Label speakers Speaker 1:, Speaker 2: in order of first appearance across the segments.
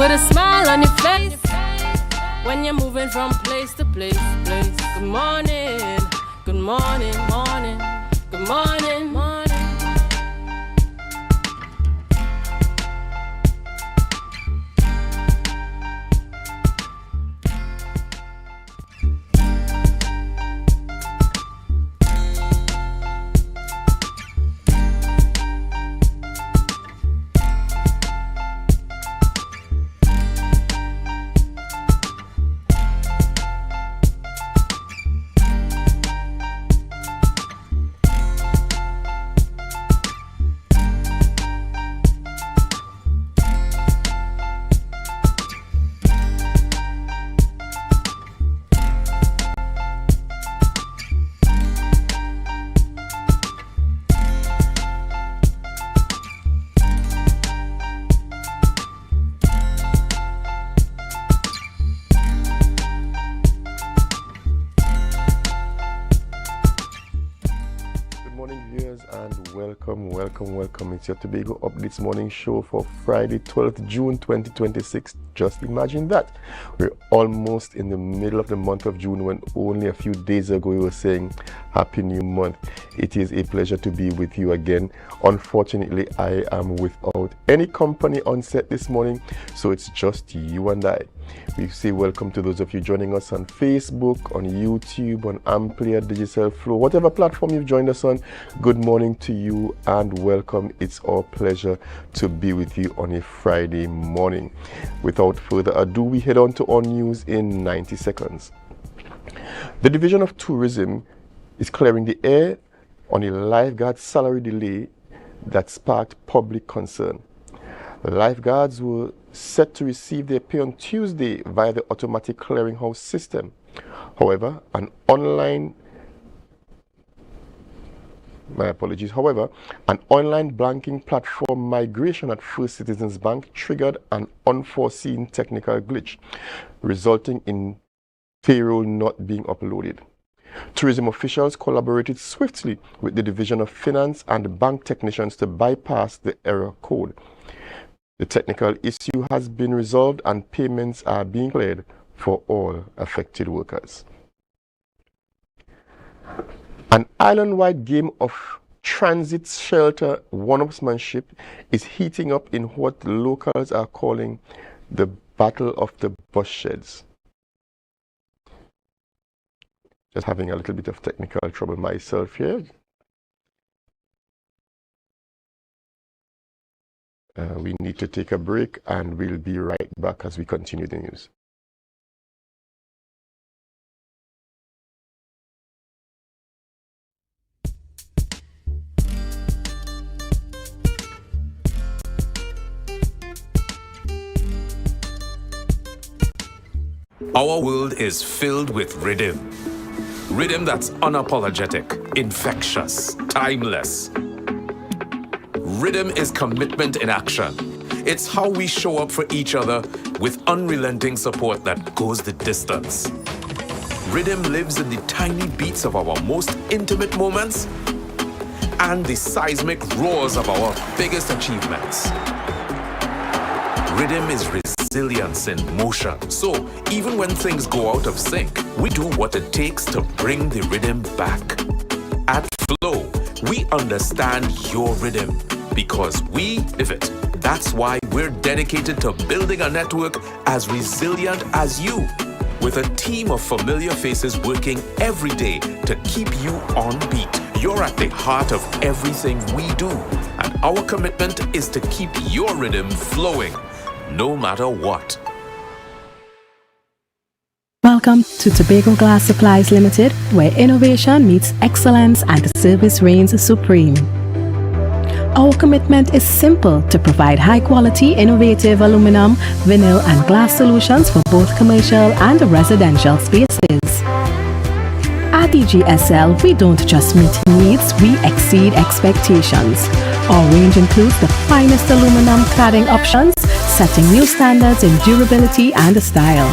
Speaker 1: Put a smile on your face when you're moving from place to place. Good morning, good morning, morning, good morning, morning.
Speaker 2: Welcome. It's your Tobago Updates morning show for Friday, 12th June 2026. Just imagine that. We're almost in the middle of the month of June when only a few days ago we were saying Happy New Month. It is a pleasure to be with you again. Unfortunately, I am without any company on set this morning, so it's just you and I. We say welcome to those of you joining us on Facebook, on YouTube, on AMPLIA, Digital Flow, whatever platform you've joined us on. Good morning to you and welcome. It's our pleasure to be with you on a Friday morning. Without further ado, we head on to our news in 90 seconds. The Division of Tourism is clearing the air on a lifeguard salary delay that sparked public concern. Lifeguards were set to receive their pay on Tuesday via the automatic clearinghouse system. However, an online banking platform migration at First Citizens Bank triggered an unforeseen technical glitch, resulting in payroll not being uploaded. Tourism officials collaborated swiftly with the Division of Finance and bank technicians to bypass the error code. The technical issue has been resolved and payments are being cleared for all affected workers. An island-wide game of transit shelter one-upsmanship is heating up in what locals are calling the Battle of the Bus Sheds. Just having a little bit of technical trouble myself here. We need to take a break and we'll be right back as we continue the news.
Speaker 3: Our world is filled with rhythm. Rhythm that's unapologetic, infectious, timeless. Rhythm is commitment in action. It's how we show up for each other with unrelenting support that goes the distance. Rhythm lives in the tiny beats of our most intimate moments and the seismic roars of our biggest achievements. Rhythm is resilience in motion. So even when things go out of sync, we do what it takes to bring the rhythm back. At Flow, we understand your rhythm because we live it. That's why we're dedicated to building a network as resilient as you, with a team of familiar faces working every day to keep you on beat. You're at the heart of everything we do, and our commitment is to keep your rhythm flowing, no matter what.
Speaker 4: Welcome to Tobago Glass Supplies Limited, where innovation meets excellence and the service reigns supreme. Our commitment is simple: to provide high-quality, innovative aluminum, vinyl, and glass solutions for both commercial and residential spaces. At DGSL, we don't just meet needs, we exceed expectations. Our range includes the finest aluminum cladding options, setting new standards in durability and style.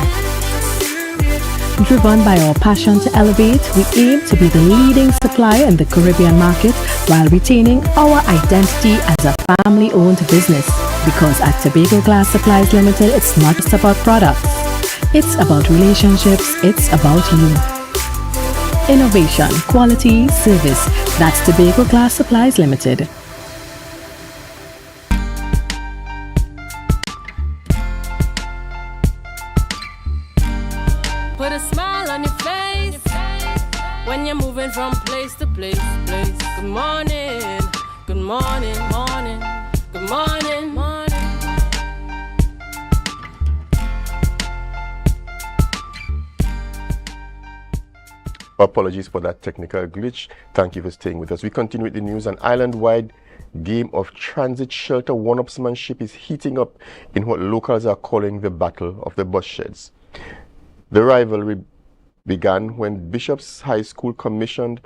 Speaker 4: Driven by our passion to elevate, we aim to be the leading supplier in the Caribbean market while retaining our identity as a family-owned business. Because at Tobago Glass Supplies Limited, it's not just about products. It's about relationships. It's about you. Innovation, quality, service. That's Tobago Glass Supplies Limited.
Speaker 1: Put a smile on your face when you're moving from place to place. Good morning, good morning, morning, good morning, morning.
Speaker 2: Apologies for that technical glitch. Thank you for staying with us. We continue with the news. An island-wide game of transit shelter one-upsmanship is heating up in what locals are calling the Battle of the Bus Sheds. The rivalry began when Bishop's High School commissioned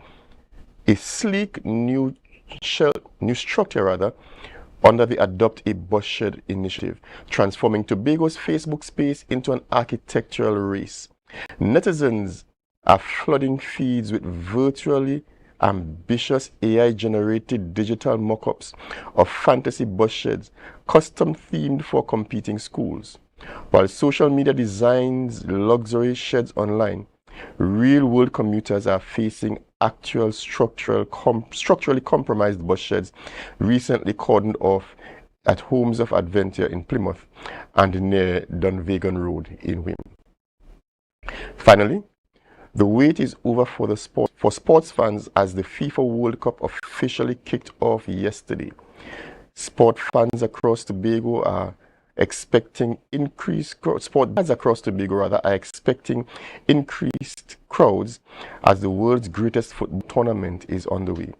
Speaker 2: a sleek new structure under the Adopt a Bus Shed initiative, transforming Tobago's Facebook space into an architectural race. Netizens are flooding feeds with virtually ambitious AI-generated digital mock-ups of fantasy bus sheds, custom-themed for competing schools. While social media designs luxury sheds online, real-world commuters are facing actual structurally compromised bus sheds recently cordoned off at Homes of Adventure in Plymouth and near Dunvegan Road in Wim. Finally, the wait is over for sports fans as the FIFA World Cup officially kicked off yesterday. Sport fans across Tobago are expecting increased crowds as the world's greatest football tournament is on the way.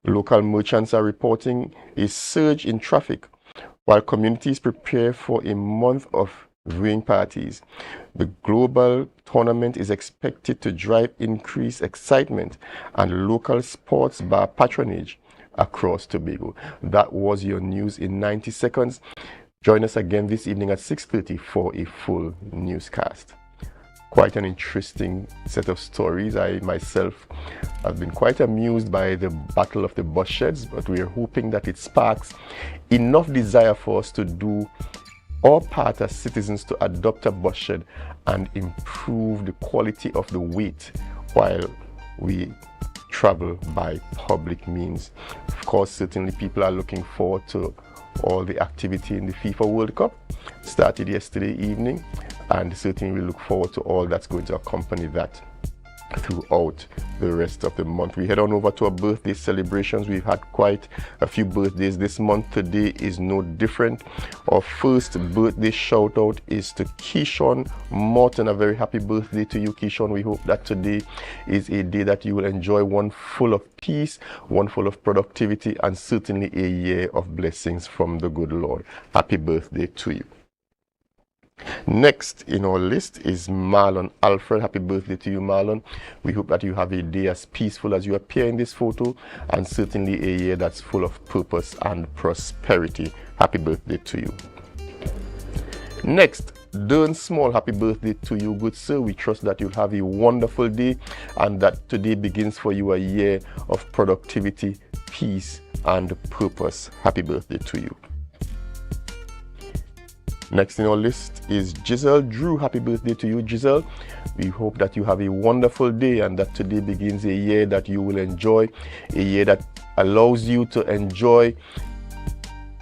Speaker 2: Local merchants are reporting a surge in traffic while communities prepare for a month of viewing parties. The global tournament is expected to drive increased excitement and local sports bar patronage across Tobago. That was your news in 90 seconds. Join us again this evening at 6:30 for a full newscast. Quite an interesting set of stories. I myself have been quite amused by the Battle of the Bus Sheds, but we are hoping that it sparks enough desire for us to do our part as citizens to adopt a bus shed and improve the quality of the wait while we travel by public means. Of course, certainly people are looking forward to all the activity in the FIFA World Cup. Started yesterday evening, and certainly we look forward to all that's going to accompany that throughout the rest of the month. We head on over to our birthday celebrations. We've had quite a few birthdays this month. Today is no different. Our first birthday shout out is to Keyshawn Morton. A very happy birthday to you, Keyshawn. We hope that today is a day that you will enjoy, one full of peace, one full of productivity, and certainly a year of blessings from the good Lord. Happy birthday to you. Next in our list is Marlon Alfred. Happy birthday to you, Marlon. We hope that you have a day as peaceful as you appear in this photo, and certainly a year that's full of purpose and prosperity. Happy birthday to you. Next, Dern Small. Happy birthday to you, good sir. We trust that you'll have a wonderful day and that today begins for you a year of productivity, peace, and purpose. Happy birthday to you. Next in our list is Giselle Drew. Happy birthday to you, Giselle. We hope that you have a wonderful day and that today begins a year that you will enjoy, a year that allows you to enjoy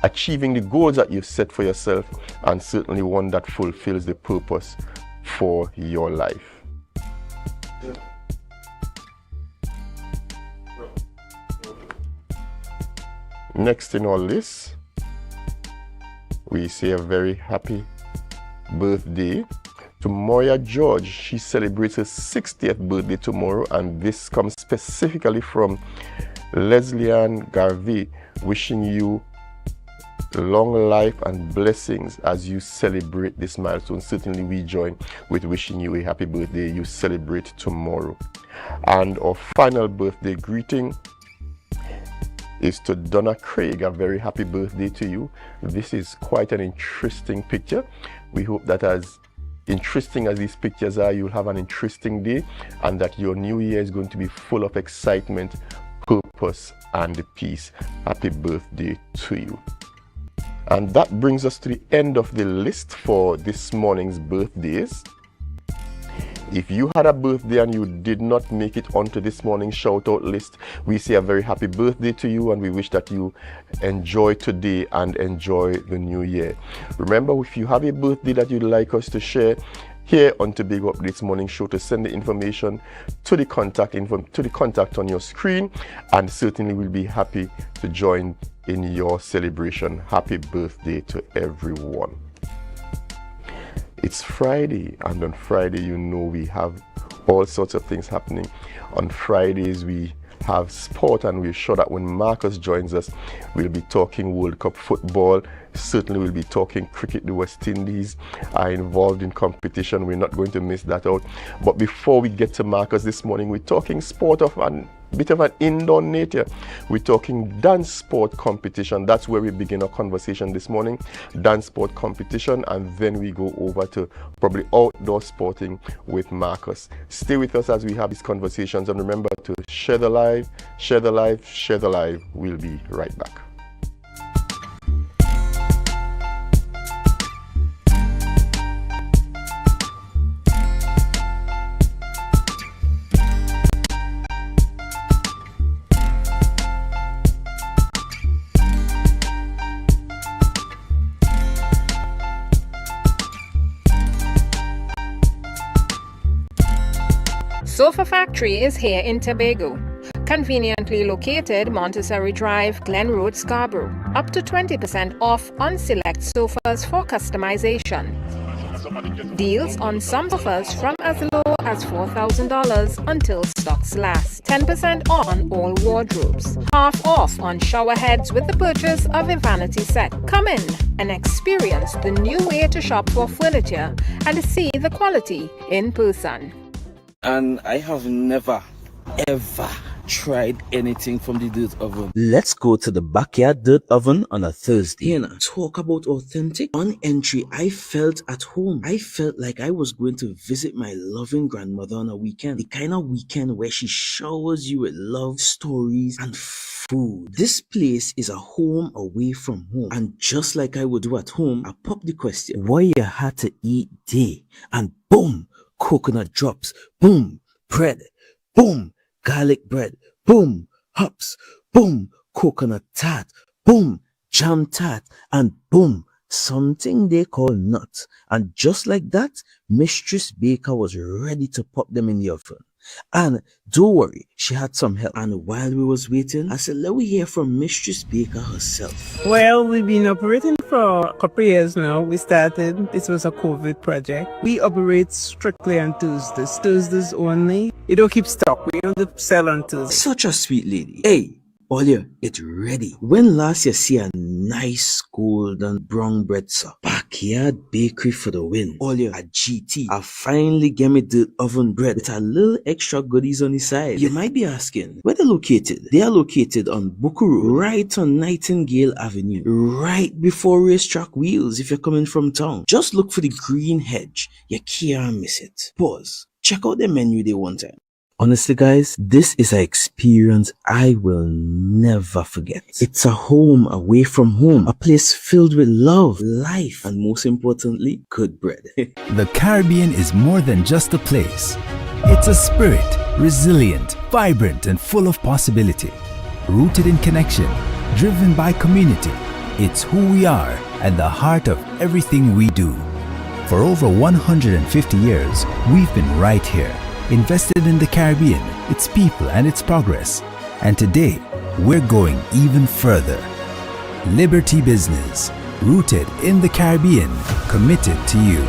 Speaker 2: achieving the goals that you've set for yourself, and certainly one that fulfills the purpose for your life. Next in our list, we say a very happy birthday to Moya George. She celebrates her 60th birthday tomorrow, and this comes specifically from Leslie-Ann Garvey, wishing you long life and blessings as you celebrate this milestone. Certainly we join with wishing you a happy birthday you celebrate tomorrow. And our final birthday greeting is to Donna Craig. A very happy birthday to you. This is quite an interesting picture. We hope that as interesting as these pictures are, you'll have an interesting day and that your new year is going to be full of excitement, purpose, and the peace. Happy birthday to you. And that brings us to the end of the list for this morning's birthdays. If you had a birthday and you did not make it onto this morning's shout out list, we say a very happy birthday to you, and we wish that you enjoy today and enjoy the new year. Remember, if you have a birthday that you'd like us to share here on Tobago Updates Morning Show, to send the information to the contact on your screen, and certainly we'll be happy to join in your celebration. Happy birthday to everyone. It's Friday, and on Friday, you know, we have all sorts of things happening. On Fridays, we have sport, and we're sure that when Marcus joins us, we'll be talking World Cup football. Certainly we'll be talking cricket. The West Indies are involved in competition. We're not going to miss that out. But before we get to Marcus this morning, we're talking sport of a bit of an indoor nature. We're talking dance sport competition. That's where we begin our conversation this morning. Dance sport competition, and then we go over to probably outdoor sporting with Marcus. Stay with us as we have these conversations, and remember to share the live, share the live, share the live. We'll be right back.
Speaker 5: Sofa Factory is here in Tobago. Conveniently located Montessori Drive, Glen Road, Scarborough. Up to 20% off on select sofas for customization. Deals on some sofas from as low as $4,000 until stocks last. 10% on all wardrobes. Half off on shower heads with the purchase of a vanity set. Come in and experience the new way to shop for furniture and see the quality in person.
Speaker 6: And I have never, ever tried anything from the dirt oven.
Speaker 7: Let's go to the backyard dirt oven on a Thursday. Here now, talk about authentic. On entry, I felt at home. I felt like I was going to visit my loving grandmother on a weekend. The kind of weekend where she showers you with love, stories, and food. This place is a home away from home. And just like I would do at home, I pop the question, what you had to eat day? And boom, coconut drops, boom, bread, boom, garlic bread, boom, hops, boom, coconut tart, boom, jam tart, and boom, something they call nuts. And just like that, Mistress Baker was ready to pop them in the oven. And don't worry, she had some help. And while we was waiting, I said, let me hear from Mistress Baker herself.
Speaker 8: Well, we've been operating for a couple of years now. We started, this was a COVID project. We operate strictly on Tuesdays only. You don't keep stock, we don't sell on Tuesdays.
Speaker 7: Such a sweet lady. Hey, Olia, it's ready. When last you see a nice golden brown bread, sir? Backyard bakery for the win. Olia, a GT. I finally get me the oven bread with a little extra goodies on the side. You might be asking, where they're located? They are located on Bukuru, right on Nightingale Avenue, right before Racetrack Wheels if you're coming from town. Just look for the green hedge. You can't miss it. Pause. Check out the menu they one time. Honestly, guys, this is an experience I will never forget. It's a home away from home, a place filled with love, life, and most importantly, good bread.
Speaker 9: The Caribbean is more than just a place. It's a spirit, resilient, vibrant, and full of possibility. Rooted in connection, driven by community. It's who we are and the heart of everything we do. For over 150 years, we've been right here, invested in the Caribbean, its people and its progress. And today, we're going even further. Liberty Business, rooted in the Caribbean, committed to you.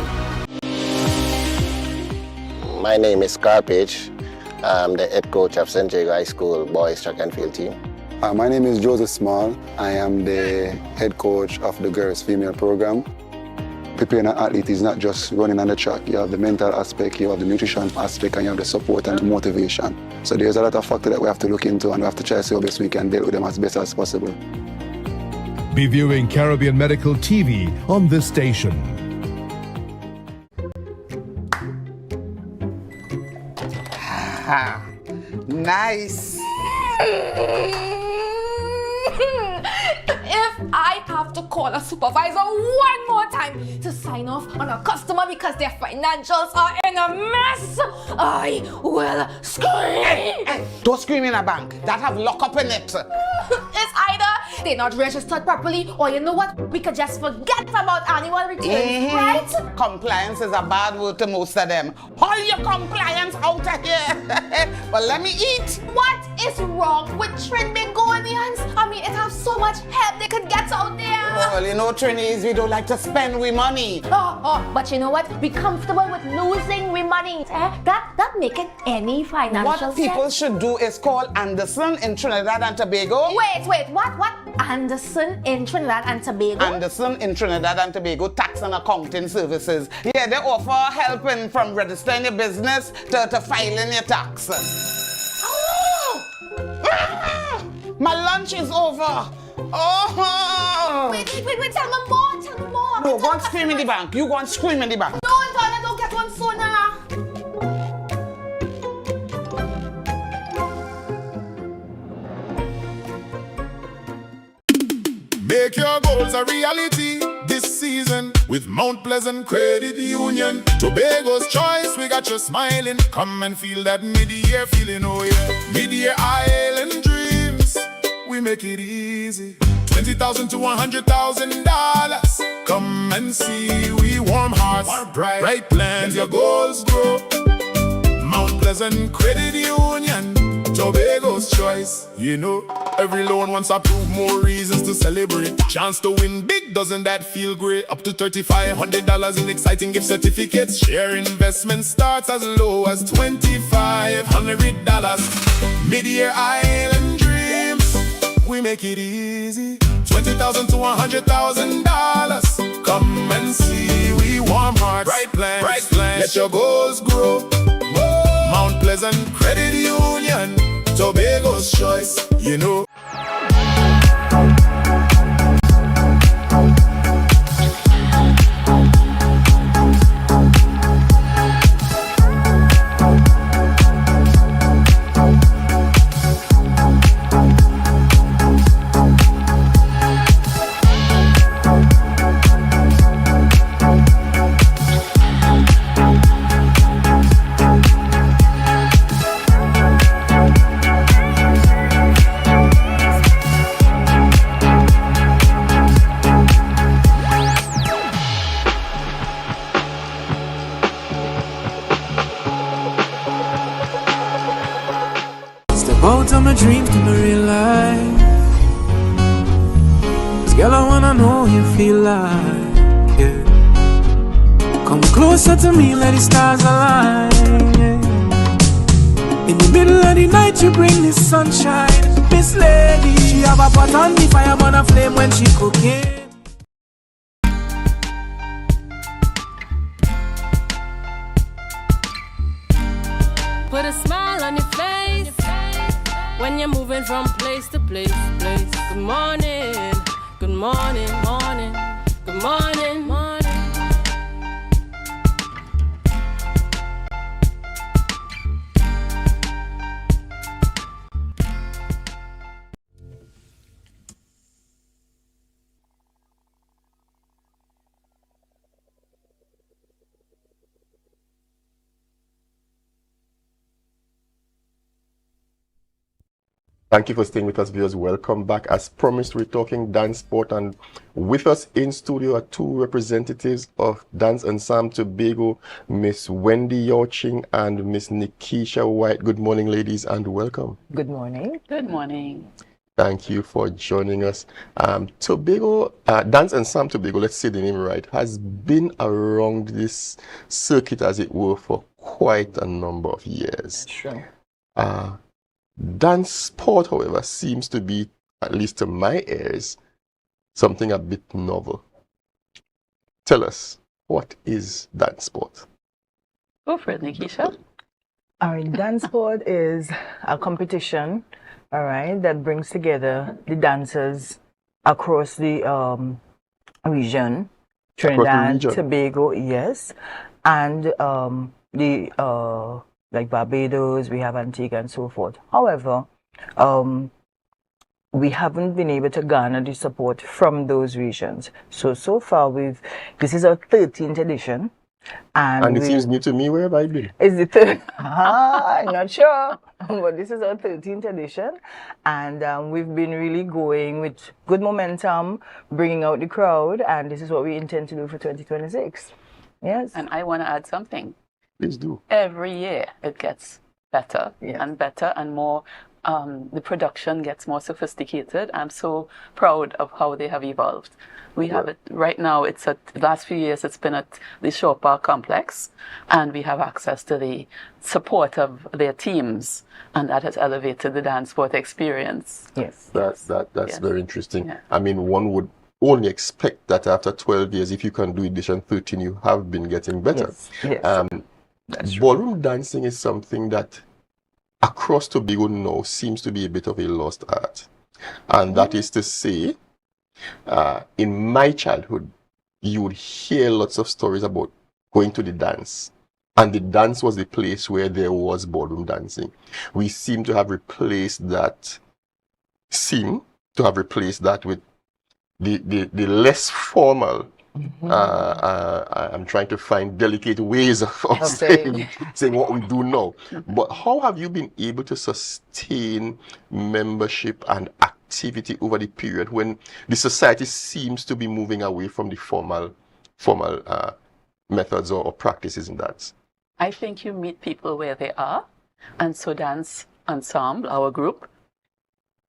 Speaker 10: My name is Carpage. I'm the head coach of St. Jago High School boys track and field team.
Speaker 11: My name is Joseph Small. I am the head coach of the girls female program. Preparing an athlete is not just running on the track. You have the mental aspect, you have the nutrition aspect, and you have the support and the motivation. So there's a lot of factors that we have to look into, and we have to try to see how best we can deal with them as best as possible.
Speaker 12: Be viewing Caribbean Medical TV on this station.
Speaker 13: Nice. If I have to call a supervisor one more time to sign off on a customer because their financials are in a mess, I will scream.
Speaker 14: Don't scream in a bank. That have lock up in it.
Speaker 13: It's either they're not registered properly, or you know what? We could just forget about annual returns, right?
Speaker 14: Compliance is a bad word to most of them. All your compliance out of here. But let me eat.
Speaker 13: What is wrong with Trinbagonians? I mean, it has so much help they could get out there.
Speaker 14: Well, you know, Trinis, we don't like to spend we money.
Speaker 13: But you know what? Be comfortable with losing we money. That make it any financial
Speaker 14: What people should do is call Anderson in Trinidad and Tobago.
Speaker 13: Wait, what? Anderson in Trinidad and Tobago?
Speaker 14: Anderson in Trinidad and Tobago Tax and Accounting Services. Yeah, they offer helping from registering your business to filing your tax. My lunch is over.
Speaker 13: Wait, tell me more.
Speaker 14: No, go and scream in the bank. You go and scream in the bank.
Speaker 13: No, Antonia, don't get one sooner.
Speaker 15: Make your goals a reality this season with Mount Pleasant Credit Union. Tobago's choice, we got you smiling. Come and feel that mid-year feeling, oh yeah. Mid-year island dreams, we make it easy. $20,000 to $100,000. Come and see, we warm hearts, bright plans, your goals grow. Mount Pleasant Credit Union, Tobago's choice. You know, every loan once approved, more reasons to celebrate. Chance to win big, doesn't that feel great? Up to $3,500 in exciting gift certificates. Share investment starts as low as $2,500. Mid-year island dreams, we make it easy. $20,000 to $100,000. Come and see, we warm hearts, bright plans. Let your goals grow. Mount Pleasant Credit Union, Tobago's choice, you know.
Speaker 16: Out of my dreams to my real life. 'Cause girl, I wanna know you feel like, yeah. Come closer to me, let the stars align, yeah. In the middle of the night, you bring the sunshine. Miss Lady, she have a pot on the fire, burn a flame when she cooking.
Speaker 1: Put a smile on your face when you're moving from place to place. Good morning, good morning, morning, good morning, morning.
Speaker 2: Thank you for staying with us, viewers. Welcome back. As promised, we're talking dance sport, and with us in studio are two representatives of Dance Ensemble Tobago, Miss Wendy Yorching and Miss Nikisha White. Good morning, ladies, and welcome.
Speaker 17: Good morning. Good morning.
Speaker 2: Thank you for joining us. Tobago, Dance Ensemble Tobago, let's say the name right, has been around this circuit, as it were, for quite a number of years.
Speaker 17: Sure.
Speaker 2: Dance sport, however, seems to be, at least to my ears, something a bit novel. Tell us, what is dance sport?
Speaker 17: Go for it, Nikisha. All right, dance sport is a competition, all right, that brings together the dancers across the region, Trinidad, Tobago, yes, and like Barbados, we have Antigua and so forth. However, we haven't been able to garner the support from those regions. So far this is our 13th edition.
Speaker 2: And it seems new to me. Where have I been?
Speaker 17: It's the third. I'm not sure. But this is our 13th edition. And we've been really going with good momentum, bringing out the crowd. And this is what we intend to do for 2026. Yes.
Speaker 18: And I want to add something.
Speaker 2: Please do.
Speaker 18: Every year it gets better and better and more. The production gets more sophisticated. I'm so proud of how they have evolved. We have it right now. It's at the last few years. It's been at the Shore Park complex, and we have access to the support of their teams, and that has elevated the dance sport experience.
Speaker 17: Yes,
Speaker 2: that's very interesting. Yeah. I mean, one would only expect that after 12 years, if you can do edition 13, you have been getting better.
Speaker 17: Yes.
Speaker 2: Ballroom dancing is something that across Tobago now seems to be a bit of a lost art, and that is to say, in my childhood, you would hear lots of stories about going to the dance, and the dance was the place where there was ballroom dancing. We seem to have replaced that with the less formal. I'm trying to find delicate ways of saying what we do now. But how have you been able to sustain membership and activity over the period when the society seems to be moving away from the formal methods or practices in dance?
Speaker 18: I think you meet people where they are, and so Dance Ensemble, our group,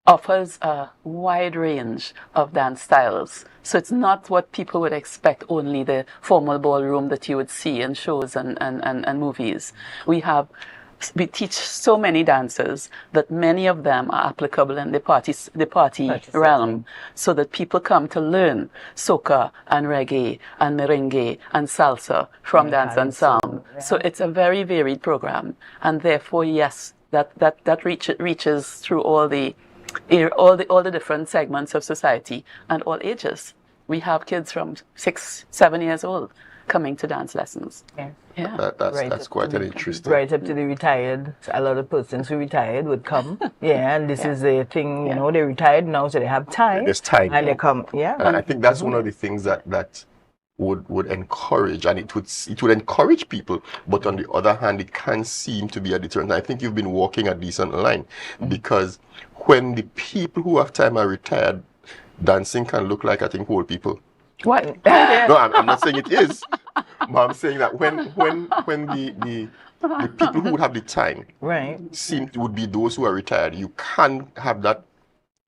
Speaker 18: offers a wide range of dance styles. So it's not what people would expect, only the formal ballroom that you would see in shows and movies. We teach so many dances that many of them are applicable in the party realm, so that people come to learn soca and reggae and merengue and salsa from Dance Ensemble. So it's a very varied program, and therefore, yes, that reaches through all the different segments of society and all ages. We have kids from 6, 7 years old coming to dance lessons.
Speaker 17: Yeah.
Speaker 2: That's quite an interesting.
Speaker 17: Right up to the retired. A lot of persons who retired would come. And this is a thing, you know, they retired now, so they have time.
Speaker 2: There's time.
Speaker 17: And they come,
Speaker 2: And I think that's one of the things that would encourage, and it would encourage people, but on the other hand, it can seem to be a deterrent. I think you've been walking a decent line, because when the people who have time are retired, dancing can look like, I think, old people.
Speaker 18: What?
Speaker 2: No, I'm not saying it is, but I'm saying that when the people who would have the time would be those who are retired. You can have that,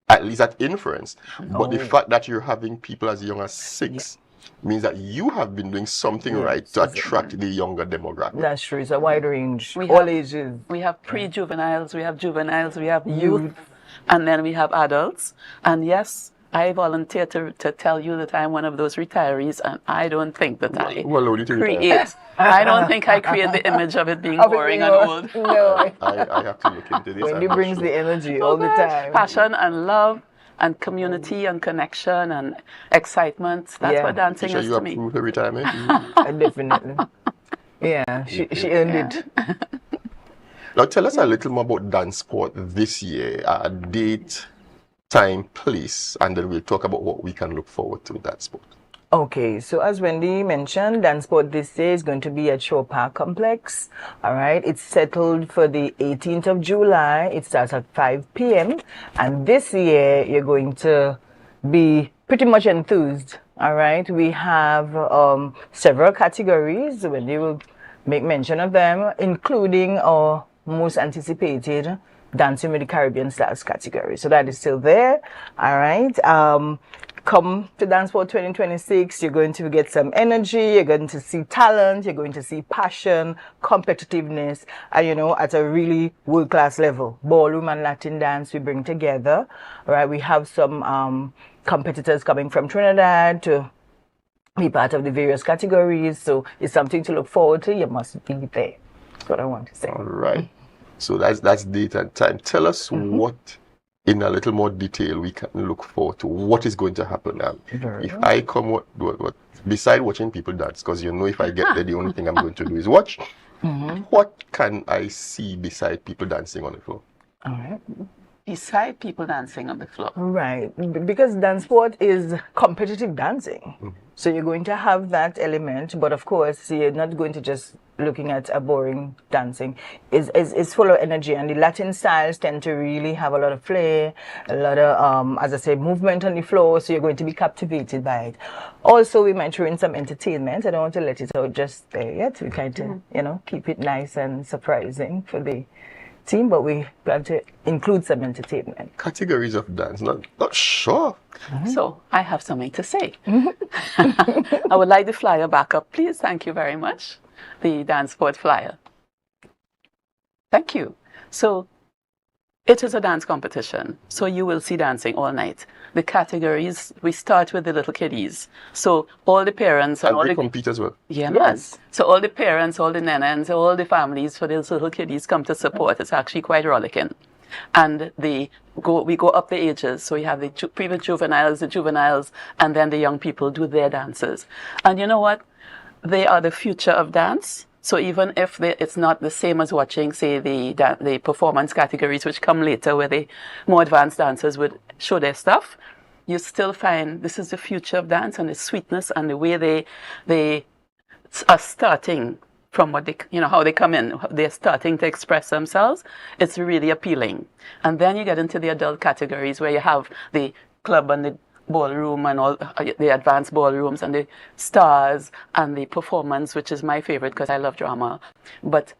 Speaker 2: at least that inference. But the fact that you're having people as young as 6 means that you have been doing something right to attract the younger demographic.
Speaker 17: That's true. It's a wide range, all ages.
Speaker 18: We have pre-juveniles, we have juveniles, we have youth, and then we have adults. And yes, I volunteer to tell you that I'm one of those retirees, and I don't think that I create. I don't think I create the image of it being boring and old.
Speaker 17: No,
Speaker 2: I have to look into this.
Speaker 17: Wendy brings the energy all the time.
Speaker 18: Passion and love and community and connection and excitement. That's what dancing is to me.
Speaker 2: You approve the retirement?
Speaker 17: Definitely. Yeah, she earned it.
Speaker 2: Now tell us a little more about dance sport this year. Date, time, place, and then we'll talk about what we can look forward to with that sport.
Speaker 17: Okay, so as Wendy mentioned, dance sport this year is going to be at Shore Park Complex. All right, it's settled for the 18th of July. It starts at 5 p.m. And this year, you're going to be pretty much enthused. All right, we have several categories. Wendy will make mention of them, including our most anticipated Dancing with the Caribbean Stars category. So that is still there. All right. Come to Dance Sport 2026. You're going to get some energy. You're going to see talent. You're going to see passion, competitiveness, and, you know, at a really world-class level. Ballroom and Latin dance we bring together. All right. We have some competitors coming from Trinidad to be part of the various categories. So it's something to look forward to. You must be there. That's what I want to say.
Speaker 2: All right. So that's date and time. Tell us what, in a little more detail, we can look forward to. What is going to happen now? If I come, what beside watching people dance, because you know if I get there, the only thing I'm going to do is watch. What can I see beside people dancing on the floor?
Speaker 17: All right.
Speaker 18: beside people dancing on the floor.
Speaker 17: Right, because dance sport is competitive dancing. So you're going to have that element, but of course you're not going to just looking at a boring dancing. It's full of energy, and the Latin styles tend to really have a lot of flair, a lot of, as I say, movement on the floor, so you're going to be captivated by it. Also, we might throw in some entertainment. I don't want to let it out just there yet. We kind of, you know, keep it nice and surprising for the team, but we plan to include some entertainment.
Speaker 2: Categories of dance, not sure.
Speaker 18: So I have something to say. I would like the flyer back up, please. Thank you very much. The dance sport flyer. Thank you. So it is a dance competition. So you will see dancing all night. The categories, we start with the little kiddies. So all the parents
Speaker 2: and all they compete as well.
Speaker 18: Yeah, yes. So all the parents, all the nanans, all the families for those little kiddies come to support. It's actually quite rollicking. And we go up the ages. So we have the pre-juveniles, the juveniles, and then the young people do their dances. And you know what? They are the future of dance. So even if it's not the same as watching, say, the performance categories, which come later, where the more advanced dancers would show their stuff, you still find this is the future of dance, and the sweetness and the way they are starting from what they, how they come in, they're starting to express themselves. It's really appealing. And then you get into the adult categories where you have the club and the ballroom and all the advanced ballrooms and the stars and the performance, which is my favorite because I love drama. But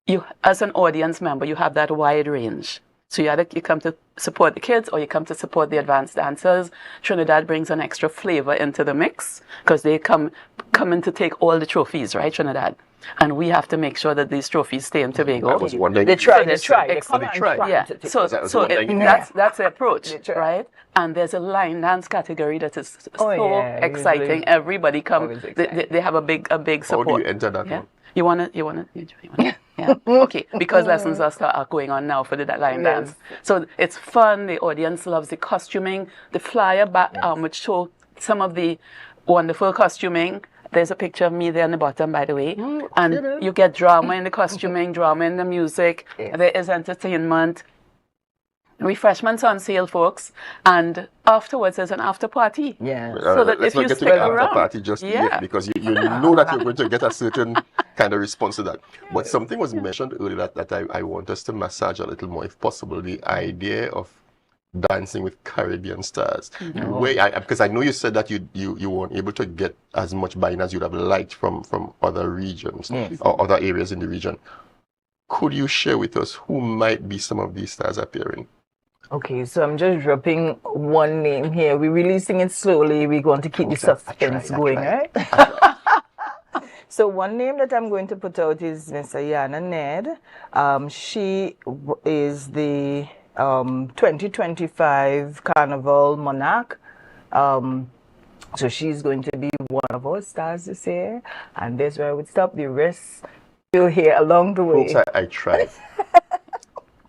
Speaker 18: you, as an audience member, you have that wide range. So you come to support the kids or you come to support the advanced dancers. Trinidad brings an extra flavor into the mix because they come in to take all the trophies, right, Trinidad? And we have to make sure that these trophies stay in Tobago.
Speaker 17: They try.
Speaker 18: Yeah. So that's the approach, right? And there's a line dance category that is so exciting. Usually. Everybody come. They have a big support.
Speaker 2: How do you enter that one?
Speaker 18: You wanna? Yeah. Okay. Because lessons are going on now for the line dance. So it's fun. The audience loves the costuming. The flyer back which show some of the wonderful costuming. There's a picture of me there on the bottom, by the way. And you get drama in the costuming, drama in the music. There is entertainment. Refreshments on sale, folks. And afterwards, there's an after party.
Speaker 17: Yeah.
Speaker 18: So that
Speaker 2: let's
Speaker 18: if you
Speaker 2: not get to
Speaker 18: stick
Speaker 2: the after
Speaker 18: around,
Speaker 2: party just yet, because you know that you're going to get a certain kind of response to that. But something was mentioned earlier that I want us to massage a little more, if possible, the idea of dancing with Caribbean stars. Because I know you said that you weren't able to get as much buy-in as you'd have liked from other regions or other areas in the region. Could you share with us who might be some of these stars appearing?
Speaker 17: Okay, so I'm just dropping one name here. We're releasing it slowly. We're going to keep the suspense going, right? So one name that I'm going to put out is Miss Ayana Ned. She is the 2025 Carnival Monarch. So she's going to be one of our stars this year. And that's where I would stop. The rest you'll hear along the way.
Speaker 2: Folks, I tried.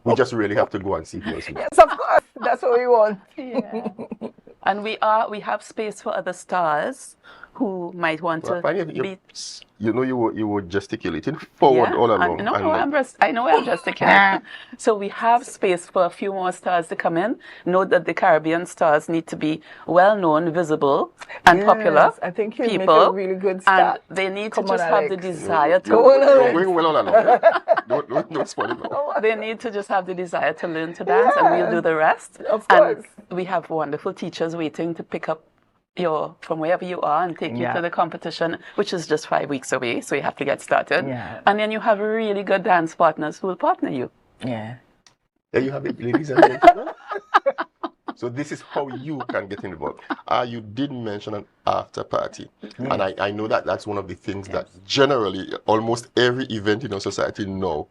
Speaker 2: We just really have to go and see places.
Speaker 17: Yes, of course. That's what we want.
Speaker 18: Yeah. And we have space for other stars who might want to be.
Speaker 2: You were gesticulating forward all along.
Speaker 18: I know I'm gesticulating. So we have space for a few more stars to come in. Note that the Caribbean stars need to be well-known, visible, and popular.
Speaker 17: I think you'll
Speaker 18: people,
Speaker 17: make a really good start.
Speaker 18: And they need to just have the desire to.
Speaker 2: Going well all along. Don't spoil it now.
Speaker 18: They need to just have the desire to learn to dance, and we'll do the rest.
Speaker 17: Of course.
Speaker 18: And we have wonderful teachers waiting to pick up from wherever you are and take you to the competition, which is just 5 weeks away, so you have to get started. And then you have really good dance partners who will partner you.
Speaker 17: Yeah.
Speaker 2: There you have it, ladies and gentlemen. So this is how you can get involved. You did mention an after party. And I know that that's one of the things that generally almost every event in our society now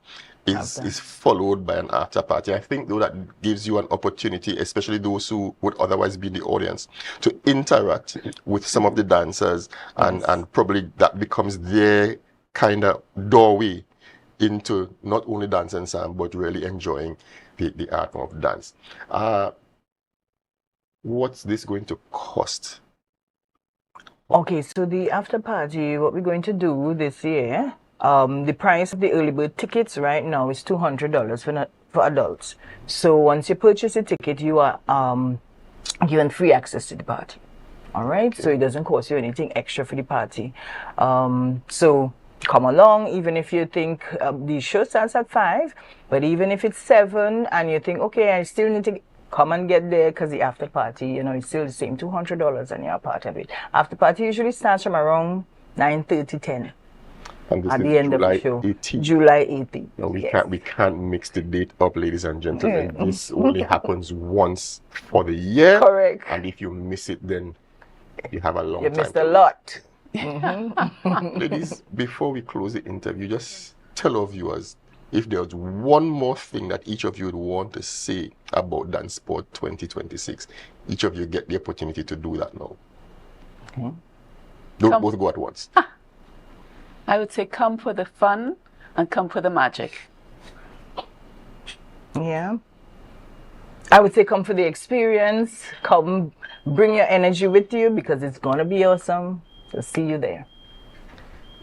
Speaker 2: is followed by an after party. I think though that gives you an opportunity, especially those who would otherwise be in the audience, to interact with some of the dancers, and probably that becomes their kind of doorway into not only dance and sound, but really enjoying the art of dance. What's this going to cost?
Speaker 17: Okay, so the after party, what we're going to do this year, the price of the early bird tickets right now is $200 for adults. So once you purchase a ticket, you are given free access to the party. All right, so it doesn't cost you anything extra for the party. So come along, even if you think the show starts at 5, but even if it's 7 and you think, okay, I still need to come and get there because the after party, you know, it's still the same $200 and you're a part of it. After party usually starts from around 9:30, 10.
Speaker 2: And this
Speaker 17: At
Speaker 2: is
Speaker 17: the end of
Speaker 2: July
Speaker 17: the show.
Speaker 2: 18th.
Speaker 17: July 18th.
Speaker 2: No, we
Speaker 17: yes.
Speaker 2: can't mix the date up, ladies and gentlemen.
Speaker 17: Yeah.
Speaker 2: This only happens once for the year.
Speaker 17: Correct.
Speaker 2: And if you miss it, then you have a long
Speaker 17: You
Speaker 2: time.
Speaker 17: missed a lot.
Speaker 2: Ladies, before we close the interview, just tell our viewers if there's one more thing that each of you would want to say about Dance Sport 2026. Each of you get the opportunity to do that now. Don't both go at once.
Speaker 18: I would say come for the fun and come for the magic.
Speaker 17: Yeah. I would say come for the experience. Come, bring your energy with you because it's going to be awesome. So see you there.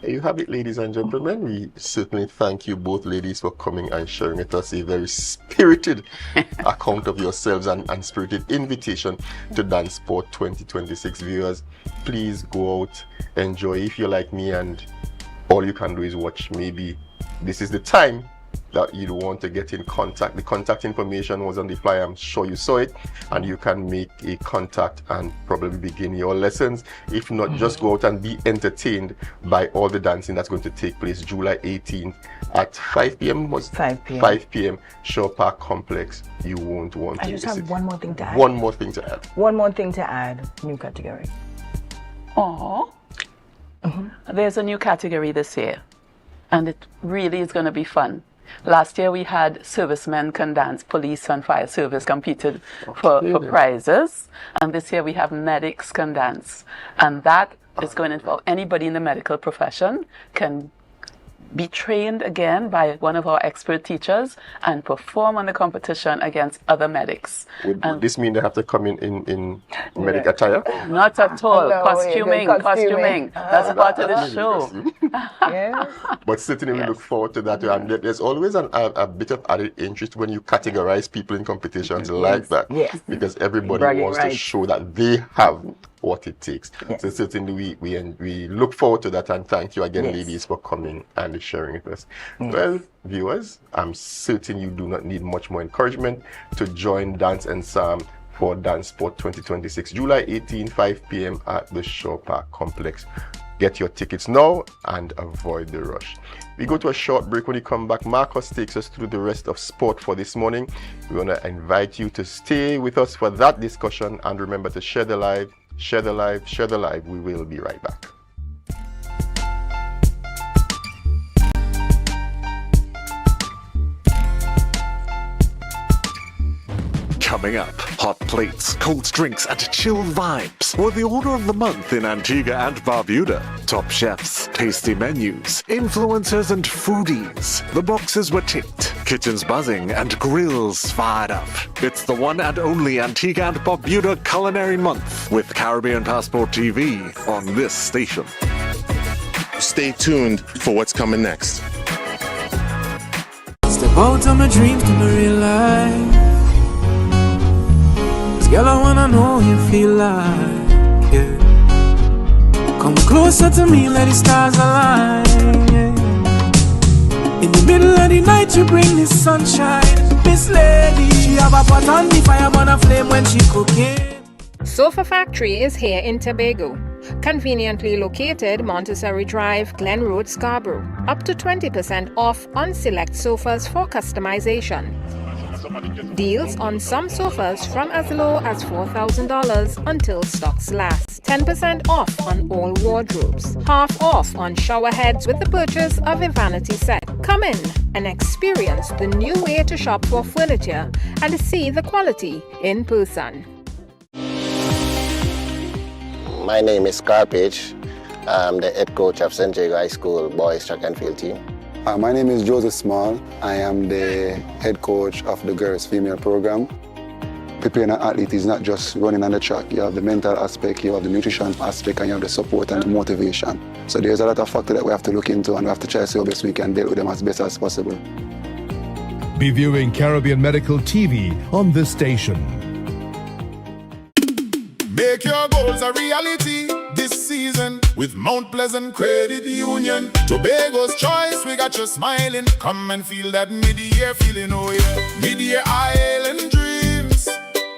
Speaker 2: There you have it, ladies and gentlemen. We certainly thank you both ladies for coming and sharing with us a very spirited account of yourselves and spirited invitation to Dance Sport 2026. Viewers, please go out, enjoy. If you're like me and all you can do is watch, maybe this is the time that you want to get in contact. The contact information was on the flyer. I'm sure you saw it, and you can make a contact and probably begin your lessons. If not, just go out and be entertained by all the dancing that's going to take place July 18th at 5 p.m. was
Speaker 17: 5 p.m.
Speaker 2: 5 p.m. Shore Park Complex. You won't want to
Speaker 17: I just
Speaker 2: miss
Speaker 17: have
Speaker 2: it.
Speaker 17: one more thing to add.
Speaker 2: One more thing to add.
Speaker 17: One more thing to add. New category.
Speaker 18: Oh, there's a new category this year, and it really is going to be fun. Last year we had servicemen can dance, police and fire service competed for prizes, and this year we have medics can dance, and that is going to involve anybody in the medical profession can be trained again by one of our expert teachers and perform on the competition against other medics.
Speaker 2: Would this mean they have to come in medic attire?
Speaker 18: Not at all.
Speaker 17: No,
Speaker 18: costuming. That's part of the show.
Speaker 17: Yes.
Speaker 2: But certainly we look forward to that. And there's always a bit of added interest when you categorize people in competitions like that.
Speaker 17: Yes.
Speaker 2: Because everybody
Speaker 17: Bragging
Speaker 2: wants to
Speaker 17: rights.
Speaker 2: show that they have what it takes.
Speaker 17: Yes.
Speaker 2: So certainly we look forward to that, and thank you again,
Speaker 17: Yes.
Speaker 2: ladies, for coming and sharing with us.
Speaker 17: Yes.
Speaker 2: Well, viewers, I'm certain you do not need much more encouragement to join Dance and Sam for Dance Sport 2026, July 18, 5 p.m. at the Shore Park Complex. Get your tickets now and avoid the rush. We go to a short break. When we come back, Marcus takes us through the rest of sport for this morning. We want to invite you to stay with us for that discussion, and remember to share the live, share the live, share the live. We will be right back.
Speaker 19: Coming up, hot plates, cold drinks, and chill vibes were the order of the month in Antigua and Barbuda. Top chefs, tasty menus, influencers, and foodies. The boxes were ticked, kitchens buzzing, and grills fired up. It's the one and only Antigua and Barbuda Culinary Month with Caribbean Passport TV on this station.
Speaker 20: Stay tuned for what's coming next.
Speaker 16: Step out of my dreams to my real life. Girl, I wanna know you feel like, yeah. Come closer to me, let the stars align, yeah. In the middle of the night, you bring the sunshine. Miss Lady, she have a pot on the fire, burn a flame when she cooking.
Speaker 5: Sofa Factory is here in Tobago. Conveniently located Montessori Drive, Glen Road, Scarborough. Up to 20% off on select sofas for customization. Deals on some sofas from as low as $4,000 until stocks last. 10% off on all wardrobes. Half off on shower heads with the purchase of a vanity set. Come in and experience the new way to shop for furniture and see the quality in person.
Speaker 10: My name is Carpage. I'm the head coach of St. Jago High School boys track and field team.
Speaker 11: My name is Joseph Small. I am the head coach of the girls female program. Preparing an athlete is not just running on the track. You have the mental aspect, you have the nutrition aspect, and you have the support and the motivation. So there's a lot of factors that we have to look into, and we have to try to see how best we can deal with them as best as possible.
Speaker 12: Be viewing Caribbean Medical TV on this station.
Speaker 15: Make your goals a reality this season with Mount Pleasant Credit Union. Tobago's choice, we got you smiling. Come and feel that mid-year feeling, oh yeah. Mid-year island dreams,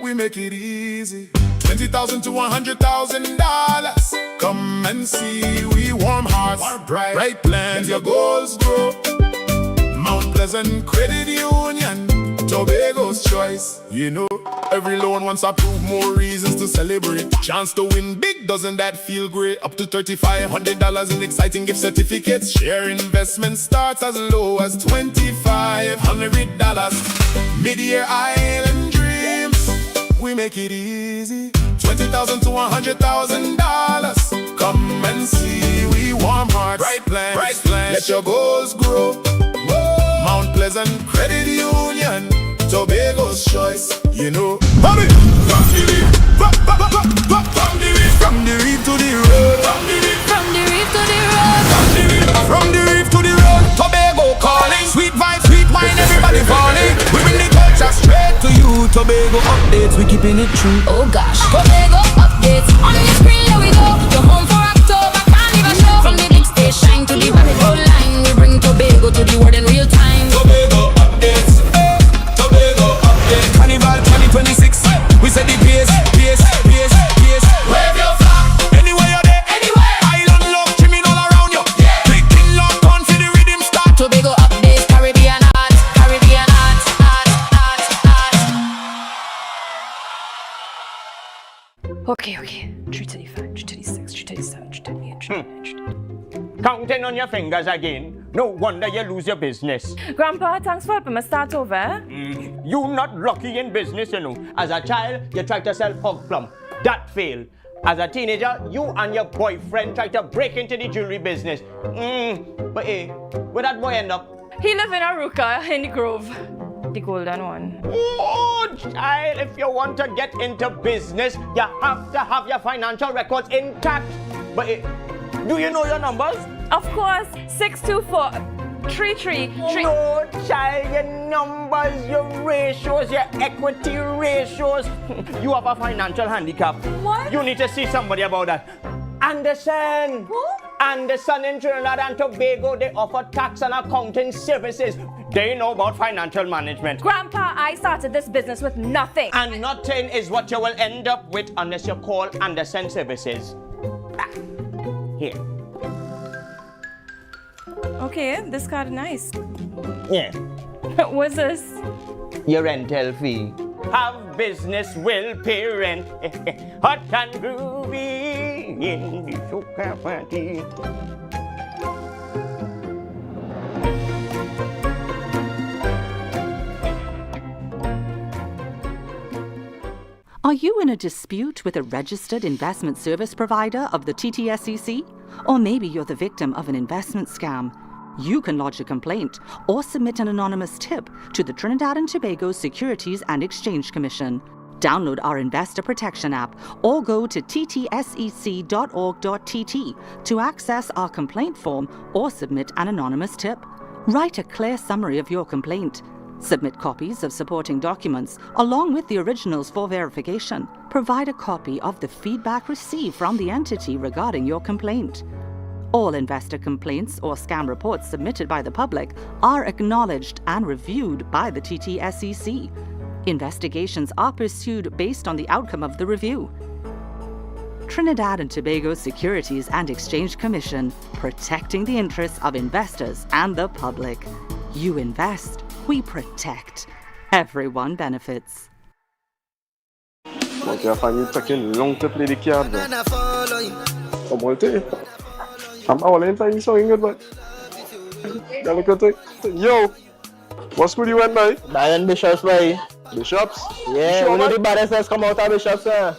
Speaker 15: we make it easy. $20,000 to $100,000. Come and see, we warm hearts, bright plans, your goals grow. Mount Pleasant Credit Union, Tobago's choice. You know, every loan wants to prove more reasons to celebrate. Chance to win big, doesn't that feel great? Up to $3,500 in exciting gift certificates. Share investment starts as low as $2,500. Mid-year island dreams, we make it easy. $20,000 to $100,000. Come and see, we warm hearts, bright plans, let your goals grow. Mount Pleasant Credit Union, Tobago's choice, you know. From the reef to the road. From the reef to the road. From the reef to the road. Tobago calling. Sweet vibes, sweet wine, everybody falling. We bring the culture straight to you. Tobago updates, we keeping it true. Oh gosh. Tobago updates. On the screen, there we go. You're home for October, can't leave a show. From the big stage shine to the valley gold line. We bring Tobago to the world in real time. Tobago updates. Tobago updates. Carnival 2026. We said the pace. Wave your flag. Anywhere you're there. Anywhere. Island love, trimming all around you. Yeah. Clicking lock on for the rhythm start. Tobago updates. Caribbean art.
Speaker 21: Okay. 335, 336, 337, 338, 339.
Speaker 22: Counting on your fingers again. No wonder you lose your business.
Speaker 21: Grandpa, thanks for helping me start over.
Speaker 22: You not lucky in business, you know. As a child, you tried to sell hog plum. That failed. As a teenager, you and your boyfriend tried to break into the jewelry business. But hey, where that boy end up?
Speaker 21: He live in Aruka in the Grove. The golden one.
Speaker 22: Oh, child, if you want to get into business, you have to have your financial records intact. But hey, do you know your numbers?
Speaker 21: Of course, 624-333.
Speaker 22: No, child, your numbers, your ratios, your equity ratios. You have a financial handicap.
Speaker 21: What?
Speaker 22: You need to see somebody about that. Anderson.
Speaker 21: Who?
Speaker 22: Anderson in Trinidad and Tobago, they offer tax and accounting services. They know about financial management.
Speaker 21: Grandpa, I started this business with nothing.
Speaker 22: And nothing is what you will end up with unless you call Anderson Services. Here.
Speaker 21: Okay, this card is nice.
Speaker 22: Yeah.
Speaker 21: What's this?
Speaker 22: Your rental fee. Have business will pay rent. Hot and groovy in the soca party.
Speaker 23: Are you in a dispute with a registered investment service provider of the TTSEC? Or maybe you're the victim of an investment scam? You can lodge a complaint or submit an anonymous tip to the Trinidad and Tobago Securities and Exchange Commission. Download our Investor Protection app or go to ttsec.org.tt to access our complaint form or submit an anonymous tip. Write a clear summary of your complaint. Submit copies of supporting documents along with the originals for verification. Provide a copy of the feedback received from the entity regarding your complaint. All investor complaints or scam reports submitted by the public are acknowledged and reviewed by the TTSEC. Investigations are pursued based on the outcome of the review. Trinidad and Tobago Securities and Exchange Commission, protecting the interests of investors and the public. You invest, we protect. Everyone benefits.
Speaker 2: Donc, la famille taking long to play the card. Come on, I'm all in time, so good, but. Look at it. Yo, what school you went by?
Speaker 6: Bayern Bishops, boy.
Speaker 2: Bishops?
Speaker 6: Yeah, one of the baddest that's come out of Bishops,
Speaker 2: The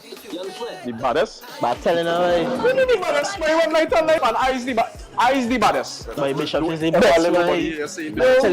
Speaker 2: baddest?
Speaker 6: But telling her,
Speaker 2: When did the baddest? I went night and night and eyes the back.
Speaker 3: I's the baddest.
Speaker 22: My bishop is the
Speaker 3: Yo,
Speaker 22: best.
Speaker 3: everybody here saying that.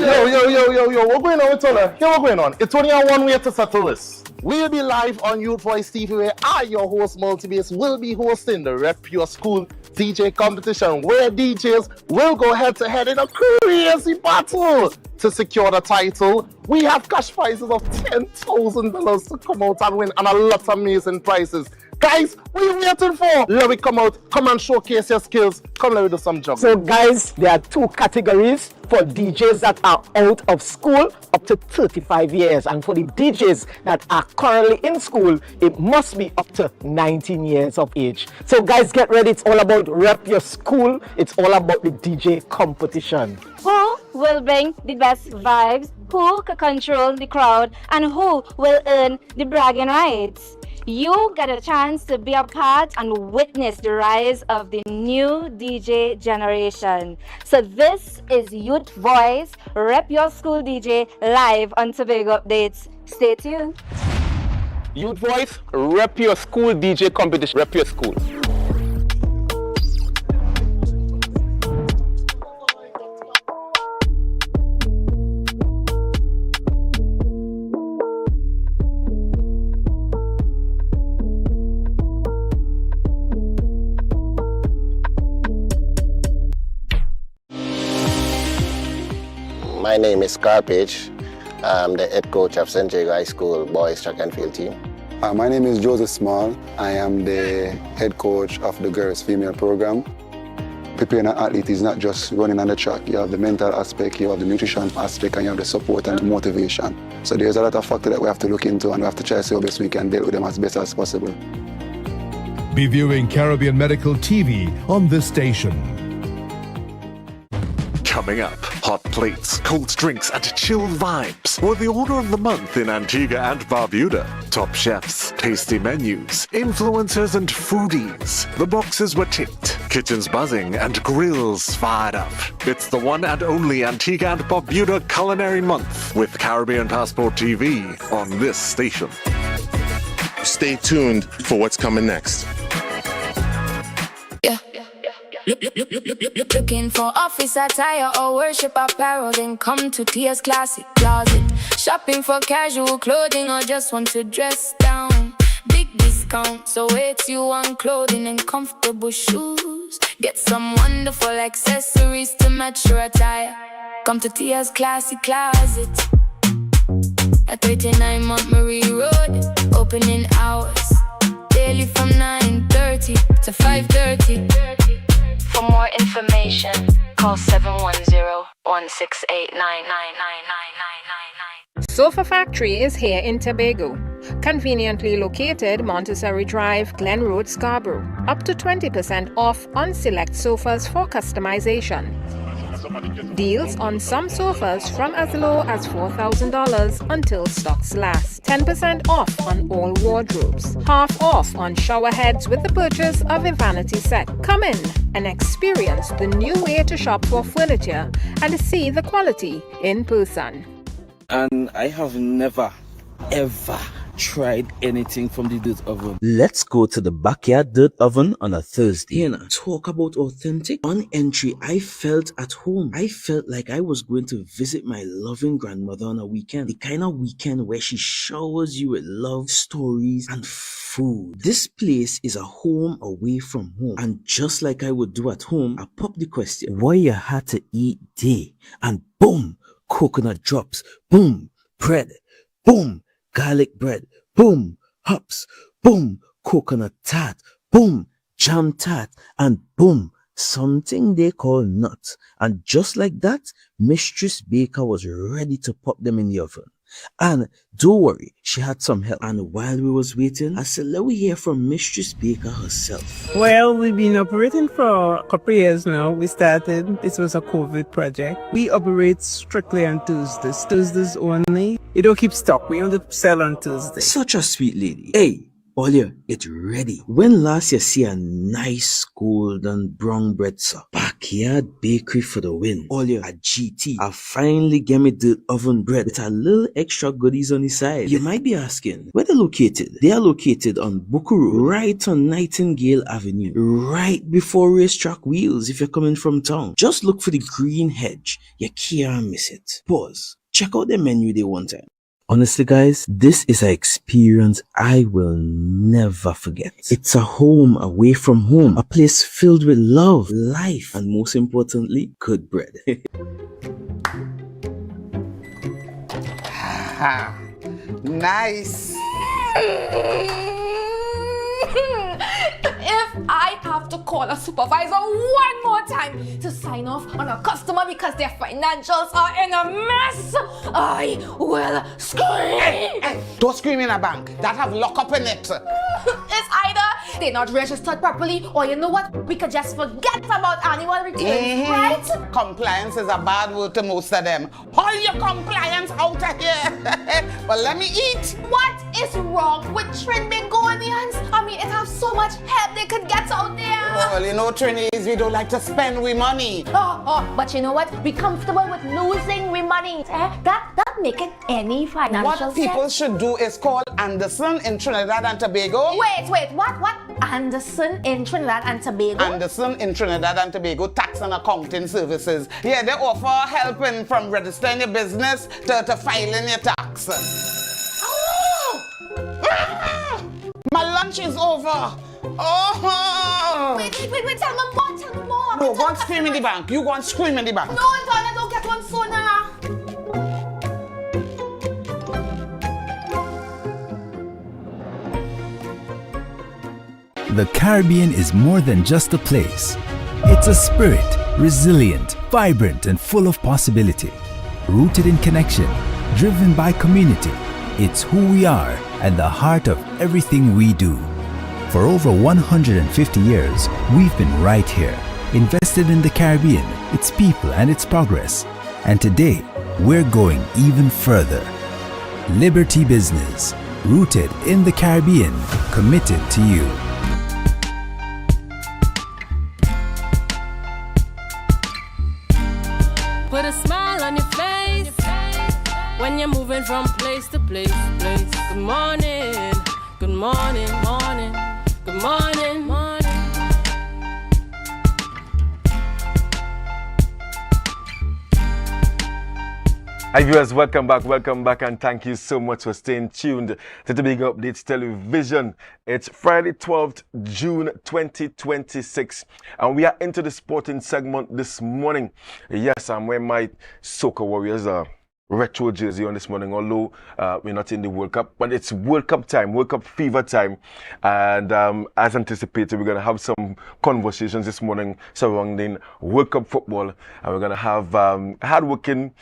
Speaker 3: Yo, what's going on with Tona? Here, what's going on? It's only one way to settle this. We'll be live on Youth Voice TV where I, your host, Multibase, will be hosting the Rep Your School DJ competition where DJs will go head to head in a crazy battle to secure the title. We have cash prizes of $10,000 to come out and win and a lot of amazing prizes. Guys, what are you waiting for? Let me come out, come and showcase your skills. Come let me do some jobs.
Speaker 4: So guys, there are two categories for DJs that are out of school up to 35 years. And for the DJs that are currently in school, it must be up to 19 years of age. So guys, get ready. It's all about Rep Your School. It's all about the DJ competition.
Speaker 8: Who will bring the best vibes? Who can control the crowd? And who will earn the bragging rights? You get a chance to be a part and witness the rise of the new DJ generation. So this is Youth Voice, Rep Your School DJ, live on Tobago Updates. Stay tuned.
Speaker 3: Youth Voice, Rep Your School DJ competition. Rep Your School.
Speaker 10: My name is Carpage. I'm the head coach of St. Jago High School boys track and field team.
Speaker 11: My name is Joseph Small. I am the head coach of the girls female program. Preparing an athlete is not just running on the track. You have the mental aspect, you have the nutrition aspect, and you have the support and the motivation. So there's a lot of factors that we have to look into, and we have to try to see how best we can deal with them as best as possible.
Speaker 12: Be viewing Caribbean Medical TV on this station.
Speaker 19: Coming up, hot plates, cold drinks, and chill vibes were the order of the month in Antigua and Barbuda. Top chefs, tasty menus, influencers, and foodies. The boxes were ticked, kitchens buzzing, and grills fired up. It's the one and only Antigua and Barbuda Culinary Month with Caribbean Passport TV on this station.
Speaker 20: Stay tuned for what's coming next.
Speaker 24: Looking for office attire or worship apparel, then come to Tia's Classic Closet. Shopping for casual clothing or just want to dress down. Big discount, so it's you on clothing and comfortable shoes. Get some wonderful accessories to match your attire. Come to Tia's Classic Closet at 39 Montgomery Road. Opening hours daily from 9:30 to 5:30. For more information, call 710-168-99999.
Speaker 5: Sofa Factory is here in Tobago. Conveniently located Montessori Drive, Glen Road, Scarborough. Up to 20% off on select sofas for customization. Deals on some sofas from as low as $4,000 until stocks last. 10% off on all wardrobes. Half off on shower heads with the purchase of a vanity set. Come in and experience the new way to shop for furniture and see the quality in person.
Speaker 6: And I have never, ever tried anything from the dirt oven.
Speaker 7: Let's go to the backyard dirt oven on a Thursday and talk about authentic. On entry, I felt at home. I felt like I was going to visit my loving grandmother on a weekend. The kind of weekend where she showers you with love, stories, and food. This place is a home away from home. And just like I would do at home, I pop the question, what you had to eat day? And boom, coconut drops. Boom, bread. Boom, garlic bread, boom, hops, boom, coconut tart, boom, jam tart, and boom, something they call nuts. And just like that, Mistress Baker was ready to pop them in the oven. And don't worry, she had some help. And while we was waiting, I said, let me hear from Mistress Baker herself.
Speaker 25: Well, we've been operating for a couple of years now. We started, this was a COVID project. We operate strictly on Tuesdays. Tuesdays only. You don't keep stock. We only sell on Tuesdays.
Speaker 7: Such a sweet lady. Hey, Olia, it's ready. When last you see a nice golden brown bread, sir? Backyard bakery for the win. Olia, a GT. I finally get me the oven bread with a little extra goodies on the side. You might be asking, where they're located? They are located on Bukuru, right on Nightingale Avenue, right before Racetrack Wheels if you're coming from town. Just look for the green hedge. You can't miss it. Pause. Check out the menu they one time. Honestly, guys, this is an experience I will never forget. It's a home away from home, a place filled with love, life, and most importantly, good bread.
Speaker 1: Nice.
Speaker 21: If I have to call a supervisor one more time to sign off on a customer because their financials are in a mess, I will scream.
Speaker 1: Hey, don't scream in a bank. That have lockup in it.
Speaker 21: It's either they're not registered properly, or you know what? We could just forget about annual returns, right?
Speaker 1: Compliance is a bad word to most of them. Haul your compliance out of here. But let me eat.
Speaker 21: What is wrong with Trinbagonians? I mean, it has so much help they could get out there.
Speaker 1: Well, you know, Trinis, we don't like to spend we money.
Speaker 21: But you know what? Be comfortable with losing we money. That make it any financial
Speaker 1: What people should do is call Anderson in Trinidad and Tobago.
Speaker 21: Wait, what? Anderson in Trinidad and Tobago?
Speaker 1: Anderson in Trinidad and Tobago Tax and Accounting Services. Yeah, they offer helping from registering your business to filing your tax. My lunch is over.
Speaker 21: Wait, tell me more.
Speaker 1: No, go and scream in the bank. You go and scream in the bank.
Speaker 21: No, Antoine, don't get one sooner.
Speaker 9: The Caribbean is more than just a place. It's a spirit, resilient, vibrant, and full of possibility. Rooted in connection, driven by community. It's who we are and the heart of everything we do. For over 150 years, we've been right here, invested in the Caribbean, its people, and its progress. And today, we're going even further. Liberty Business, rooted in the Caribbean, committed to you.
Speaker 13: Put a smile on your face when you're moving from place to place. Good morning, good morning, good morning.
Speaker 2: Hi viewers, welcome back, and thank you so much for staying tuned to the Big Updates Television. It's Friday 12th June 2026, and we are into the sporting segment this morning. Yes, I'm wearing my Soccer Warriors retro jersey on this morning, although we're not in the World Cup, but it's World Cup time, World Cup fever time, and as anticipated, we're going to have some conversations this morning surrounding World Cup football, and we're going to have hard-working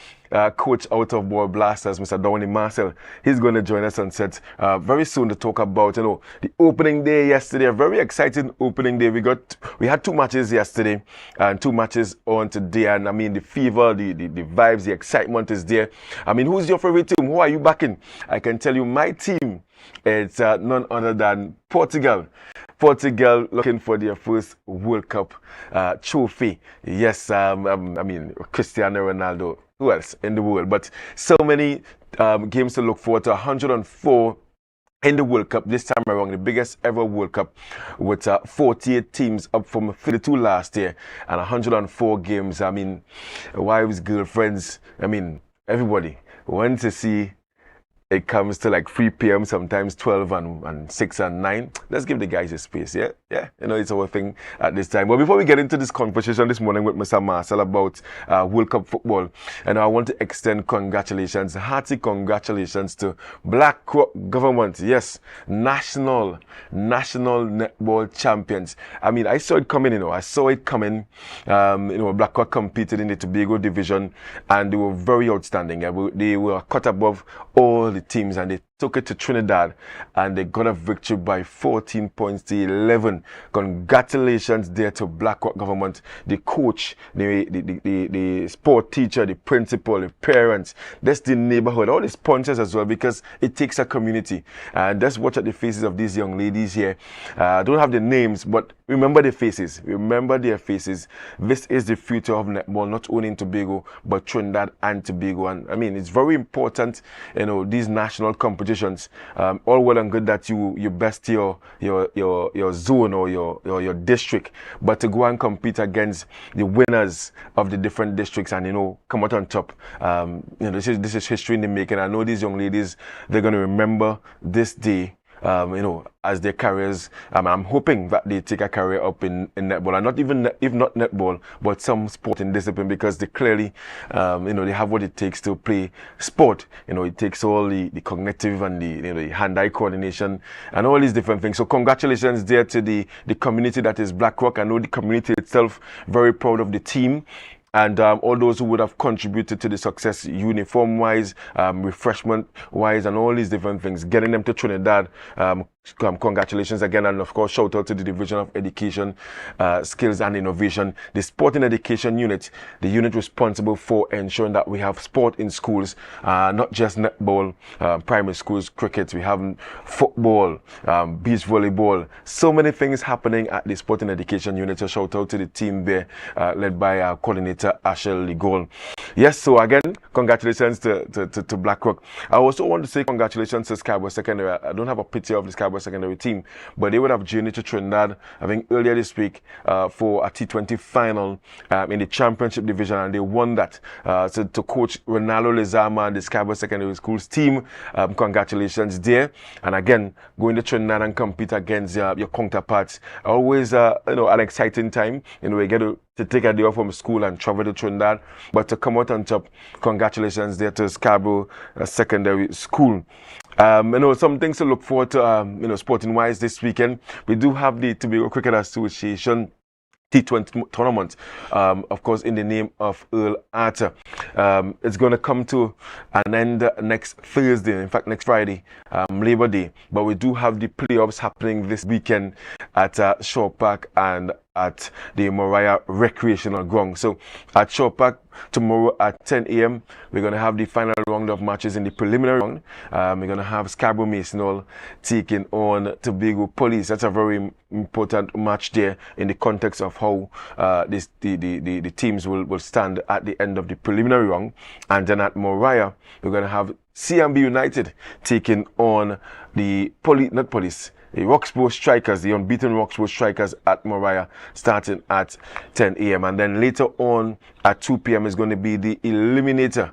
Speaker 2: coach out of Ball Blasters, Mr. Downey Marcel. He's going to join us on set very soon to talk about, the opening day yesterday, a very exciting opening day. We had 2 matches yesterday and 2 matches on today, and I mean the fever, the vibes, the excitement is there. I mean, who's your favorite team? Who are you backing? I can tell you my team, it's none other than Portugal. Portugal looking for their first World Cup trophy. Yes, I mean, Cristiano Ronaldo. Who else in the world? But so many games to look forward to. 104 in the World Cup this time around, the biggest ever World Cup, with 48 teams up from 32 last year, and 104 games. I mean, wives, girlfriends, I mean, everybody wants to see. It comes to like 3 p.m., sometimes 12 and 6 and 9. Let's give the guys a space, yeah? Yeah, it's our thing at this time. But before we get into this conversation this morning with Mr. Marcel about World Cup football, and I want to extend congratulations, hearty congratulations to Black Rock Government. Yes, national netball champions. I mean, I saw it coming, I saw it coming. Black Rock competed in the Tobago division, and they were very outstanding. They were cut above all the teams, and they took it to Trinidad and they got a victory by 14 points to 11. Congratulations there to Blackrock government, the coach, the sport teacher, the principal, the parents, that's the neighborhood, all the sponsors as well, because it takes a community. And just watch at the faces of these young ladies here. I don't have the names, but remember the faces. Remember their faces. This is the future of netball, not only in Tobago, but Trinidad and Tobago. And I mean, it's very important, you know, these national competitions. All well and good that you best your zone or your district, but to go and compete against the winners of the different districts and, you know, come out on top. You know, this is history in the making. I know these young ladies, they're going to remember this day, you know, as their careers. I'm hoping that they take a career up in netball, and not even, if not netball, but some sporting discipline, because they clearly, you know, they have what it takes to play sport. You know, it takes all the cognitive and the hand-eye coordination and all these different things. So congratulations there to the community that is Blackrock. I know the community itself very proud of the team. And all those who would have contributed to the success, uniform-wise, refreshment-wise, and all these different things, getting them to Trinidad. Congratulations again, and of course, shout out to the Division of Education, Skills and Innovation, the Sport and Education Unit, the unit responsible for ensuring that we have sport in schools, not just netball, primary schools, cricket, we have football, beach volleyball, so many things happening at the Sport and Education Unit. So shout out to the team there, led by our coordinator, Ashel Ligol. Yes, so again, congratulations to Blackrock. I also want to say congratulations to Scarborough Secondary. I don't have a picture of the Scarborough Secondary team, but they would have journeyed to Trinidad, I think earlier this week, for a T20 final in the championship division, and they won that. So to coach Ronaldo Lezama and the Scarborough Secondary Schools team, congratulations there. And again, going to Trinidad and compete against your counterparts, always you know, an exciting time. You know, we get to take a day off from school and travel to Trinidad, but to come out on top, congratulations there to Scarborough Secondary School. You know, some things to look forward to, you know, sporting wise this weekend. We do have the Tobago Cricket Association T20 tournament, of course, in the name of Earl Arthur. It's going to come to an end next Thursday, in fact, next Friday, Labor Day. But we do have the playoffs happening this weekend at Shaw Park and at the Moriah Recreational Ground. So at Shaw Park tomorrow at 10 a.m. we're going to have the final round of matches in the preliminary round. We're going to have Scarborough Masonol taking on Tobago Police. That's a very important match there in the context of how the teams will stand at the end of the preliminary round. And then at Moriah, we're going to have CMB United taking on the Roxborough Strikers, the unbeaten Roxborough Strikers at Moriah, starting at 10 a.m. And then later on at 2 p.m. is going to be the eliminator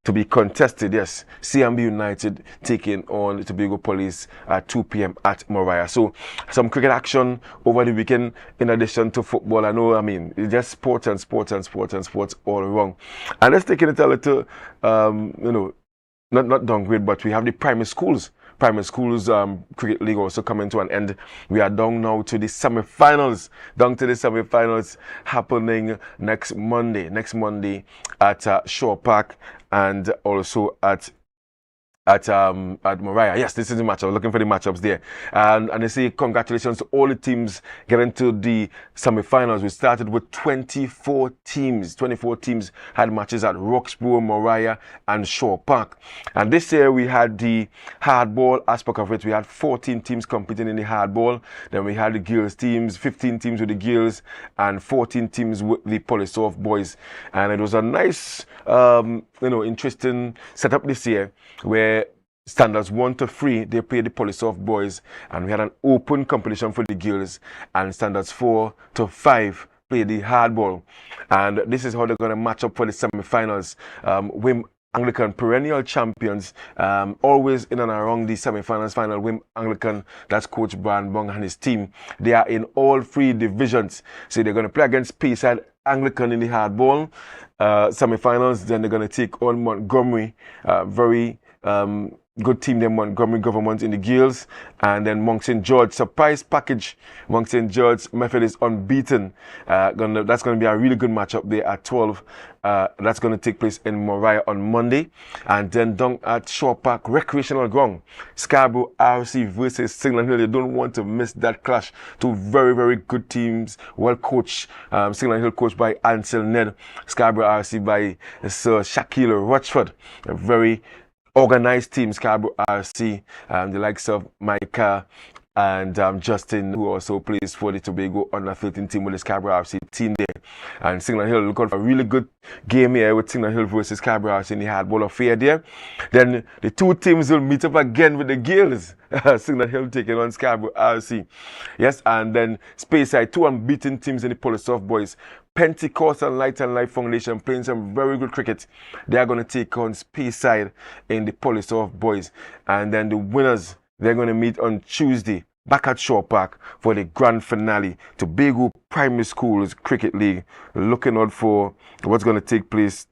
Speaker 2: to be contested. Yes, CMB United taking on the Tobago Police at 2 p.m. at Moriah. So some cricket action over the weekend in addition to football. I mean, it's just sports all around. And let's take it a little, you know, not downgrade, but we have the primary schools cricket league also coming to an end. We are down now to the semi-finals. Happening next Monday at Shaw Park and also at Moriah. Yes, this is the match. I was looking for the matchups there. And they say congratulations to all the teams getting to the semi-finals. We started with 24 teams. 24 teams had matches at Roxborough, Moriah, and Shaw Park. And this year we had the hardball aspect of it. We had 14 teams competing in the hardball. Then we had the girls teams, 15 teams with the girls, and 14 teams with the Polysoft boys. And it was a nice, interesting setup this year, where standards 1 to 3, they played the Polysoft boys, and we had an open competition for the girls, and standards 4 to 5 played the hardball. And this is how they're going to match up for the semi-finals. Wim Anglican, perennial champions, always in and around the semi-finals final. Wim Anglican, that's Coach Brian Bong and his team. They are in all 3 divisions. So they're going to play against Payside Anglican in the hardball semi-finals. Then they're going to take on Montgomery, very good team them Montgomery Government in the girls, and then Monk St. George surprise package. Monk St. George Methodist unbeaten. That's going to be a really good matchup there at 12. That's going to take place in Moriah on Monday, and then down at Shore Park Recreational Ground, Scarborough RC versus Signal Hill. You don't want to miss that clash. Two very, very good teams, well coached. Signal Hill coached by Ansel Ned, Scarborough RC by Sir Shaquille Rochford. A very organized team, Scarborough RC, the likes of Micah and Justin, who also plays for the Tobago under 13 team with the Scarborough RC team there. And Signal Hill looking for a really good game here with Signal Hill versus Scarborough RC in the hardball affair there. Then the two teams will meet up again with the girls. Signal Hill taking on Scarborough RC. Yes, and then Speyside, two unbeaten teams in the Polisoft boys. Pentecost and Light and Life Foundation playing some very good cricket. They are going to take on Speyside in the Polisoft boys. And then the winners, they're going to meet on Tuesday back at Shore Park for the grand finale. Tobago Primary Schools Cricket League. Looking out for what's going to take place.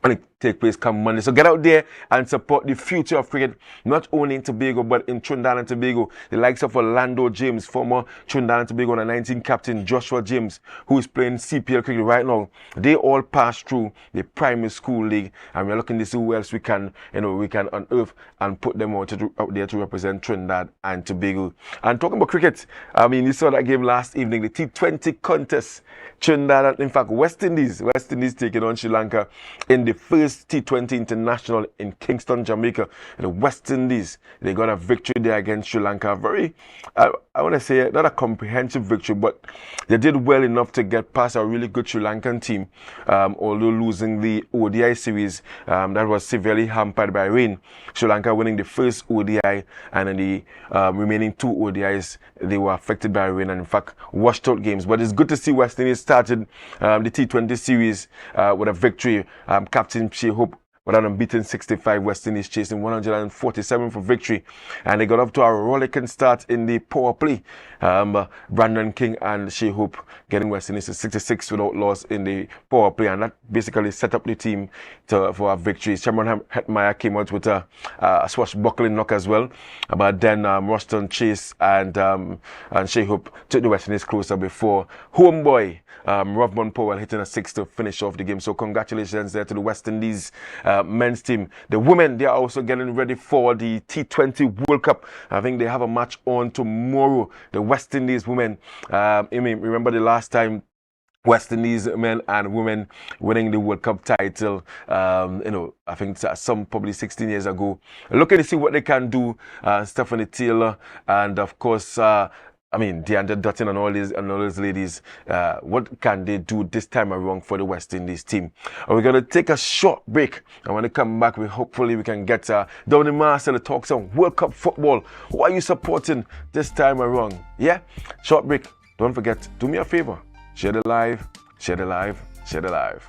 Speaker 2: And it take place come Monday. So get out there and support the future of cricket, not only in Tobago, but in Trinidad and Tobago. The likes of Orlando James, former Trinidad and Tobago under-19 captain Joshua James, who is playing CPL cricket right now. They all passed through the primary school league, and we're looking to see who else we can unearth and put them out there to represent Trinidad and Tobago. And talking about cricket, I mean, you saw that game last evening, the T20 contest. Trinidad, in fact, West Indies taking on Sri Lanka in the first T20 International in Kingston, Jamaica. The West Indies, they got a victory there against Sri Lanka. Very, I want to say, not a comprehensive victory, but they did well enough to get past a really good Sri Lankan team, although losing the ODI series that was severely hampered by rain. Sri Lanka winning the first ODI, and in the remaining two ODIs, they were affected by rain and, in fact, washed out games. But it's good to see West Indies started the T20 series with a victory. Captain Shea Hope with an unbeaten 65, West Indies chasing 147 for victory, and they got off to a rollicking start in the power play. Brandon King and Shea Hope getting West Indies to 66 without loss in the power play, and that basically set up the team for a victory. Cameron Hetmeyer came out with a swashbuckling knock as well, but then Ruston Chase and Shea Hope took the West Indies closer before homeboy Rovman Powell hitting a 6 to finish off the game. So congratulations there to the West Indies men's team. The women, they are also getting ready for the T20 World Cup. I think they have a match on tomorrow. The West Indies women, remember the last time West Indies men and women winning the World Cup title, I think probably 16 years ago. Looking to see what they can do. Stephanie Taylor and, of course, DeAndre Dutton and all these ladies, what can they do this time around for the West Indies team? We're going to take a short break, and when we come back, hopefully we can get down the master to talk some World Cup football. Who are you supporting this time around? Yeah? Short break. Don't forget, do me a favor. Share the live, share the live, share the live.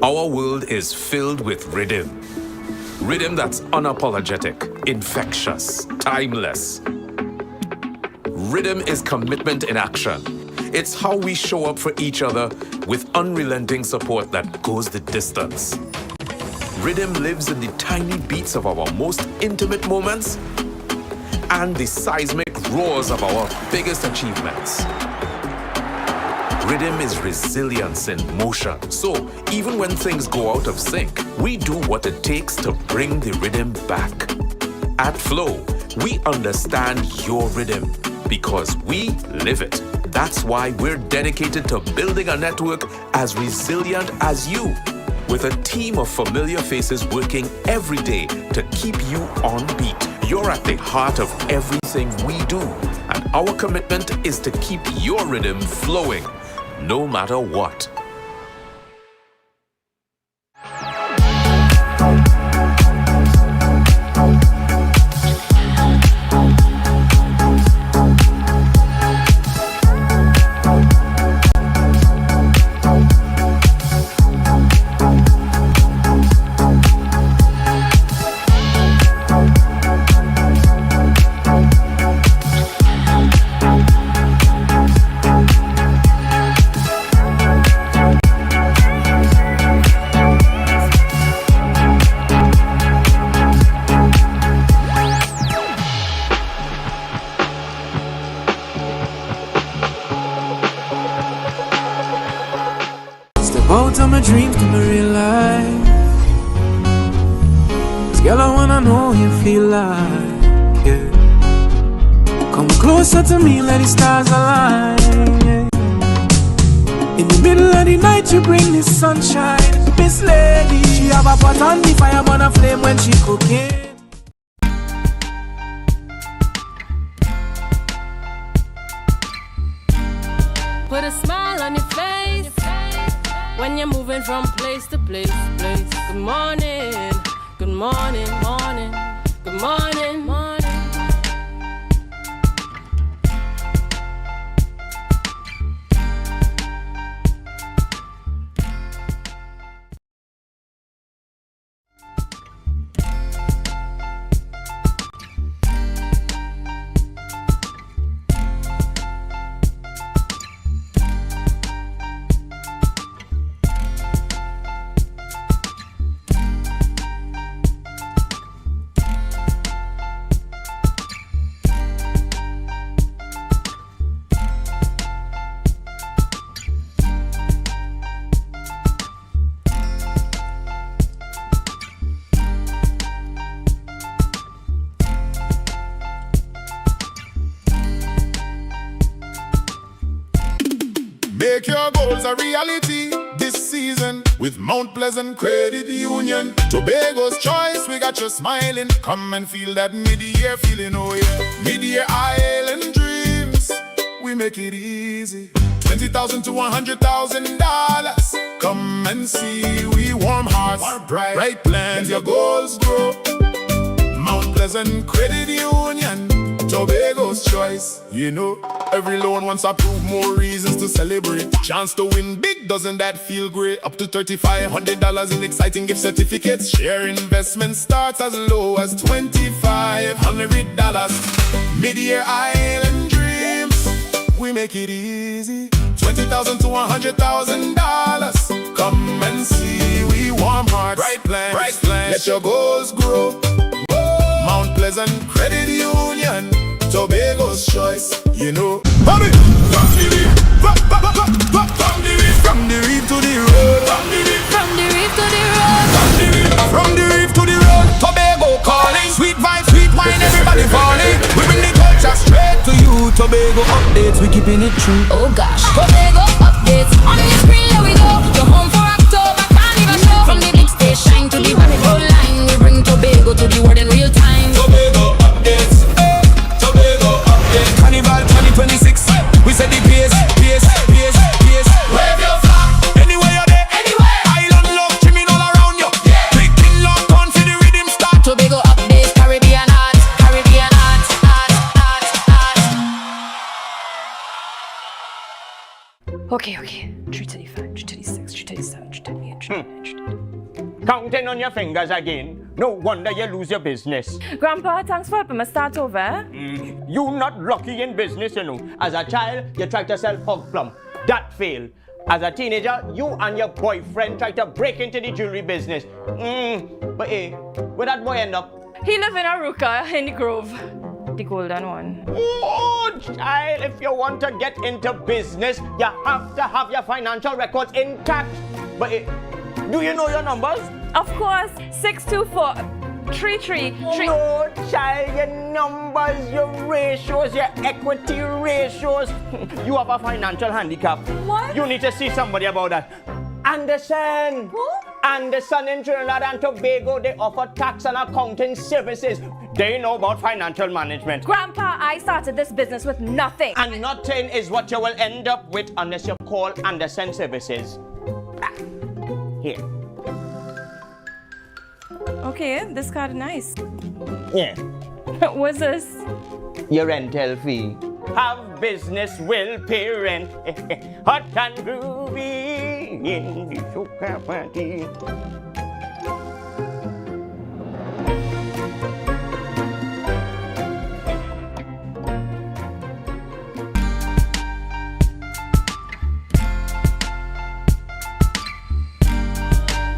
Speaker 14: Our world is filled with rhythm. Rhythm that's unapologetic, infectious, timeless. Rhythm is commitment in action. It's how we show up for each other with unrelenting support that goes the distance. Rhythm lives in the tiny beats of our most intimate moments and the seismic roars of our biggest achievements. Rhythm is resilience in motion. So even when things go out of sync, we do what it takes to bring the rhythm back. At Flow, we understand your rhythm because we live it. That's why we're dedicated to building a network as resilient as you, with a team of familiar faces working every day to keep you on beat. You're at the heart of everything we do, and our commitment is to keep your rhythm flowing, no matter what.
Speaker 15: out of my dreams to my real life. This girl, I wanna know you feel like, yeah. Come closer to me, let the stars align, yeah. In the middle of the night, you bring the sunshine. Miss Lady, she have a pot on the fire, burn a flame when she cooking.
Speaker 13: Put a smile on your face when you're moving from place to place. Good morning, good morning, morning, good morning, morning.
Speaker 16: Make your goals a reality this season with Mount Pleasant Credit Union. Tobago's choice, we got you smiling. Come and feel that mid-year feeling, oh yeah. Mid-year island dreams, we make it easy. $20,000 to $100,000. Come and see, we warm hearts, bright plans, your goals grow. Mount Pleasant Credit Union, Tobago's choice. You know, every loan wants approved, more reasons to celebrate. Chance to win big, doesn't that feel great? Up to $3,500 in exciting gift certificates. Share investment starts as low as $2,500. Mid-year island dreams, we make it easy. $20,000 to $100,000. Come and see, we warm hearts, bright plans, let your goals grow. Mount Pleasant Credit Union, Tobago's choice, you know. From the reef, from the reef to the road. From the reef to the road. From the reef to the road. Tobago calling. Sweet vibes, sweet wine, everybody falling. We bring the culture straight to you. Tobago updates, we keeping it true. Oh gosh. Tobago updates, on the screen, here we go. You're home for October, can't even show. From the big station to the rabbit hole line, we bring Tobago to the world in real time. Tobago updates, Tobago updates. Carnival 2026, we said the pace. Wave your flag, anywhere you're there, anywhere. Island love, trimming all around you. Yeah. Big thing lock on for the rhythm start. Tobago updates, Caribbean art.
Speaker 21: Okay. 335, 336, 337, 338, 339.
Speaker 22: Counting on your fingers again. No wonder you lose your business.
Speaker 21: Grandpa, thanks for helping me start over.
Speaker 22: You not lucky in business, you know. As a child, you tried to sell hog plum. That failed. As a teenager, you and your boyfriend tried to break into the jewelry business. But hey, where that boy end up?
Speaker 21: He live in Aruka in the Grove. The golden one.
Speaker 22: Oh, child, if you want to get into business, you have to have your financial records intact. But hey, do you know your numbers?
Speaker 21: Of course, 62433.
Speaker 22: No, child, your numbers, your ratios, your equity ratios. You have a financial handicap.
Speaker 21: What?
Speaker 22: You need to see somebody about that. Anderson.
Speaker 21: Who?
Speaker 22: Anderson in Trinidad and Tobago, they offer tax and accounting services. They know about financial management.
Speaker 21: Grandpa, I started this business with nothing.
Speaker 22: And nothing is what you will end up with unless you call Anderson Services. Here.
Speaker 21: Okay, this card is nice.
Speaker 22: Yeah.
Speaker 21: What's this?
Speaker 22: Your rental fee. Have business will pay rent. Hot and groovy in the sugar party.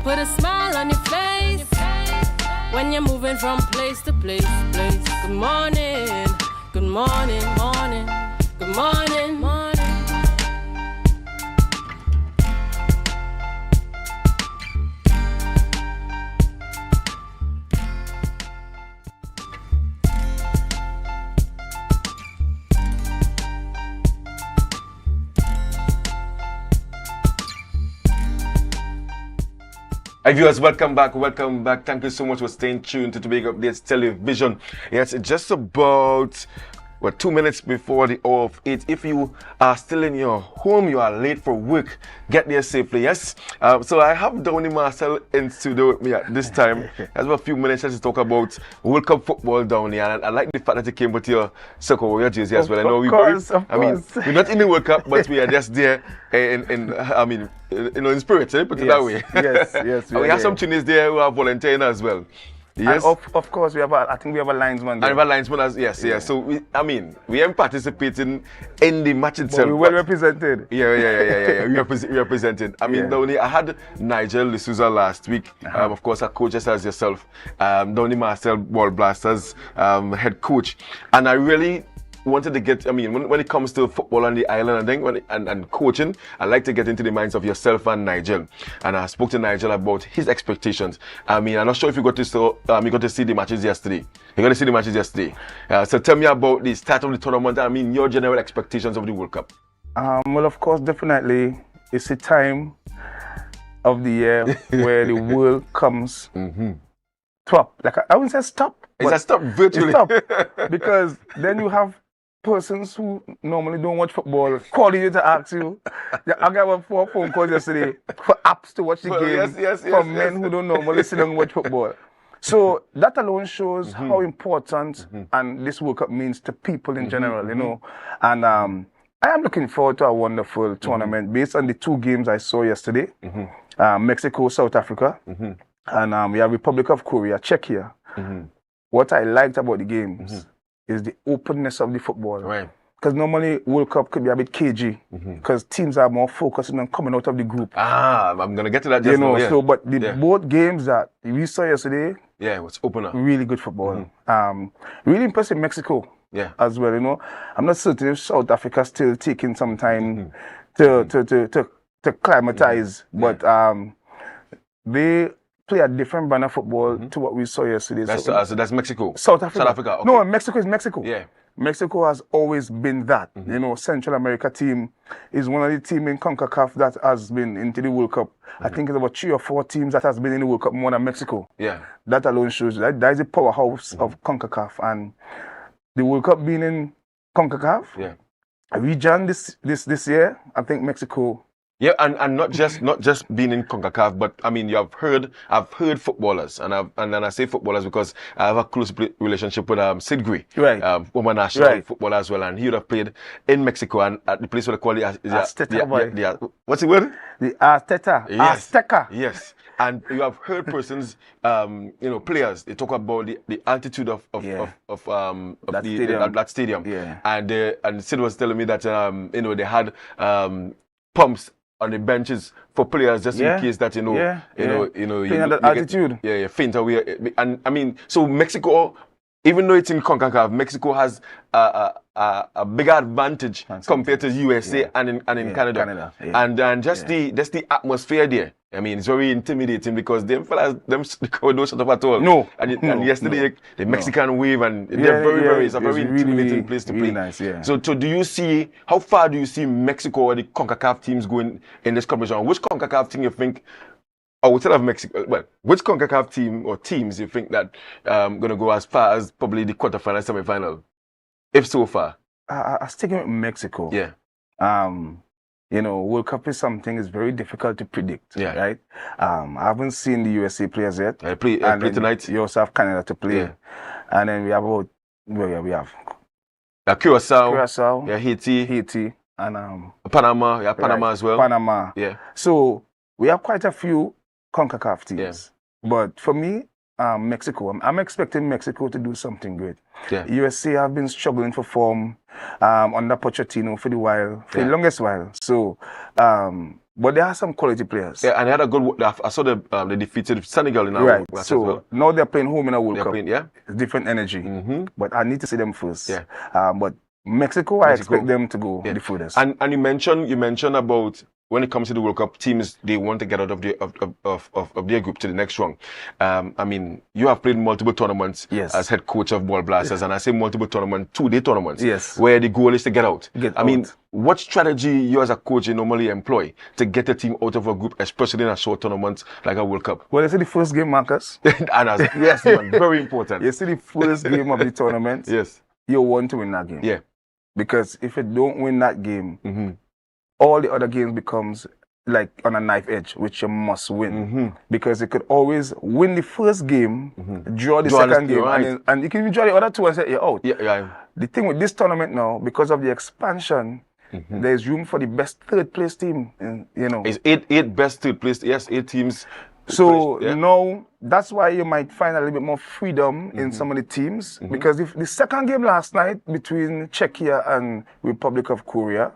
Speaker 13: Put a smile on your face when you're moving from place to place. Good morning, good morning, morning, good morning, morning.
Speaker 2: Hi viewers, welcome back. Thank you so much for staying tuned to Tobago Updates Television. Yes, it's just about 2 minutes before the hour of 8. If you are still in your home, you are late for work, get there safely. Yes. So I have Donny Marcel in studio with me at this time. Has a few minutes to talk about World Cup football, Donny, and I like the fact that you came with your Soccer Warrior jersey as well. I know we're not in the World Cup, but we are just there in spirit. Put it that way.
Speaker 4: Yes.
Speaker 2: We have some Chinese there who are volunteering as well. Yes.
Speaker 4: Of course, I think we have a linesman there.
Speaker 2: And we have a linesman yes. So we are participating in the match itself.
Speaker 4: We're well represented.
Speaker 2: Yeah. We are represented. Donny, I had Nigel D'Souza last week. Of course, a coach just as yourself. Donny Marcel, Ball Blasters, head coach. And I really wanted to get, when it comes to football on the island, I think and coaching, I like to get into the minds of yourself and Nigel. And I spoke to Nigel about his expectations. I'm not sure if you got to see the matches yesterday. You got to see the matches yesterday. So tell me about the start of the tournament. Your general expectations of the World Cup.
Speaker 4: Well, of course, definitely, it's a time of the year where the world comes to up. Like I wouldn't say stop.
Speaker 2: It's a stop virtually.
Speaker 4: Stop because then you have persons who normally don't watch football calling you to ask you. I got 4 phone calls yesterday for apps to watch the game from men who don't normally sit down and watch football. So that alone shows how important and this World Cup means to people in general, you know. And I am looking forward to a wonderful tournament based on the 2 games I saw yesterday. Mexico, South Africa, and we have Republic of Korea, Czechia. What I liked about the games is the openness of the football.
Speaker 2: Right.
Speaker 4: Because normally World Cup could be a bit cagey because teams are more focused on coming out of the group.
Speaker 2: I'm going to get to that just now.
Speaker 4: So, but both games that we saw yesterday,
Speaker 2: it was opener.
Speaker 4: Really good football. Really impressive Mexico as well, you know. I'm not certain if South Africa still taking some time to climatize, but they play a different brand of football to what we saw yesterday.
Speaker 2: So that's Mexico.
Speaker 4: South Africa.
Speaker 2: Okay.
Speaker 4: No, Mexico is Mexico.
Speaker 2: Yeah.
Speaker 4: Mexico has always been that. You know, Central America team is one of the teams in CONCACAF that has been into the World Cup. I think it's about 3 or 4 teams that has been in the World Cup more than Mexico.
Speaker 2: Yeah.
Speaker 4: That alone shows that is the powerhouse of CONCACAF. And the World Cup being in CONCACAF, region this year, I think Mexico.
Speaker 2: Yeah, and not just being in CONCACAF, but I've heard footballers, and I say footballers because I have a close relationship with Sid Gray, former national footballer as well, and he would have played in Mexico and at the place where they call it what's the word?
Speaker 4: The Azteca.
Speaker 2: Yes.
Speaker 4: Azteca.
Speaker 2: Yes. And you have heard persons, players, they talk about the altitude of that stadium.
Speaker 4: Yeah.
Speaker 2: And Sid was telling me that they had pumps on the benches for players just in case that
Speaker 4: playing
Speaker 2: you
Speaker 4: altitude.
Speaker 2: Faint away. And so Mexico, even though it's in CONCACAF, Mexico has a bigger advantage compared to USA and in Canada. And just the atmosphere there. It's very intimidating because them fellas, don't shut up at all.
Speaker 4: No.
Speaker 2: And yesterday, the Mexican wave, and it's a very intimidating place to play.
Speaker 4: Nice,
Speaker 2: So do you see, how far do you see Mexico or the CONCACAF teams going in this competition? Which CONCACAF team you think, outside of Mexico, which CONCACAF team or teams you think that going to go as far as probably the quarterfinal, semifinal, if so far?
Speaker 4: I'm sticking with Mexico.
Speaker 2: Yeah.
Speaker 4: World Cup is something is very difficult to predict, right? I haven't seen the USA players yet.
Speaker 2: I play tonight.
Speaker 4: You also have Canada to play. And then we have we have
Speaker 2: Curacao,
Speaker 4: Haiti, and
Speaker 2: Panama, Panama as well.
Speaker 4: Panama.
Speaker 2: Yeah.
Speaker 4: So we have quite a few CONCACAF teams. But for me, Mexico, I'm expecting Mexico to do something great. USA have been struggling for form under Pochettino for the longest while. So, but they have some quality players.
Speaker 2: Yeah, and they had a good. I saw they defeated Senegal in our
Speaker 4: right.
Speaker 2: match
Speaker 4: So
Speaker 2: as well.
Speaker 4: now they're playing home in a World Cup.
Speaker 2: It's
Speaker 4: different energy. But I need to see them first.
Speaker 2: Yeah.
Speaker 4: But Mexico, I expect them to go the furthest.
Speaker 2: And you mentioned about when it comes to the World Cup, teams, they want to get out of their group to the next round. I mean, you have played multiple tournaments as head coach of Ball Blasters, and I say multiple tournaments, 2-day tournaments, where the goal is to get out. I mean, what strategy you as a coach you normally employ to get a team out of a group, especially in a short tournament like a World Cup?
Speaker 4: Well, you see the first game, Marcus.
Speaker 2: Yes, man, very important.
Speaker 4: You see the first game of the tournament.
Speaker 2: Yes.
Speaker 4: You want to win that game.
Speaker 2: Yeah.
Speaker 4: Because if you don't win that game, all the other games becomes like on a knife edge, which you must win. Because you could always win the first game, draw the second game, and you can even draw the other two and say you're out. The thing with this tournament now, because of the expansion, there's room for the best third place team. You know,
Speaker 2: it's eight best third place. Yes, 8 teams.
Speaker 4: So now that's why you might find a little bit more freedom in some of the teams, because if the second game last night between Czechia and Republic of Korea,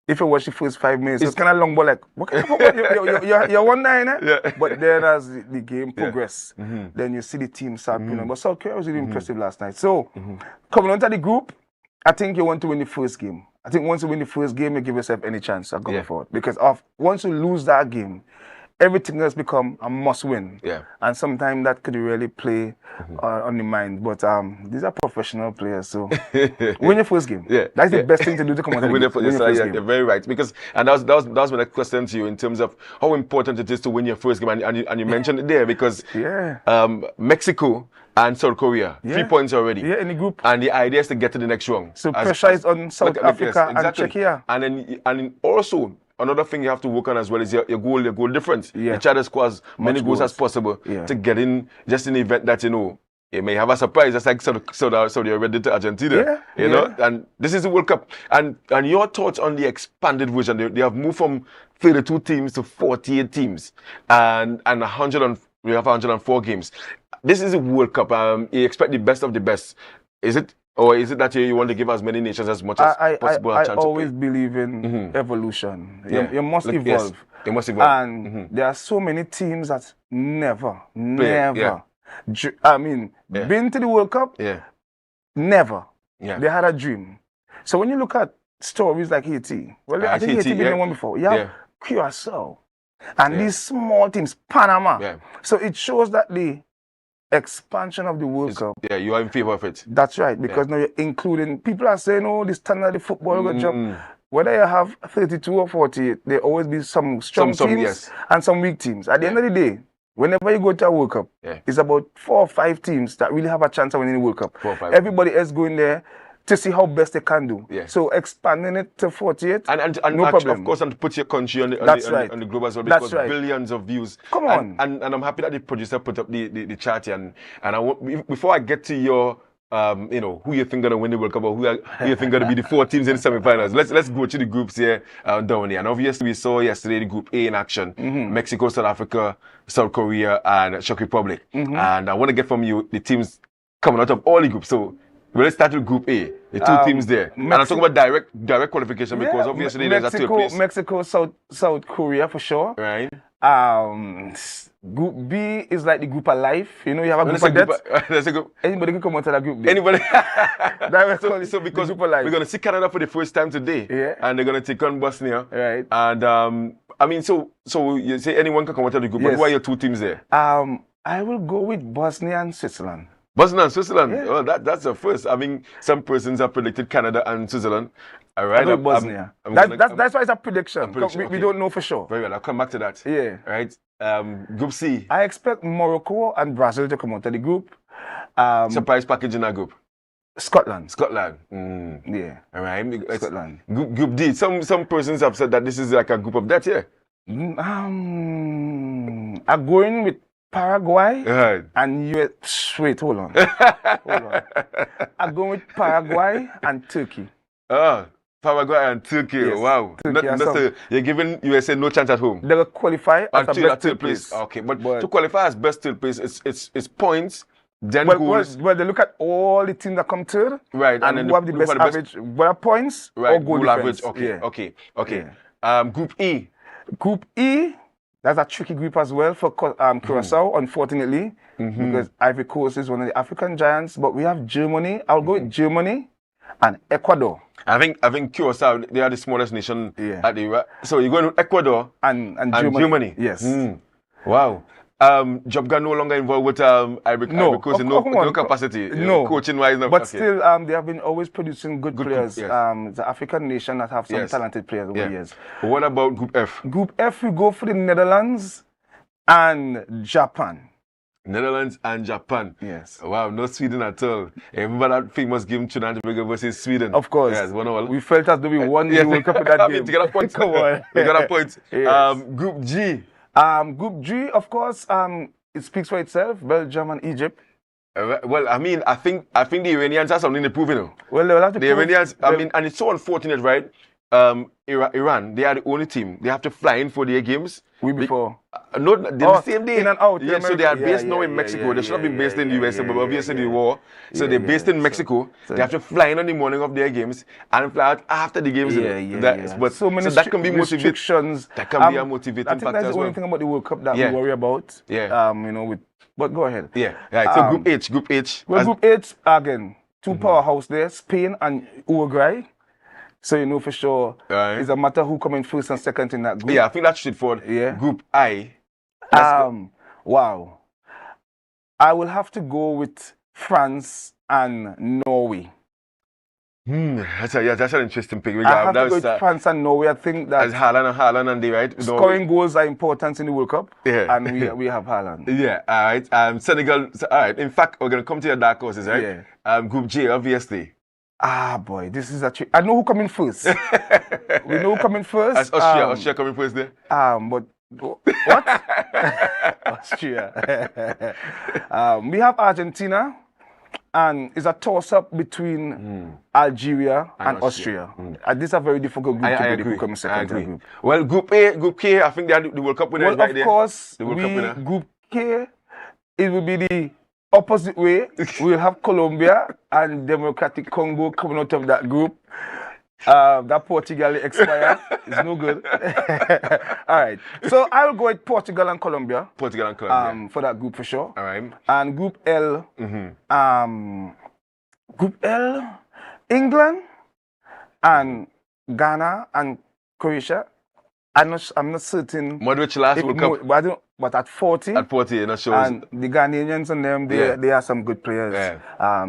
Speaker 4: if you watch the first 5 minutes, it's kind of long, but like, what kind of football? You're 1-9, but then as the game progresses, then you see the team start playing. But South Korea was really impressive last night. So coming onto the group, I think you want to win the first game. I think once you win the first game, you give yourself any chance of going forward. Because once you lose that game, everything has become a must-win. And sometimes that could really play on the mind. But these are professional players, so win your first game. That's the best thing to do to come out of the first game.
Speaker 2: You're very right. Because, and that was my next question to you in terms of how important it is to win your first game. And you mentioned it there because Mexico and South Korea, 3 points already.
Speaker 4: In the group.
Speaker 2: And the idea is to get to the next round.
Speaker 4: So pressure is on South Africa and Czechia.
Speaker 2: And also, another thing you have to work on as well is your goal difference. You try to score as many goals as possible to get in just in the event that, you know, you may have a surprise, just like Saudi Arabia did to Argentina. You know, and this is the World Cup. And your thoughts on the expanded version? They have moved from 32 teams to 48 teams and we have 104 games. This is a World Cup. You expect the best of the best. Is it? Or is it that you want to give as many nations as much as possible a chance to play?
Speaker 4: I always believe in evolution. You must evolve.
Speaker 2: Yes, you must evolve.
Speaker 4: And there are so many teams that never, I mean, been to the World Cup, never. They had a dream. So when you look at stories like Haiti, well, I think Haiti been the one before. You have Curacao. And these small teams, Panama. So it shows that the expansion of the World Cup.
Speaker 2: You are in favor of it.
Speaker 4: That's right, because now you're including, people are saying, oh, the standard of the football will drop. Whether you have 32 or 48, there always be some strong teams and some weak teams. At the end of the day, whenever you go to a World Cup, it's about 4 or 5 teams that really have a chance of winning the World Cup. Everybody else going there to see how best they can do. So expanding it to 48,
Speaker 2: and
Speaker 4: no problem.
Speaker 2: Of course, and to put your country on the globe as well, because billions of views.
Speaker 4: Come on.
Speaker 2: And I'm happy that the producer put up the chart here. And I want, before I get to your you know, who you think gonna win the World Cup or who you think gonna be the 4 teams in the semifinals. Let's go to the groups here down here. And obviously we saw yesterday the Group A in action: Mexico, South Africa, South Korea, and Czech Republic. And I want to get from you the teams coming out of all the groups. So let's start with Group A, the 2 teams there. And I'm talking about direct qualification because obviously there's a 3rd place.
Speaker 4: Mexico, South Korea for sure.
Speaker 2: Right.
Speaker 4: Group B is like the group of life. You know, you have a group of death. Anybody can come out of that group.
Speaker 2: Anybody.
Speaker 4: So because
Speaker 2: we're going to see Canada for the first time today. And they're going to take on Bosnia.
Speaker 4: Right.
Speaker 2: And I mean, so you say anyone can come out of the group, but who are your 2 teams there?
Speaker 4: I will go with Bosnia and Switzerland.
Speaker 2: Bosnia and Switzerland. Oh, that's the first. I mean, some persons have predicted Canada and Switzerland. All right.
Speaker 4: Bosnia. That's why it's a prediction. We don't know for sure.
Speaker 2: Very well. I'll come back to that.
Speaker 4: Yeah.
Speaker 2: Right. Group C.
Speaker 4: I expect Morocco and Brazil to come out of the group.
Speaker 2: Surprise package in that group.
Speaker 4: Scotland.
Speaker 2: Yeah. All right. Scotland. Group D. Some persons have said that this is like a group of death here.
Speaker 4: I'm going with Paraguay and US. Wait, hold on. I'm going with Paraguay and Turkey.
Speaker 2: Paraguay and Turkey. Yes. Wow.
Speaker 4: Turkey
Speaker 2: you're giving USA no chance at home.
Speaker 4: They will qualify as a best 3rd place.
Speaker 2: Okay, but to qualify as best 3rd place, it's points. Then goals.
Speaker 4: Well, they look at all the teams that come 3rd.
Speaker 2: Right.
Speaker 4: And who have the best average, whether points or goal
Speaker 2: average.
Speaker 4: difference.
Speaker 2: Okay. Yeah. Group E.
Speaker 4: Group E. That's a tricky group as well for Curacao, unfortunately, because Ivory Coast is one of the African giants. But we have Germany. I'll go with Germany and Ecuador.
Speaker 2: I think Curacao, they are the smallest nation at the. So you're going to Ecuador
Speaker 4: and
Speaker 2: Germany.
Speaker 4: Yes.
Speaker 2: Wow. Jobga no longer involved with Ivory Coast in no capacity.
Speaker 4: No.
Speaker 2: Coaching wise. No.
Speaker 4: But still, they have been always producing good players. It's an African nation that have some talented players over the years.
Speaker 2: What about Group F?
Speaker 4: Group F, we go for the Netherlands and Japan.
Speaker 2: Netherlands and Japan.
Speaker 4: Yes.
Speaker 2: Wow, no Sweden at all. Remember that famous game Trinidad and Tobago versus Sweden?
Speaker 4: Of course.
Speaker 2: Yes, 1-1.
Speaker 4: We felt as though we won the World Cup in that game.
Speaker 2: To get a point.
Speaker 4: Come on.
Speaker 2: We got a point.
Speaker 4: Yes.
Speaker 2: Group G.
Speaker 4: Group G, of course, it speaks for itself. Belgium and Egypt.
Speaker 2: Well, I mean, I think the Iranians have something to prove, you know.
Speaker 4: Well, they will have to prove.
Speaker 2: Iranians, I mean, and it's so unfortunate, right? Iran, they are the only team. They have to fly in for their games.
Speaker 4: Before?
Speaker 2: No, the same day.
Speaker 4: In and out.
Speaker 2: Yeah, so they are based now in Mexico. They should have been based in the US, but obviously the war. So they're based in Mexico. So they have to fly in on the morning of their games and fly out after the games. But
Speaker 4: so many
Speaker 2: that can be
Speaker 4: restrictions.
Speaker 2: That can be a motivating factor.
Speaker 4: I think that's the only thing about the World Cup that we worry about.
Speaker 2: Yeah.
Speaker 4: You know, but go ahead.
Speaker 2: Yeah. Right. So Group H.
Speaker 4: Well, Group H, again, two powerhouse there, Spain and Uruguay. So you know for sure, it's a matter who come in first and second in that group.
Speaker 2: Yeah, I think that's straightforward.
Speaker 4: Yeah.
Speaker 2: Group I.
Speaker 4: Wow. I will have to go with France and Norway.
Speaker 2: That's an interesting pick.
Speaker 4: I have to go with France and Norway. I think that
Speaker 2: as Haaland and they right.
Speaker 4: Scoring goals are important in the World Cup.
Speaker 2: Yeah.
Speaker 4: And we have Haaland.
Speaker 2: Yeah. All right. Senegal. All right. In fact, we're gonna come to your dark horses, right?
Speaker 4: Yeah.
Speaker 2: Group J, obviously.
Speaker 4: Boy, this is a trick. I know who coming first. We know who coming first.
Speaker 2: As Austria coming first there.
Speaker 4: But what? Austria. We have Argentina, and it's a toss-up between Algeria and Austria. This is a very difficult group to be who comes second to the group.
Speaker 2: Well, Group A, Group K, I think they are the World Cup winners right there.
Speaker 4: Of course, Group K, it will be the opposite way. We'll have Colombia and Democratic Congo coming out of that group. That Portugal expired. It's no good. All right. So I will go with Portugal and Colombia. For that group for sure.
Speaker 2: All right.
Speaker 4: And Group L. Group L, England and Ghana and Croatia. I'm not certain.
Speaker 2: Which last World Cup?
Speaker 4: But at 40.
Speaker 2: At 40, you know, shows.
Speaker 4: And the Ghanaians and them, they are some good players.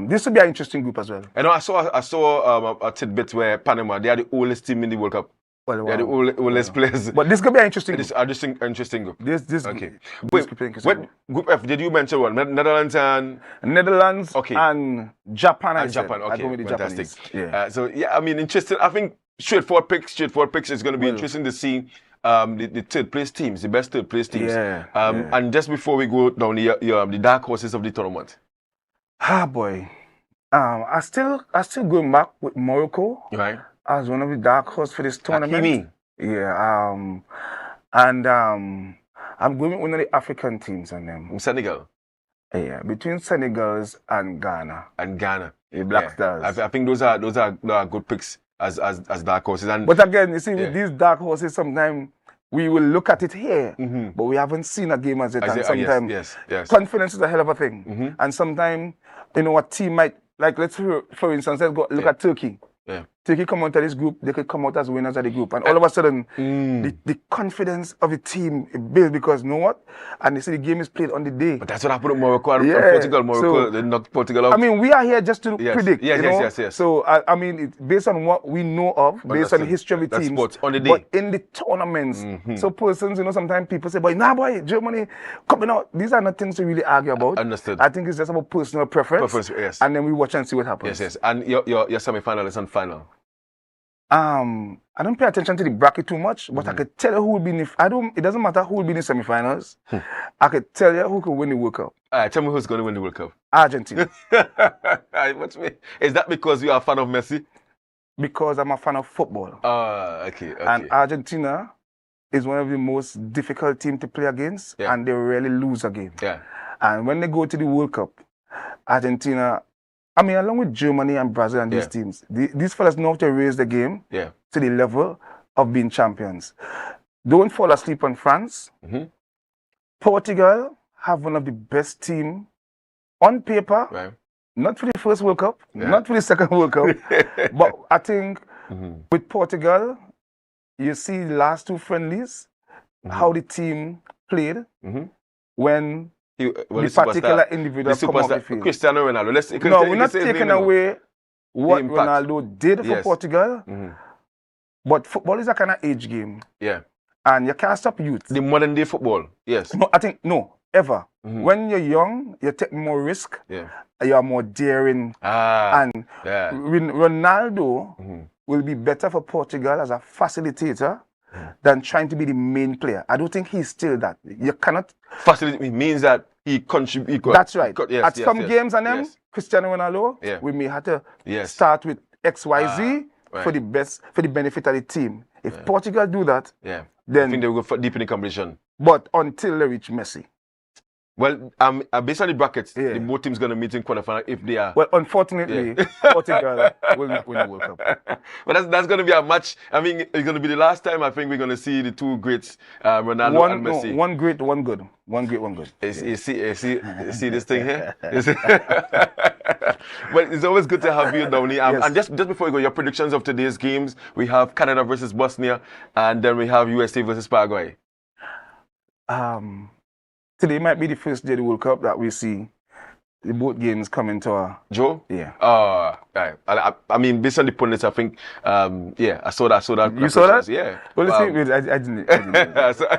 Speaker 4: This will be an interesting group as well.
Speaker 2: I know I saw a tidbit where Panama, they are the oldest team in the World Cup.
Speaker 4: Well,
Speaker 2: they are the oldest players.
Speaker 4: But this could be an interesting group.
Speaker 2: It's an interesting group.
Speaker 4: Okay.
Speaker 2: Group F, did you mention one? Netherlands and
Speaker 4: Japan.
Speaker 2: Japan, okay.
Speaker 4: With the
Speaker 2: Fantastic.
Speaker 4: Japanese.
Speaker 2: So, yeah, I mean, interesting. I think straightforward picks is going to be interesting to see the third place teams, the best third place teams. And just before we go down the dark horses of the tournament.
Speaker 4: Boy. I still going back with Morocco.
Speaker 2: Right.
Speaker 4: As one of the dark horses for this tournament.
Speaker 2: Hakimi.
Speaker 4: Yeah. I'm going with one of the African teams on them.
Speaker 2: Senegal.
Speaker 4: Yeah, between Senegals and Ghana. The Black Stars.
Speaker 2: I think those are good picks as dark horses.
Speaker 4: But again, you see, with these dark horses, sometimes we will look at it here, but we haven't seen a game as it. And sometimes confidence is a hell of a thing. And sometimes, you know, a team might, like, let's for instance, let's go look at Turkey. Turkey come out of this group, they could come out as winners of the group. And all of a sudden, the confidence of the team builds because you know what? And they say the game is played on the day.
Speaker 2: But that's what happened to Morocco and Portugal. Morocco, they knocked Portugal out.
Speaker 4: I mean, we are here just to predict.
Speaker 2: Yes.
Speaker 4: So, I mean, it's based on what we know of, based on the history of the teams.
Speaker 2: Sports on the day.
Speaker 4: But in the tournaments, so persons, you know, sometimes people say, boy, Germany coming out. These are not things to really argue about.
Speaker 2: Understood.
Speaker 4: I think it's just about personal preference. And then we watch and see what happens.
Speaker 2: Yes. And your semi-finalists and final.
Speaker 4: I don't pay attention to the bracket too much, but I could tell you who will be in it doesn't matter who will be in the semi-finals. I could tell you who could win the World Cup.
Speaker 2: Tell me who's going to win the World Cup.
Speaker 4: Argentina.
Speaker 2: Is that because you are a fan of Messi?
Speaker 4: Because I'm a fan of football.
Speaker 2: Okay.
Speaker 4: And Argentina is one of the most difficult teams to play against, and they rarely lose a game. And when they go to the World Cup, Argentina, I mean, along with Germany and Brazil and these teams, these fellas know how to raise the game to the level of being champions. Don't fall asleep on France. Portugal have one of the best teams on paper. Not for the first World Cup, not for the second World Cup, but I think with Portugal, you see the last two friendlies, how the team played when the particular individual come off the field.
Speaker 2: Cristiano Ronaldo.
Speaker 4: No, we're not taking away what Ronaldo did for Portugal, but football is a kind of age game.
Speaker 2: Yeah.
Speaker 4: And you can't stop youth.
Speaker 2: The modern day football, yes.
Speaker 4: No, I think, no, ever. When you're young, you take more risk.
Speaker 2: Yeah.
Speaker 4: You are more daring. And Ronaldo will be better for Portugal as a facilitator than trying to be the main player. I don't think he's still that. You cannot...
Speaker 2: Facilitate means that he contributes.
Speaker 4: That's right. At some games and them, Cristiano Ronaldo, we may have to start with XYZ for the best, for the benefit of the team. If Portugal do that, then...
Speaker 2: I think they will go deep in the competition.
Speaker 4: But until they reach Messi.
Speaker 2: Well, based on the brackets, the both teams going to meet in quarterfinal if they are.
Speaker 4: Well, unfortunately, Portugal will not win the World Cup.
Speaker 2: But that's going to be a match. I mean, it's going to be the last time I think we're going to see the two greats, Ronaldo and Messi.
Speaker 4: No, one great, one good. One great, one good.
Speaker 2: You see this thing here? But it's always good to have you, Downey. And just before we go, your predictions of today's games, we have Canada versus Bosnia, and then we have USA versus Paraguay.
Speaker 4: Today might be the first day of the World Cup that we see the both games coming to a...
Speaker 2: Joe?
Speaker 4: Yeah.
Speaker 2: Right. I mean, based on the pundits, I think, I saw that.
Speaker 4: You saw that?
Speaker 2: Yeah.
Speaker 4: Well, I didn't.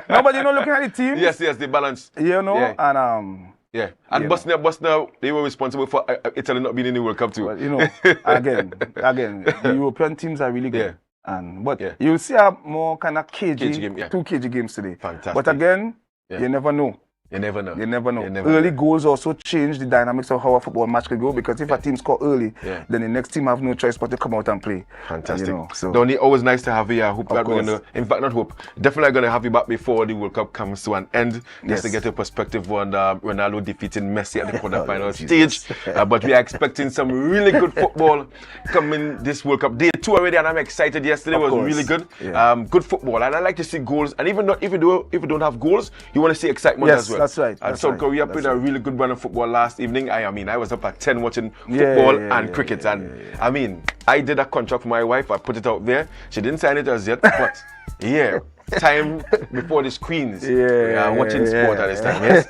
Speaker 4: No, but looking at the team.
Speaker 2: Yes, the balance.
Speaker 4: And
Speaker 2: yeah. And Bosnia, they were responsible for Italy not being in the World Cup too.
Speaker 4: Well, again, the European teams are really good. But you'll see a more kind of cagey game, 2 kg games today.
Speaker 2: Fantastic.
Speaker 4: But again, you never know.
Speaker 2: You never know.
Speaker 4: Early goals also change the dynamics of how a football match could go, because if a team score early, then the next team have no choice but to come out and play.
Speaker 2: Fantastic. Donnie, always nice to have you. I hope that we're going to, in fact, not hope, definitely going to have you back before the World Cup comes to an end, just to get a perspective on Ronaldo defeating Messi at the quarterfinal stage. But we are expecting some really good football coming this World Cup. Day 2 already, and I'm excited. Yesterday was really good. Good football, and I like to see goals. And even if you don't have goals, you want to see excitement as well.
Speaker 4: That's right.
Speaker 2: And South Korea played a really good run of football last evening. I mean, I was up at 10 watching football and cricket. I mean, I did a contract for my wife. I put it out there. She didn't sign it as yet, but time before the screens. Watching sport at this time. Yes.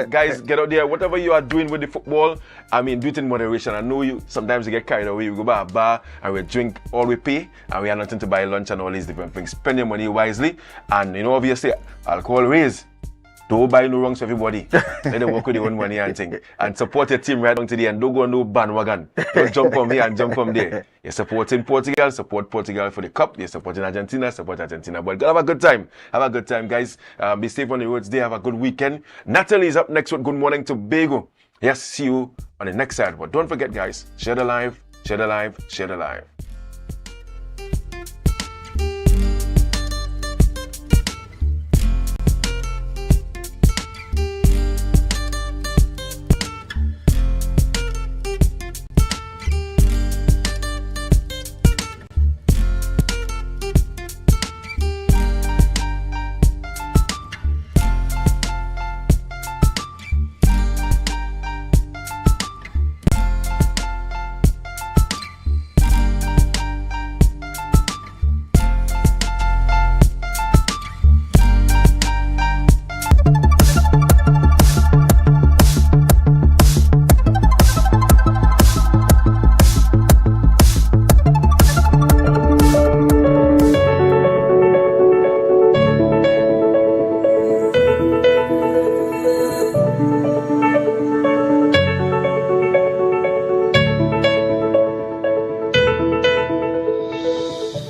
Speaker 2: Guys, get out there. Whatever you are doing with the football, I mean, do it in moderation. I know sometimes you get carried away. We go by a bar and we drink all we pay, and we have nothing to buy lunch and all these different things. Spend your money wisely, and obviously, alcohol raise. Don't buy no wrongs for everybody. Let them work with your own money and thing. And support your team right on to the end. Don't go on no bandwagon. Don't jump from here and jump from there. You're supporting Portugal, support Portugal for the cup. You're supporting Argentina, support Argentina. But have a good time. Have a good time, guys. Be safe on the roads there. Have a good weekend. Natalie is up next with Good Morning Tobago. Yes, see you on the next side. But don't forget, guys, share the live, share the live, share the live.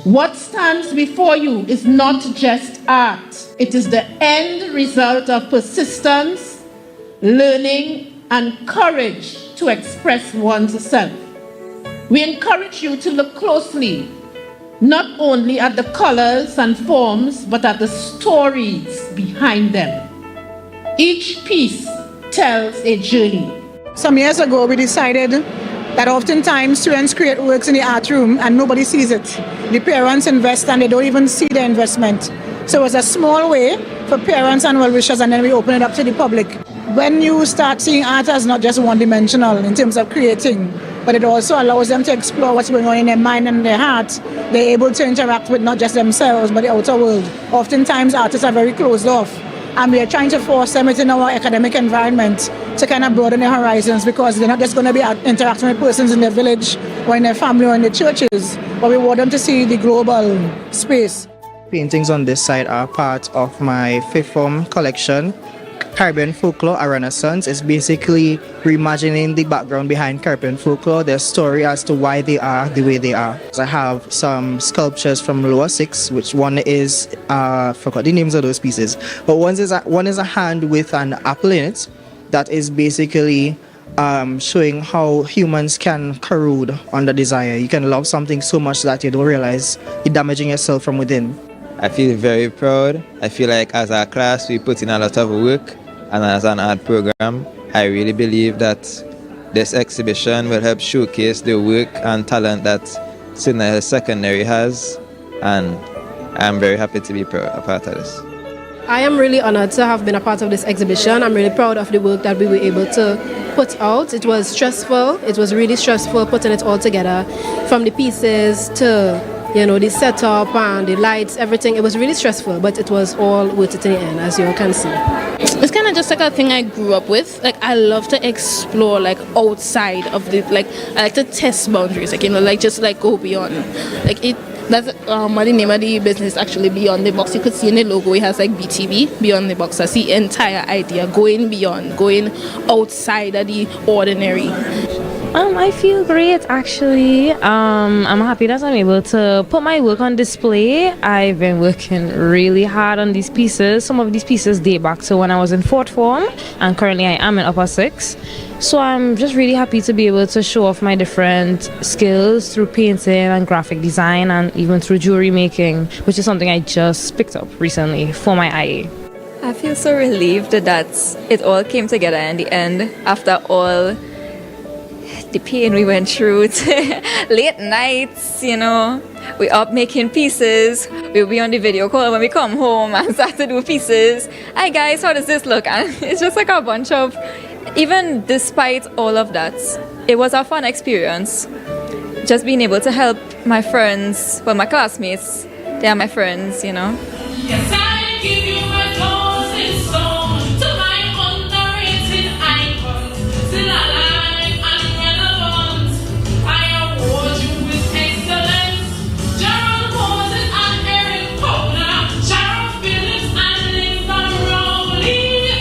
Speaker 3: What stands before you is not just art. It is the end result of persistence, learning, and courage to express one's self. We encourage you to look closely, not only at the colors and forms, but at the stories behind them. Each piece tells a journey.
Speaker 8: Some years ago, we decided that oftentimes students create works in the art room and nobody sees it. The parents invest and they don't even see the investment. So it was a small way for parents and well-wishers, and then we open it up to the public. when you start seeing art as not just one-dimensional in terms of creating, but it also allows them to explore what's going on in their mind and their heart, they're able to interact with not just themselves, but the outer world. Oftentimes, artists are very closed off, and we are trying to force them within our academic environment to kind of broaden their horizons, because they're not just going to be interacting with persons in their village or in their family or in their churches, but we want them to see the global space.
Speaker 10: Paintings on this side are part of my fifth form collection, Caribbean Folklore, a Renaissance. Is basically reimagining the background behind Caribbean folklore, their story as to why they are the way they are. I have some sculptures from lower 6, which one is, forgot the names of those pieces, but one is a hand with an apple in it that is basically showing how humans can corrode under desire. You can love something so much that you don't realize you're damaging yourself from within.
Speaker 11: I feel very proud. I feel like as a class we put in a lot of work, and as an art program, I really believe that this exhibition will help showcase the work and talent that Sydney Hill Secondary has, and I'm very happy to be a part of this.
Speaker 17: I am really honored to have been a part of this exhibition. I'm really proud of the work that we were able to put out. It was stressful. It was really stressful putting it all together, from the pieces to the setup and the lights, everything. It was really stressful, but it was all worth it in the end, as you can see.
Speaker 18: It's kind of just like a thing I grew up with. Like, I love to explore like outside of the, like, I like to test boundaries, like, just like go beyond. Like, that's what the name of the business actually, Beyond the Box. You could see in the logo it has like BTB, Beyond the Box. That's the entire idea, going beyond, going outside of the ordinary.
Speaker 23: I feel great, actually. I'm happy that I'm able to put my work on display. I've been working really hard on these pieces. Some of these pieces date back to when I was in 4th form, and currently I am in upper 6. So I'm just really happy to be able to show off my different skills through painting and graphic design, and even through jewelry making, which is something I just picked up recently for my IA.
Speaker 26: I feel so relieved that it all came together in the end after all the pain we went through, late nights, we up making pieces. We'll be on the video call when we come home and start to do pieces. Hi guys, how does this look? And it's just like a bunch of, even despite all of that, it was a fun experience. Just being able to help my friends, well, my classmates, they are my friends,
Speaker 13: Yes, I give you my closing song to my underrated icon, still alive and relevant. I award you with excellence. Gerald Moses and Eric Powder, Sharon Phillips and Linda Rowley.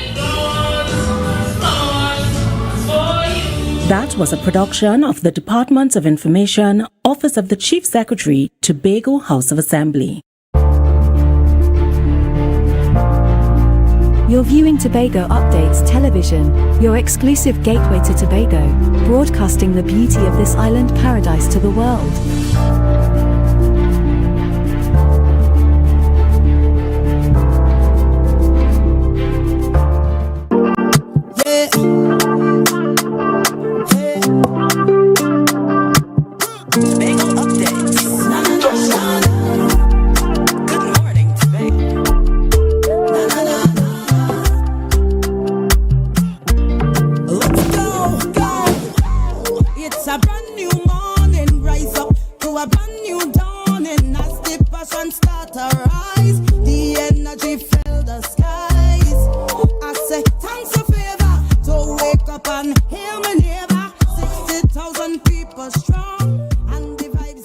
Speaker 13: Flowers for you.
Speaker 27: That was a production of the Department of Information, Office of the Chief Secretary, Tobago House of Assembly.
Speaker 28: You're viewing Tobago Updates Television, your exclusive gateway to Tobago, broadcasting the beauty of this island paradise to the world.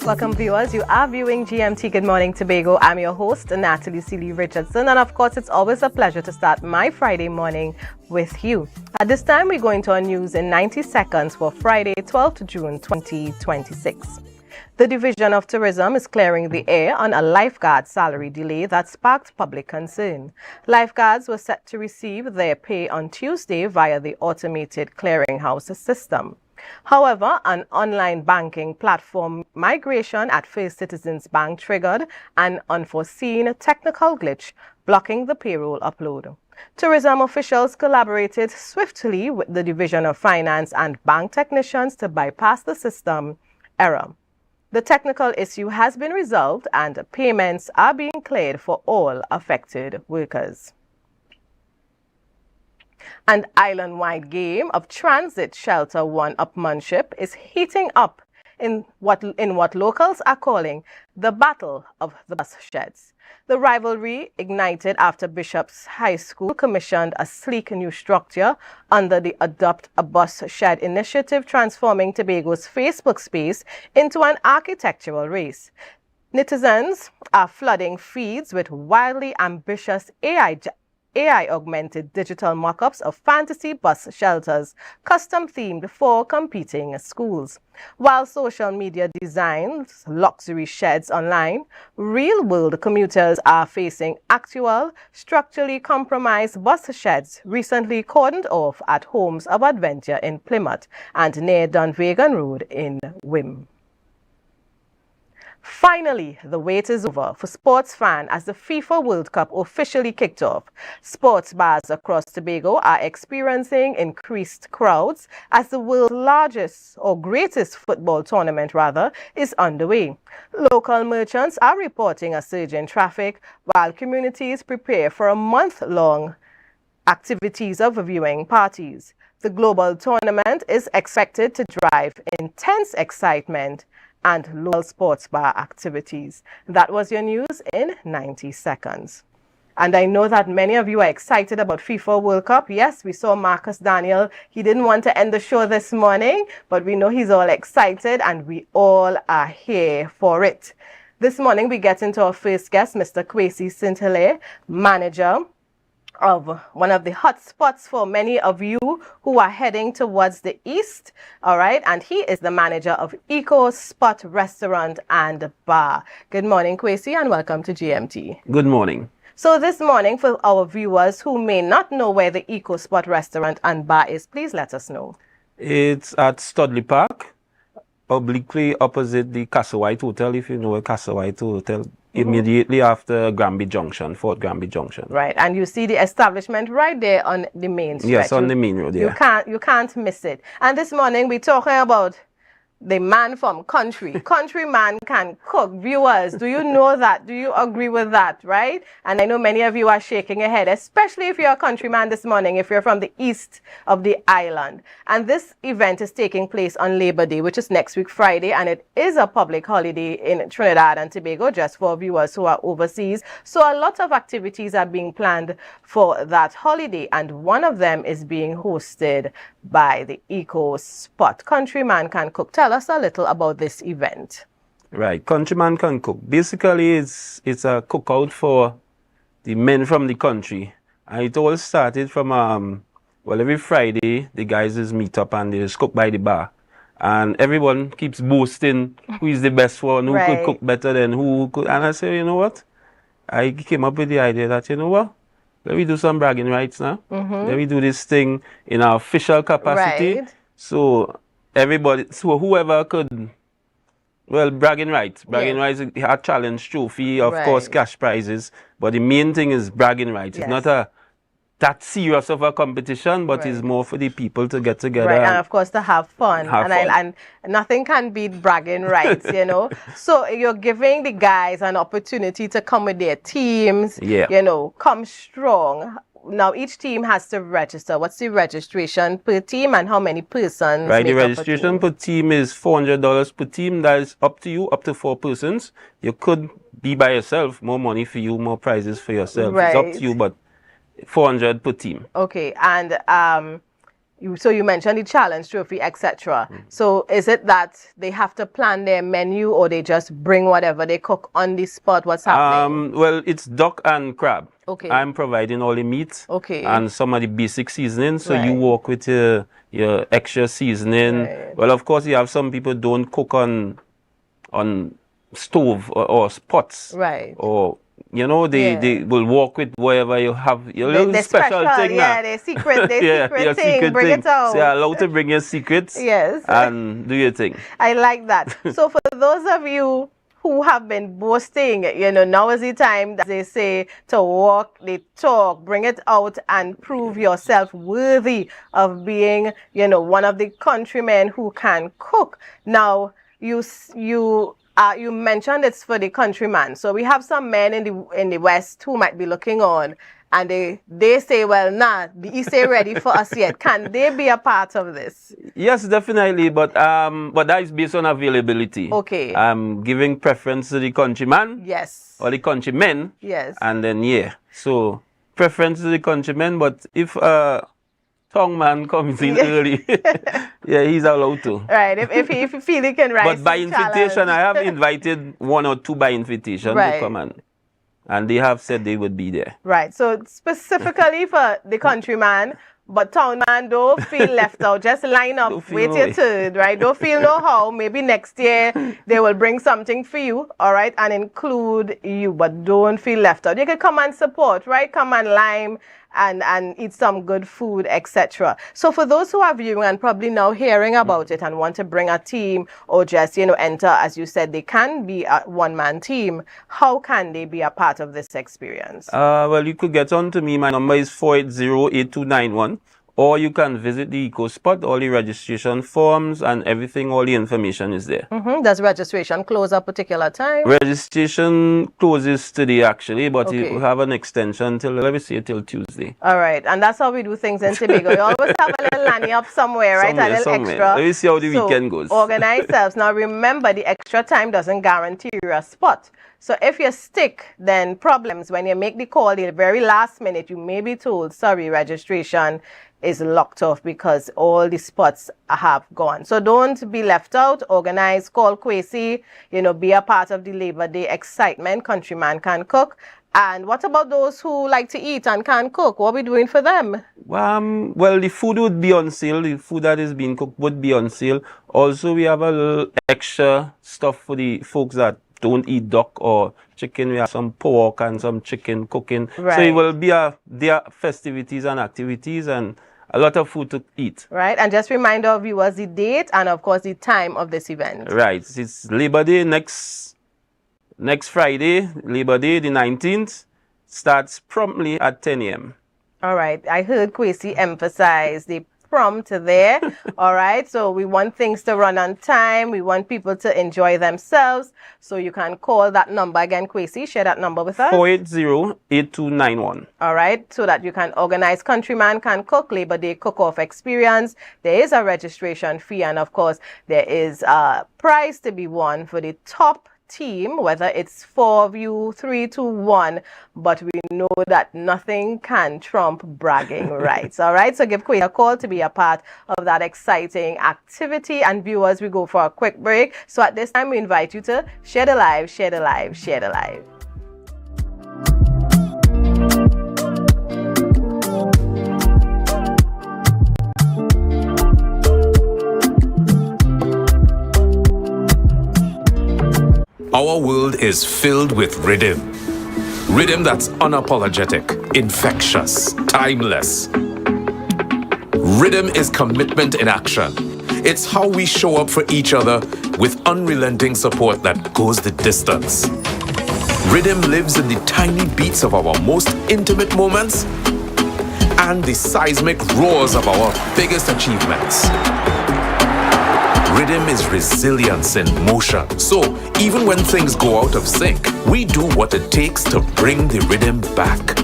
Speaker 29: Welcome viewers, you are viewing GMT Good Morning Tobago. I'm your host, Natalie Seeley Richardson, and of course it's always a pleasure to start my Friday morning with you. At this time we're going to our news in 90 seconds for Friday 12th June 2026. The Division of Tourism is clearing the air on a lifeguard salary delay that sparked public concern. Lifeguards were set to receive their pay on Tuesday via the automated clearinghouse system. However, an online banking platform migration at First Citizens Bank triggered an unforeseen technical glitch, blocking the payroll upload. Tourism officials collaborated swiftly with the Division of Finance and bank technicians to bypass the system error. The technical issue has been resolved and payments are being cleared for all affected workers. An island-wide game of transit shelter one-upmanship is heating up in what locals are calling the Battle of the Bus Sheds. The rivalry ignited after Bishop's High School commissioned a sleek new structure under the Adopt a Bus Shed initiative, transforming Tobago's Facebook space into an architectural race. Netizens are flooding feeds with wildly ambitious AI-augmented digital mock-ups of fantasy bus shelters, custom-themed for competing schools. While social media designs luxury sheds online, real-world commuters are facing actual, structurally compromised bus sheds recently cordoned off at Homes of Adventure in Plymouth and near Dunvegan Road in Wim. Finally, the wait is over for sports fans as the FIFA World Cup officially kicked off. Sports bars across Tobago are experiencing increased crowds as the world's largest or greatest football tournament is underway. Local merchants are reporting a surge in traffic while communities prepare for a month-long activities of viewing parties. The global tournament is expected to drive intense excitement and local sports bar activities. That was your news in 90 seconds. And I know that many of you are excited about FIFA World Cup. Yes, we saw Marcus Daniel. He didn't want to end the show this morning, but we know he's all excited and we all are here for it. This morning we get into our first guest, Mr. Kwesi St-Hilaire, manager of one of the hot spots for many of you who are heading towards the east, all right, and he is the manager of Eco Spot Restaurant and Bar. Good morning, Kwesi, and welcome to GMT.
Speaker 1: Good morning.
Speaker 29: So this morning, for our viewers who may not know where the Eco Spot Restaurant and Bar is, please let us know.
Speaker 1: It's at Studley Park, obliquely opposite the Castle White Hotel, if you know a Castle White Hotel. Immediately after Granby Junction, Fort Granby Junction.
Speaker 29: Right, and you see the establishment right there on the main stretch.
Speaker 1: Yes, on the main road, yeah.
Speaker 29: You can't miss it. And this morning we're talking about the man from country. Country man can cook. Viewers, do you know that? Do you agree with that, right? And I know many of you are shaking your head, especially if you're a countryman this morning, if you're from the east of the island. And this event is taking place on Labor Day, which is next week Friday, and it is a public holiday in Trinidad and Tobago, just for viewers who are overseas. So a lot of activities are being planned for that holiday, and one of them is being hosted by the Eco Spot. Countryman Can Cook. Tell us a little about this event.
Speaker 1: Right, Countryman Can Cook. Basically, it's a cookout for the men from the country. And it all started from, well, every Friday, the guys just meet up and they just cook by the bar. And everyone keeps boasting who is the best one, who could cook better than who could. And I said, you know what? I came up with the idea that, you know what? Let me do some bragging rights now. Let me do this thing in our official capacity. So everybody, so whoever could, well, bragging rights. Bragging rights, a challenge trophy, of course, cash prizes. But the main thing is bragging rights. It's not that serious of a competition, but it's more for the people to get together.
Speaker 29: Right, and of course to have fun. And nothing can beat bragging rights, you know. So you're giving the guys an opportunity to come with their teams, you know, come strong. Now each team has to register. What's the registration per team and how many persons?
Speaker 1: Right, the registration per team is $400 per team. That is up to you, up to 4 persons. You could be by yourself, more money for you, more prizes for yourself. It's up to you, but 400 per team.
Speaker 29: Okay, and so you mentioned the challenge trophy, etc. So is it that they have to plan their menu or they just bring whatever they cook on the spot? What's happening?
Speaker 1: Well, it's duck and crab.
Speaker 29: Okay.
Speaker 1: I'm providing all the meat.
Speaker 29: Okay.
Speaker 1: And some of the basic seasoning. So you work with your extra seasoning. Well, of course, you have some people don't cook on stove or pots.
Speaker 29: Right.
Speaker 1: Or you know, they will walk with whatever you have, your little special thing.
Speaker 29: Yeah, their secret, secret thing, bring it out.
Speaker 1: So you're allowed to bring your secrets and do your thing.
Speaker 29: I like that. So for those of you who have been boasting, you know, now is the time that they say to walk, they talk, bring it out and prove yourself worthy of being, you know, one of the countrymen who can cook. Now, you mentioned it's for the countryman. So we have some men in the West who might be looking on and they say, well, nah, the East ain't ready for us yet. Can they be a part of this?
Speaker 1: Yes, definitely, but that is based on availability.
Speaker 29: Okay.
Speaker 1: Giving preference to the countryman.
Speaker 29: Yes.
Speaker 1: Or the countrymen.
Speaker 29: Yes.
Speaker 1: And then so preference to the countrymen, but if tongue man comes in early, he's allowed to.
Speaker 29: Right, if he feel he can rise.
Speaker 1: But by invitation, I have invited 1 or 2 by invitation to come and they have said they would be there.
Speaker 29: Right, so specifically for the countryman, but town man, don't feel left out. Just line up, wait your turn, right? Don't feel no how. Maybe next year they will bring something for you, all right, and include you, but don't feel left out. You can come and support, right? Come and lime and eat some good food, etc. So for those who are viewing and probably now hearing about it and want to bring a team or just, enter, as you said, they can be a one-man team. How can they be a part of this experience?
Speaker 1: Well, you could get on to me. My number is 480-8291. Or you can visit the EcoSpot. All the registration forms and everything, all the information is there.
Speaker 29: Does registration close a particular time?
Speaker 1: Registration closes today, actually, but you have an extension till, let me say, till Tuesday.
Speaker 29: All right, and that's how we do things in Tobago. You always have a little nanny up somewhere, right? A little extra.
Speaker 1: Let me see how the weekend goes.
Speaker 29: Organize yourselves. Now, remember, the extra time doesn't guarantee you a spot. So if you stick, then problems. When you make the call, the very last minute, you may be told, sorry, registration is locked off because all the spots have gone. So don't be left out. Organize, call Kwesi, be a part of the Labor Day excitement. Countryman Can Cook. And what about those who like to eat and can't cook? What are we doing for them?
Speaker 1: Well, the food would be on sale. The food that is being cooked would be on sale. Also, we have a little extra stuff for the folks that don't eat duck or chicken. We have some pork and some chicken cooking.
Speaker 29: Right.
Speaker 1: So it will be their festivities and activities and a lot of food to eat.
Speaker 29: Right, and just remind our viewers the date and of course the time of this event.
Speaker 1: Right, it's Labor Day next Friday, Labor Day the 19th, starts promptly at 10 a.m.
Speaker 29: All right, I heard Kwesi emphasize the prompt there. All right, so we want things to run on time. We want people to enjoy themselves. So you can call that number again, Kwesi. Share that number with us.
Speaker 1: 480-8291.
Speaker 29: All right, so that you can organize Countryman Can Cook Labor Day cook-off experience. There is a registration fee, and of course, there is a prize to be won for the top team, whether it's 4 of you, 3 to 1, but we know that nothing can trump bragging rights. All right, so give Kwesi a call to be a part of that exciting activity. And viewers, we go for a quick break. So at this time, we invite you to share the live, share the live, share the live.
Speaker 14: Our world is filled with rhythm. Rhythm that's unapologetic, infectious, timeless. Rhythm is commitment in action. It's how we show up for each other with unrelenting support that goes the distance. Rhythm lives in the tiny beats of our most intimate moments and the seismic roars of our biggest achievements. Rhythm is resilience in motion. So even when things go out of sync, we do what it takes to bring the rhythm back.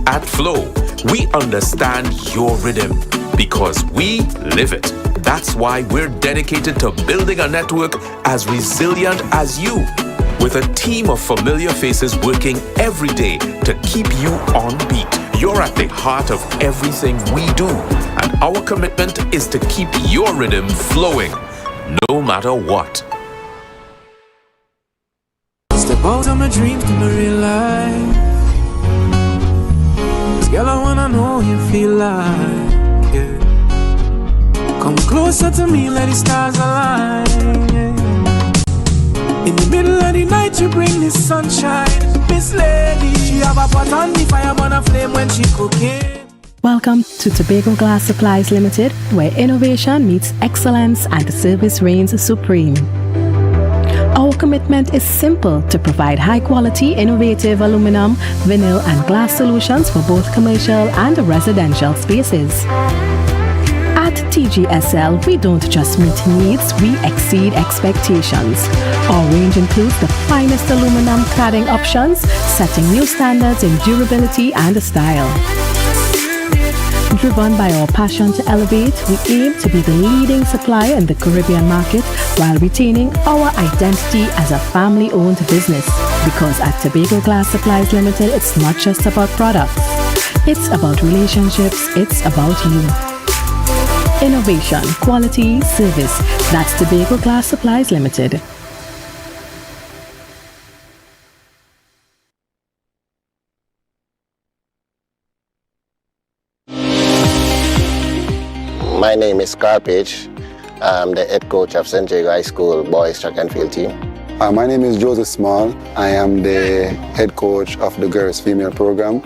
Speaker 14: At Flow, we understand your rhythm because we live it. That's why we're dedicated to building a network as resilient as you, with a team of familiar faces working every day to keep you on beat. You're at the heart of everything we do, and our commitment is to keep your rhythm flowing, no matter what.
Speaker 15: Step out of my dreams to my real life. Girl, I wanna know you feel like, yeah. Come closer to me, let the stars align, yeah. In the middle of the night, you bring the sunshine. Miss Lady, she have a pot on the fire, on a flame when she cooking.
Speaker 27: Welcome to Tobago Glass Supplies Limited, where innovation meets excellence and the service reigns supreme. Our commitment is simple: to provide high-quality, innovative aluminum, vinyl, and glass solutions for both commercial and residential spaces. At TGSL, we don't just meet needs, we exceed expectations. Our range includes the finest aluminum cladding options, setting new standards in durability and style. Driven by our passion to elevate, we aim to be the leading supplier in the Caribbean market while retaining our identity as a family-owned business. Because at Tobago Glass Supplies Limited, it's not just about products. It's about relationships, it's about you. Innovation, quality, service. That's Tobago Glass Supplies Limited.
Speaker 5: My name is Carpage. I'm the head coach of St. Jago High School boys track and field team.
Speaker 6: My name is Joseph Small. I am the head coach of the girls female program.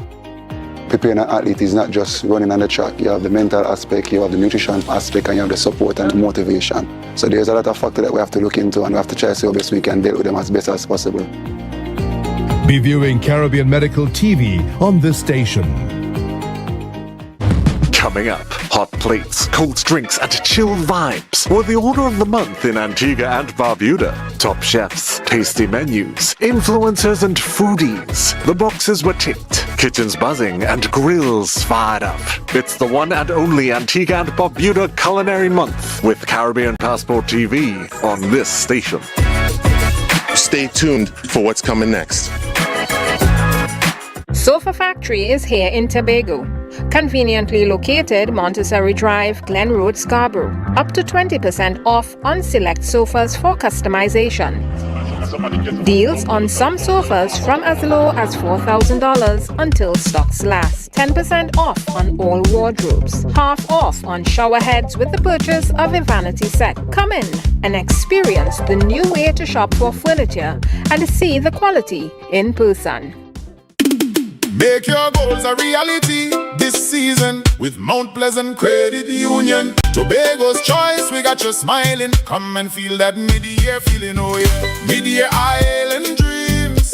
Speaker 6: Preparing an athlete is not just running on the track. You have the mental aspect, you have the nutrition aspect, and you have the support and the motivation. So there's a lot of factors that we have to look into, and we have to try to see how best we can deal with them as best as possible.
Speaker 7: Be viewing Caribbean Medical TV on this station.
Speaker 9: Coming up, hot plates, cold drinks, and chill vibes were the order of the month in Antigua and Barbuda. Top chefs, tasty menus, influencers, and foodies. The boxes were ticked, kitchens buzzing, and grills fired up. It's the one and only Antigua and Barbuda Culinary Month with Caribbean Passport TV on this station.
Speaker 12: Stay tuned for what's coming next.
Speaker 19: Sofa Factory is here in Tobago. Conveniently located Montessori Drive, Glen Road, Scarborough. Up to 20% off on select sofas for customization. Deals on some sofas from as low as $4,000 until stocks last. 10% off on all wardrobes. Half off on shower heads with the purchase of a vanity set. Come in and experience the new way to shop for furniture and see the quality in person.
Speaker 16: Make your goals a reality this season with Mount Pleasant Credit Union. Tobago's choice, we got you smiling. Come and feel that mid-year feeling, oh yeah. Mid-year island dreams,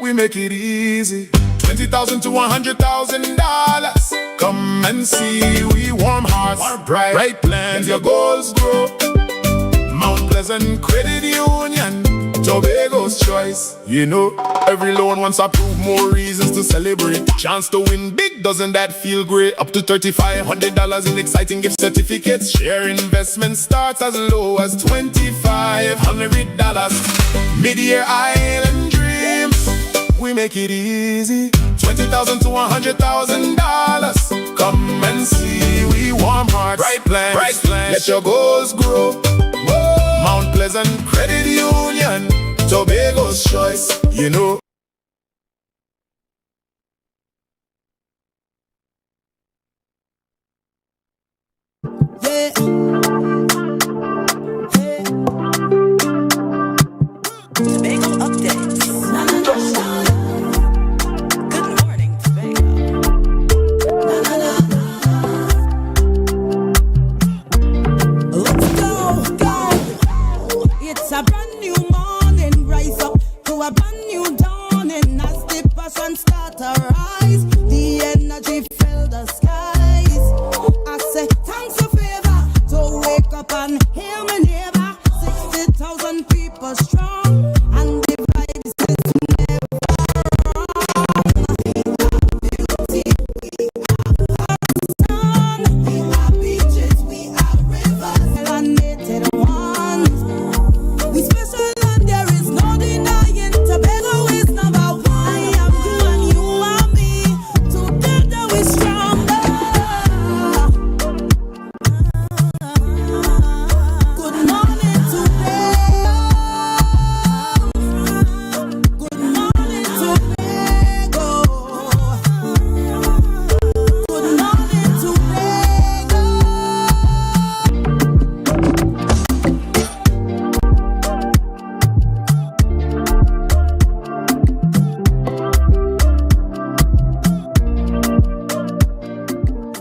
Speaker 16: we make it easy. $20,000 to $100,000. Come and see, we warm hearts, bright plans, your goals grow. Mount Pleasant Credit Union, Tobago's choice. You know, every loan wants approved, more reasons to celebrate. Chance to win big, doesn't that feel great? Up to $3,500 in exciting gift certificates. Share investment starts as low as $2,500. Mid-year island dreams, we make it easy. $20,000 to $100,000. Come and see, we warm hearts, bright plans. Let your goals grow. Mount Pleasant Credit Union, Tobago's choice, you know.
Speaker 20: Yeah. Tobago updates. Good morning, Tobago. Let's go. It's a brand new morning, rise up to a brand new dawning. As the passion start to rise, the energy fill the skies. I say thanks for favor to wake up and hear me neighbor. 60,000 people strong, and the vibes is never wrong. We are beauty, we are sun, we are beaches, we are rivers, melanated ones. We special and there is no denying. Tobago is number one. I am you and you are me. Together we stronger.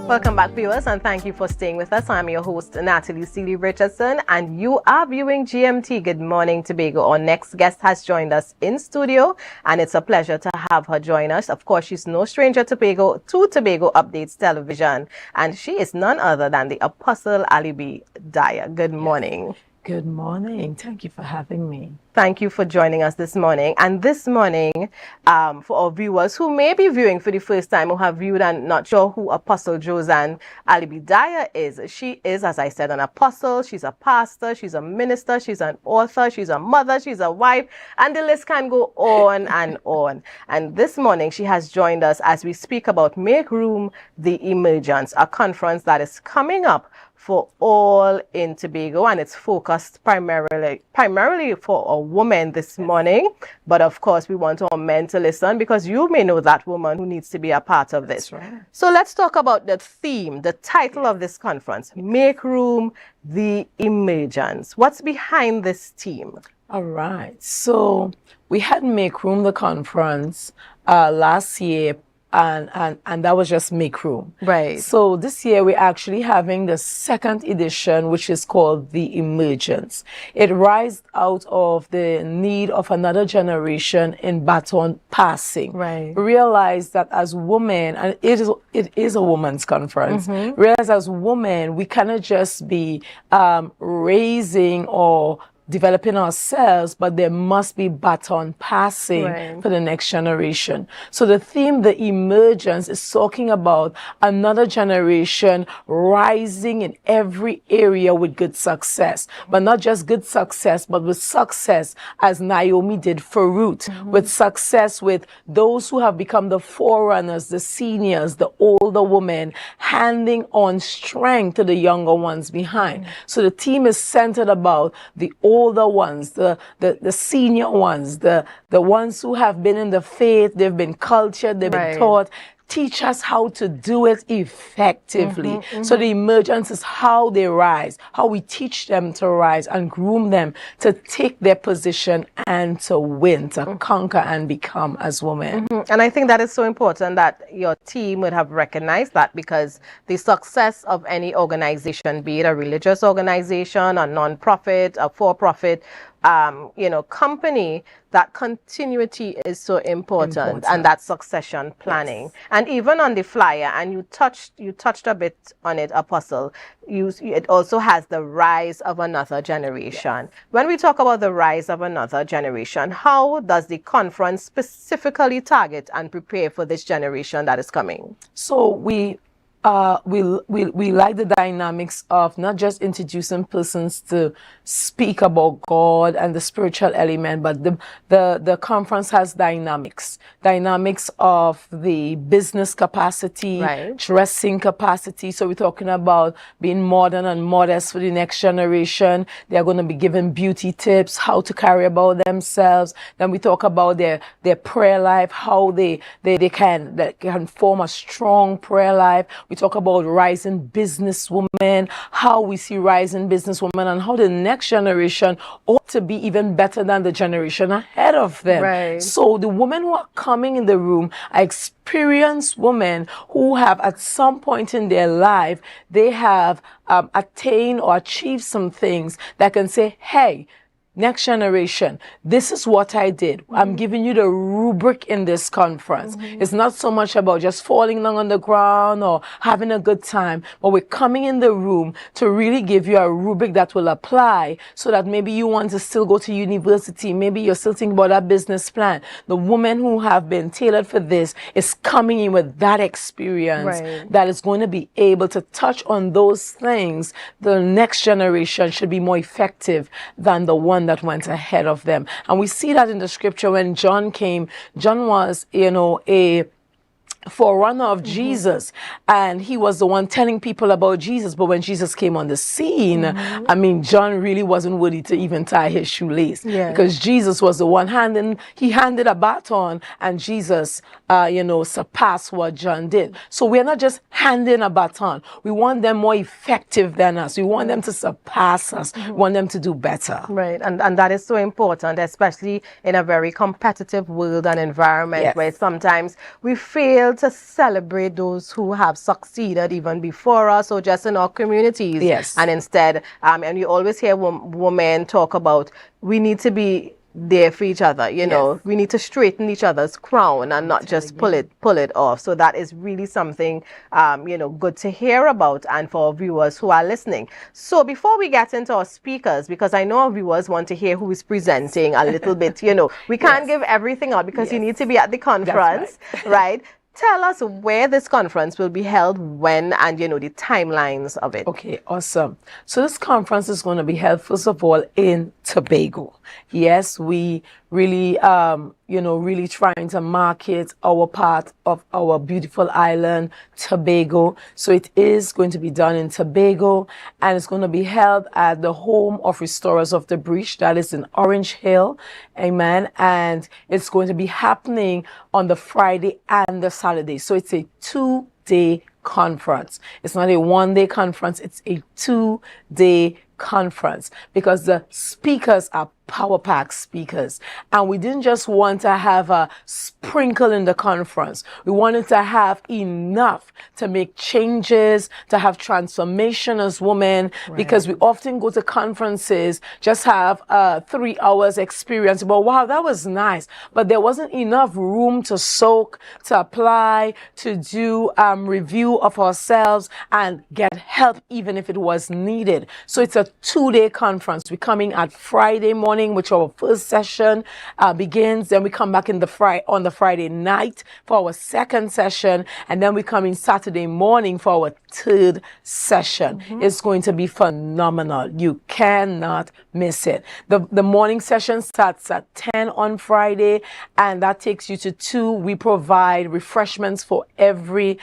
Speaker 29: Welcome back, viewers, and thank you for staying with us. I'm your host, Natalie Seeley Richardson, and you are viewing GMT Good Morning Tobago. Our next guest has joined us in studio, and it's a pleasure to have her join us. Of course, she's no stranger to Tobago Updates Television, and she is none other than the Apostle Alibi Dyer. Good morning.
Speaker 2: Good morning. Thank you for having me.
Speaker 29: Thank you for joining us this morning. And this morning, for our viewers who may be viewing for the first time, who have viewed and not sure who Apostle Josanne Alibi Dyer is, she is, as I said, an apostle. She's a pastor. She's a minister. She's an author. She's a mother. She's a wife. And the list can go on and on. And this morning, she has joined us as we speak about Make Room, the Emergence, a conference that is coming up for all in Tobago, and it's focused primarily for a woman this morning. But of course, we want our men to listen, because you may know that woman who needs to be a part of this.
Speaker 2: That's right.
Speaker 29: So let's talk about the theme, the title of this conference, Make Room, the Emergence. What's behind this theme?
Speaker 2: All right. So we had Make Room, the conference, last year, and that was just Make Room.
Speaker 29: Right.
Speaker 2: So this year we're actually having the second edition, which is called The Emergence. It rised out of the need of another generation in baton passing.
Speaker 29: Right.
Speaker 2: We realized that as women, and it is a women's conference, realize as women, we cannot just be raising or developing ourselves, but there must be baton passing for the next generation. So the theme, The Emergence, is talking about another generation rising in every area with good success, but not just good success, but with success as Naomi did for Ruth, with success with those who have become the forerunners, the seniors, the older women, handing on strength to the younger ones behind. So the theme is centered about the older ones, the senior ones, the ones who have been in the faith, they've been cultured, they've been taught. Teach us how to do it effectively. So the emergence is how they rise, how we teach them to rise and groom them to take their position and to win, to conquer and become as women.
Speaker 29: And I think that is so important that your team would have recognized that, because the success of any organization, be it a religious organization, a non-profit, a for-profit, company, that continuity is so important, and that succession planning. Yes. And even on the flyer, and you touched a bit on it, Apostle, it also has the rise of another generation. Yes. When we talk about the rise of another generation, how does the conference specifically target and prepare for this generation that is coming?
Speaker 2: So we like the dynamics of not just introducing persons to speak about God and the spiritual element, but the conference has dynamics of the business capacity, dressing capacity. So we're talking about being modern and modest for the next generation. They're going to be given beauty tips, how to carry about themselves. Then we talk about their prayer life, how they can form a strong prayer life. We talk about rising businesswomen, how we see rising businesswomen, and how the next generation ought to be even better than the generation ahead of them.
Speaker 29: Right.
Speaker 2: So the women who are coming in the room are experienced women who have at some point in their life, they have attained or achieved some things that can say, hey, next generation, this is what I did. I'm giving you the rubric in this conference. It's not so much about just falling down on the ground or having a good time, but we're coming in the room to really give you a rubric that will apply, so that maybe you want to still go to university, maybe you're still thinking about that business plan. The women who have been tailored for this is coming in with that experience that is going to be able to touch on those things. The next generation should be more effective than the one that went ahead of them. And we see that in the scripture. When John came, John was, a forerunner of Jesus, and he was the one telling people about Jesus. But when Jesus came on the scene, I mean, John really wasn't worthy to even tie his shoelace, because Jesus was the one he handed a baton, and Jesus surpassed what John did. So we're not just handing a baton. We want them more effective than us. We want them to surpass us. We want them to do better.
Speaker 29: Right. And that is so important, especially in a very competitive world and environment where sometimes we fail fail to celebrate those who have succeeded even before us or just in our communities.
Speaker 2: Yes.
Speaker 29: And instead, and you always hear women talk about we need to be there for each other, you know, we need to straighten each other's crown and not just pull it off. So that is really something, you know, good to hear about, and for our viewers who are listening. So before we get into our speakers, because I know our viewers want to hear who is presenting a little bit, you know, we can't give everything out because you need to be at the conference, right? Tell us where this conference will be held, when, and, you know, the timelines of it.
Speaker 2: Okay, awesome. So this conference is going to be held, first of all, in Tobago. Yes, we really, you know, really trying to market our part of our beautiful island, Tobago. So it is going to be done in Tobago, and it's going to be held at the Home of Restorers of the Breach, that is in Orange Hill. Amen. And it's going to be happening on the Friday and the Saturday. So it's a 2-day conference. It's not a 1-day conference. It's a 2-day conference, because the speakers are power-packed speakers, and we didn't just want to have a sprinkle in the conference. We wanted to have enough to make changes, to have transformation as women, because we often go to conferences, just have 3 hours experience, but wow, that was nice, but there wasn't enough room to soak, to apply, to do review of ourselves and get help even if it was needed. So it's a 2-day conference. We're coming at Friday morning, which our first session begins. Then we come back on the Friday night for our second session, and then we come in Saturday morning for our third session. It's going to be phenomenal. You cannot miss it. The morning session starts at 10 on Friday, and that takes you to 2. We provide refreshments for every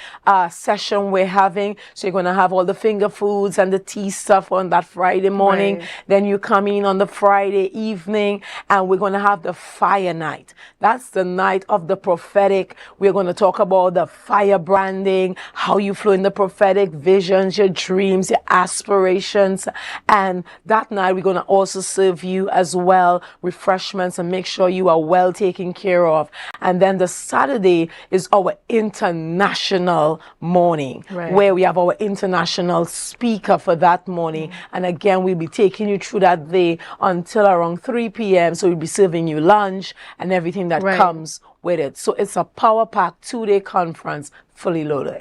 Speaker 2: session we're having. So you're going to have all the finger foods and the tea stuff on that Friday morning. Then you come in on the Friday evening, and we're going to have the fire night. That's the night of the prophetic. We're going to talk about the fire branding, how you flow in the prophetic, visions, your dreams, your aspirations. And that night we're going to also serve you as well refreshments and make sure you are well taken care of. And then the Saturday is our international morning, where we have our international speaker for that morning. And again, we'll be taking you through that day until around 3 p.m. So we'll be serving you lunch and everything that comes with it. So it's a power-packed 2-day conference, fully loaded.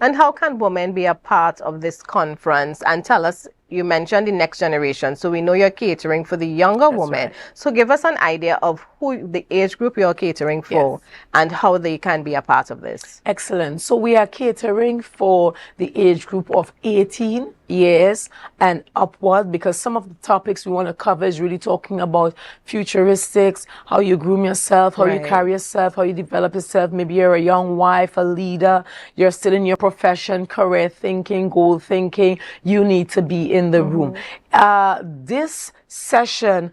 Speaker 29: And how can women be a part of this conference? And tell us, you mentioned the next generation, so we know you're catering for the younger women. So give us an idea of who the age group you're catering for and how they can be a part of this.
Speaker 2: Excellent. So we are catering for the age group of 18 years and upward, because some of the topics we want to cover is really talking about futuristics, how you groom yourself, how you carry yourself, how you develop yourself. Maybe you're a young wife, a leader, you're still in your profession, career thinking, goal thinking. You need to be in the room. This session,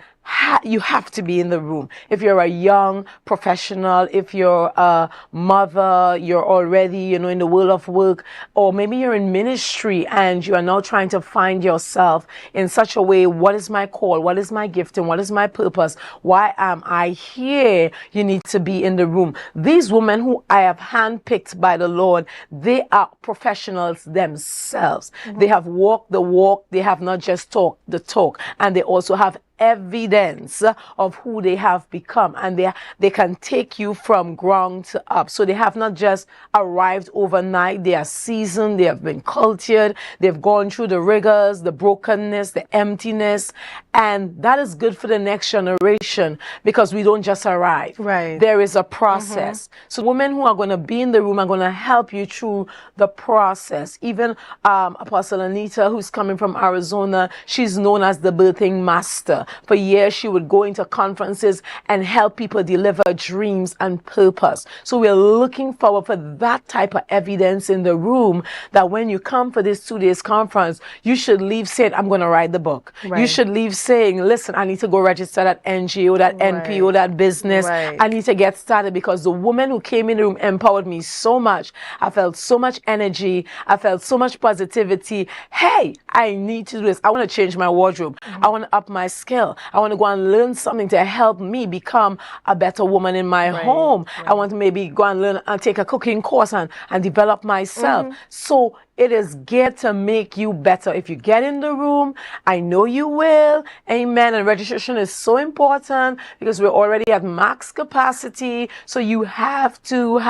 Speaker 2: you have to be in the room. If you're a young professional, if you're a mother, you're already, you know, in the world of work, or maybe you're in ministry and you are now trying to find yourself in such a way, what is my call? What is my gift? And what is my purpose? Why am I here? You need to be in the room. These women who I have handpicked by the Lord, they are professionals themselves. They have walked the walk. They have not just talked the talk, and they also have evidence of who they have become, and they can take you from ground to up. So they have not just arrived overnight. They are seasoned, they have been cultured, they've gone through the rigors, the brokenness, the emptiness, and that is good for the next generation, because we don't just arrive. There is a process. So women who are going to be in the room are going to help you through the process. Even Apostle Anita, who's coming from Arizona, she's known as the birthing master. For years, she would go into conferences and help people deliver dreams and purpose. So we're looking forward for that type of evidence in the room, that when you come for this 2 days conference, you should leave saying, I'm going to write the book. You should leave saying, listen, I need to go register that NGO, that NPO, that business. I need to get started, because the woman who came in the room empowered me so much. I felt so much energy. I felt so much positivity. Hey, I need to do this. I want to change my wardrobe. I want to up my skill. skill. I want to go and learn something to help me become a better woman in my home. I want to maybe go and learn and take a cooking course and develop myself. So it is geared to make you better. If you get in the room, I know you will. Amen. And registration is so important because we're already at max capacity. So you have to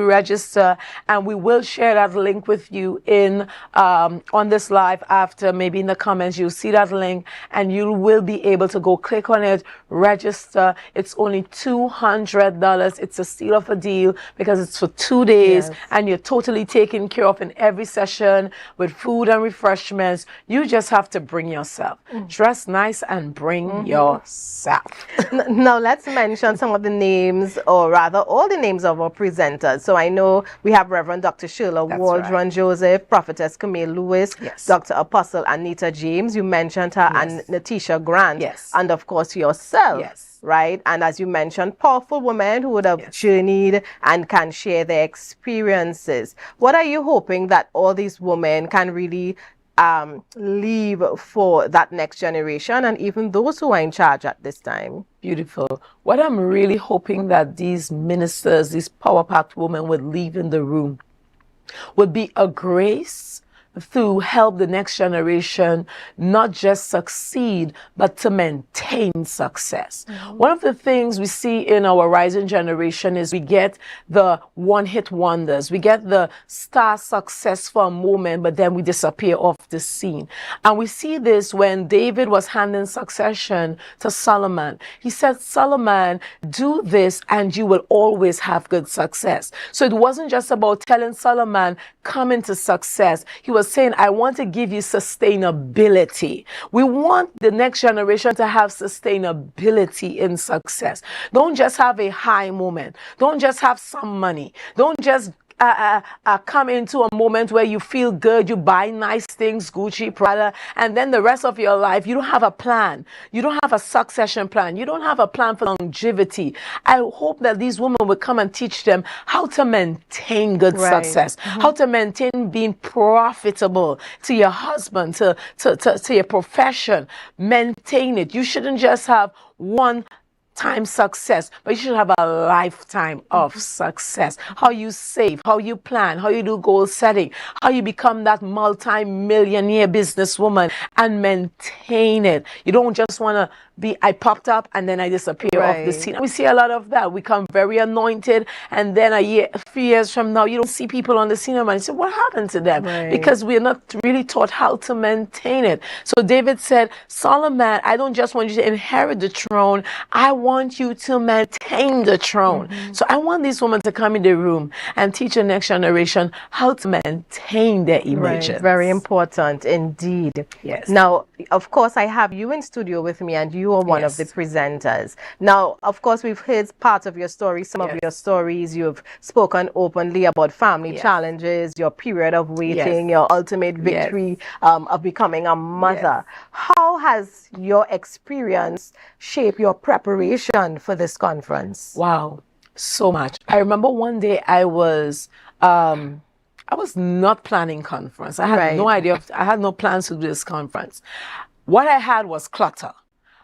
Speaker 2: register, and we will share that link with you in on this live after. Maybe in the comments you'll see that link, and you will be able to go click on it, register. It's only $200. It's a steal of a deal because it's for 2 days, and you're totally taken care of in every session with food and refreshments. You just have to bring yourself. Dress nice and bring yourself.
Speaker 29: Now let's mention some of the names, or rather all the names of our presenters. So I know we have Reverend Dr. Sheila Waldron Joseph, Prophetess Camille Lewis, Dr. Apostle Anita James, you mentioned her, and Natisha Grant, and of course yourself. Right? And as you mentioned, powerful women who would have journeyed and can share their experiences. What are you hoping that all these women can really leave for that next generation, and even those who are in charge at this time?
Speaker 2: Beautiful. What I'm really hoping that these ministers, these power-packed women would leave in the room would be a grace to help the next generation not just succeed, but to maintain success. One of the things we see in our rising generation is we get the one-hit wonders. We get the star success for a moment, but then we disappear off the scene. And we see this when David was handing succession to Solomon. He said, Solomon, do this and you will always have good success. So it wasn't just about telling Solomon, come into success. He was saying, I want to give you sustainability. We want the next generation to have sustainability in success. Don't just have a high moment. Don't just have some money. Don't just come into a moment where you feel good, you buy nice things, Gucci, Prada, and then the rest of your life, you don't have a plan. You don't have a succession plan. You don't have a plan for longevity. I hope that these women will come and teach them how to maintain good success, how to maintain being profitable to your husband, to your profession. Maintain it. You shouldn't just have one time success, but you should have a lifetime of success. How you save, how you plan, how you do goal setting, how you become that multi-millionaire businesswoman and maintain it. You don't just want to be, I popped up and then I disappear off the scene. And we see a lot of that. We come very anointed, and then a few years from now, you don't see people on the scene and you say, what happened to them? Because we're not really taught how to maintain it. So David said, Solomon, I don't just want you to inherit the throne. I want you to maintain the throne. So I want these women to come in the room and teach the next generation how to maintain their images.
Speaker 29: Very important indeed.
Speaker 2: Yes.
Speaker 29: Now, of course, I have you in studio with me, and you are one of the presenters. Now, of course, we've heard part of your story, some of your stories. You've spoken openly about family challenges, your period of waiting, your ultimate victory of becoming a mother. How has your experience shaped your preparation for this conference?
Speaker 2: Wow, so much. I remember one day I was not planning conference. I had no idea. I had no plans to do this conference. What I had was clutter.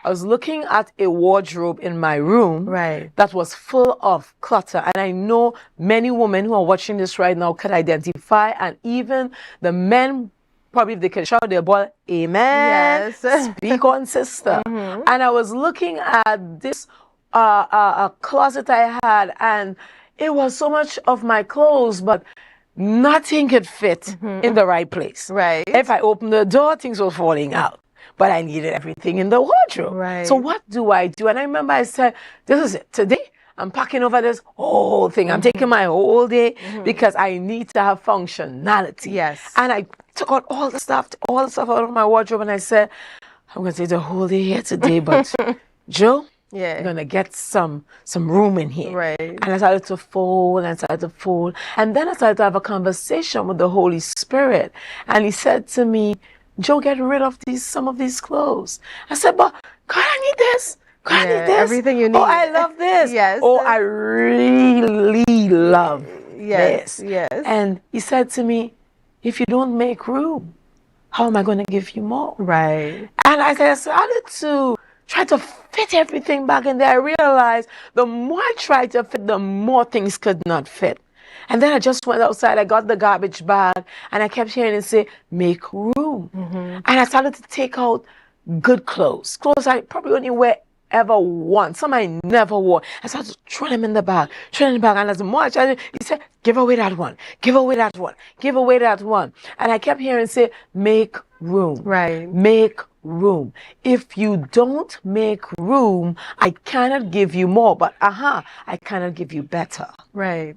Speaker 2: I was looking at a wardrobe in my room that was full of clutter. And I know many women who are watching this right now could identify, and even the men, probably if they could shout their ball, amen, speak on, sister. And I was looking at this closet I had, and it was so much of my clothes, but nothing could fit in the right place. If I opened the door, things were falling out. But I needed everything in the wardrobe. So what do I do? And I remember I said, this is it. Today, I'm packing over this whole thing. I'm taking my whole day because I need to have functionality. And I took out all the stuff out of my wardrobe, and I said, I'm going to take the whole day here today, but Joe, you're going to get some room in here. And I started to fold, and then I started to have a conversation with the Holy Spirit. And he said to me, Joe, get rid of some of these clothes. I said, but God, I need this. God, I need this.
Speaker 29: Everything you need.
Speaker 2: Oh, I love this. Oh, I really love this. And he said to me, if you don't make room, how am I going to give you more? And I started tried to fit everything back in there. I realized the more I tried to fit, the more things could not fit. And then I just went outside, I got the garbage bag, and I kept hearing it say, make room. And I started to take out good clothes I probably only wear ever once, some I never wore. I started to throw them in the bag, and as much as he said, give away that one, give away that one, give away that one. And I kept hearing say, make room.
Speaker 29: Right.
Speaker 2: Make room. If you don't make room, I cannot give you more, but I cannot give you better.
Speaker 29: Right.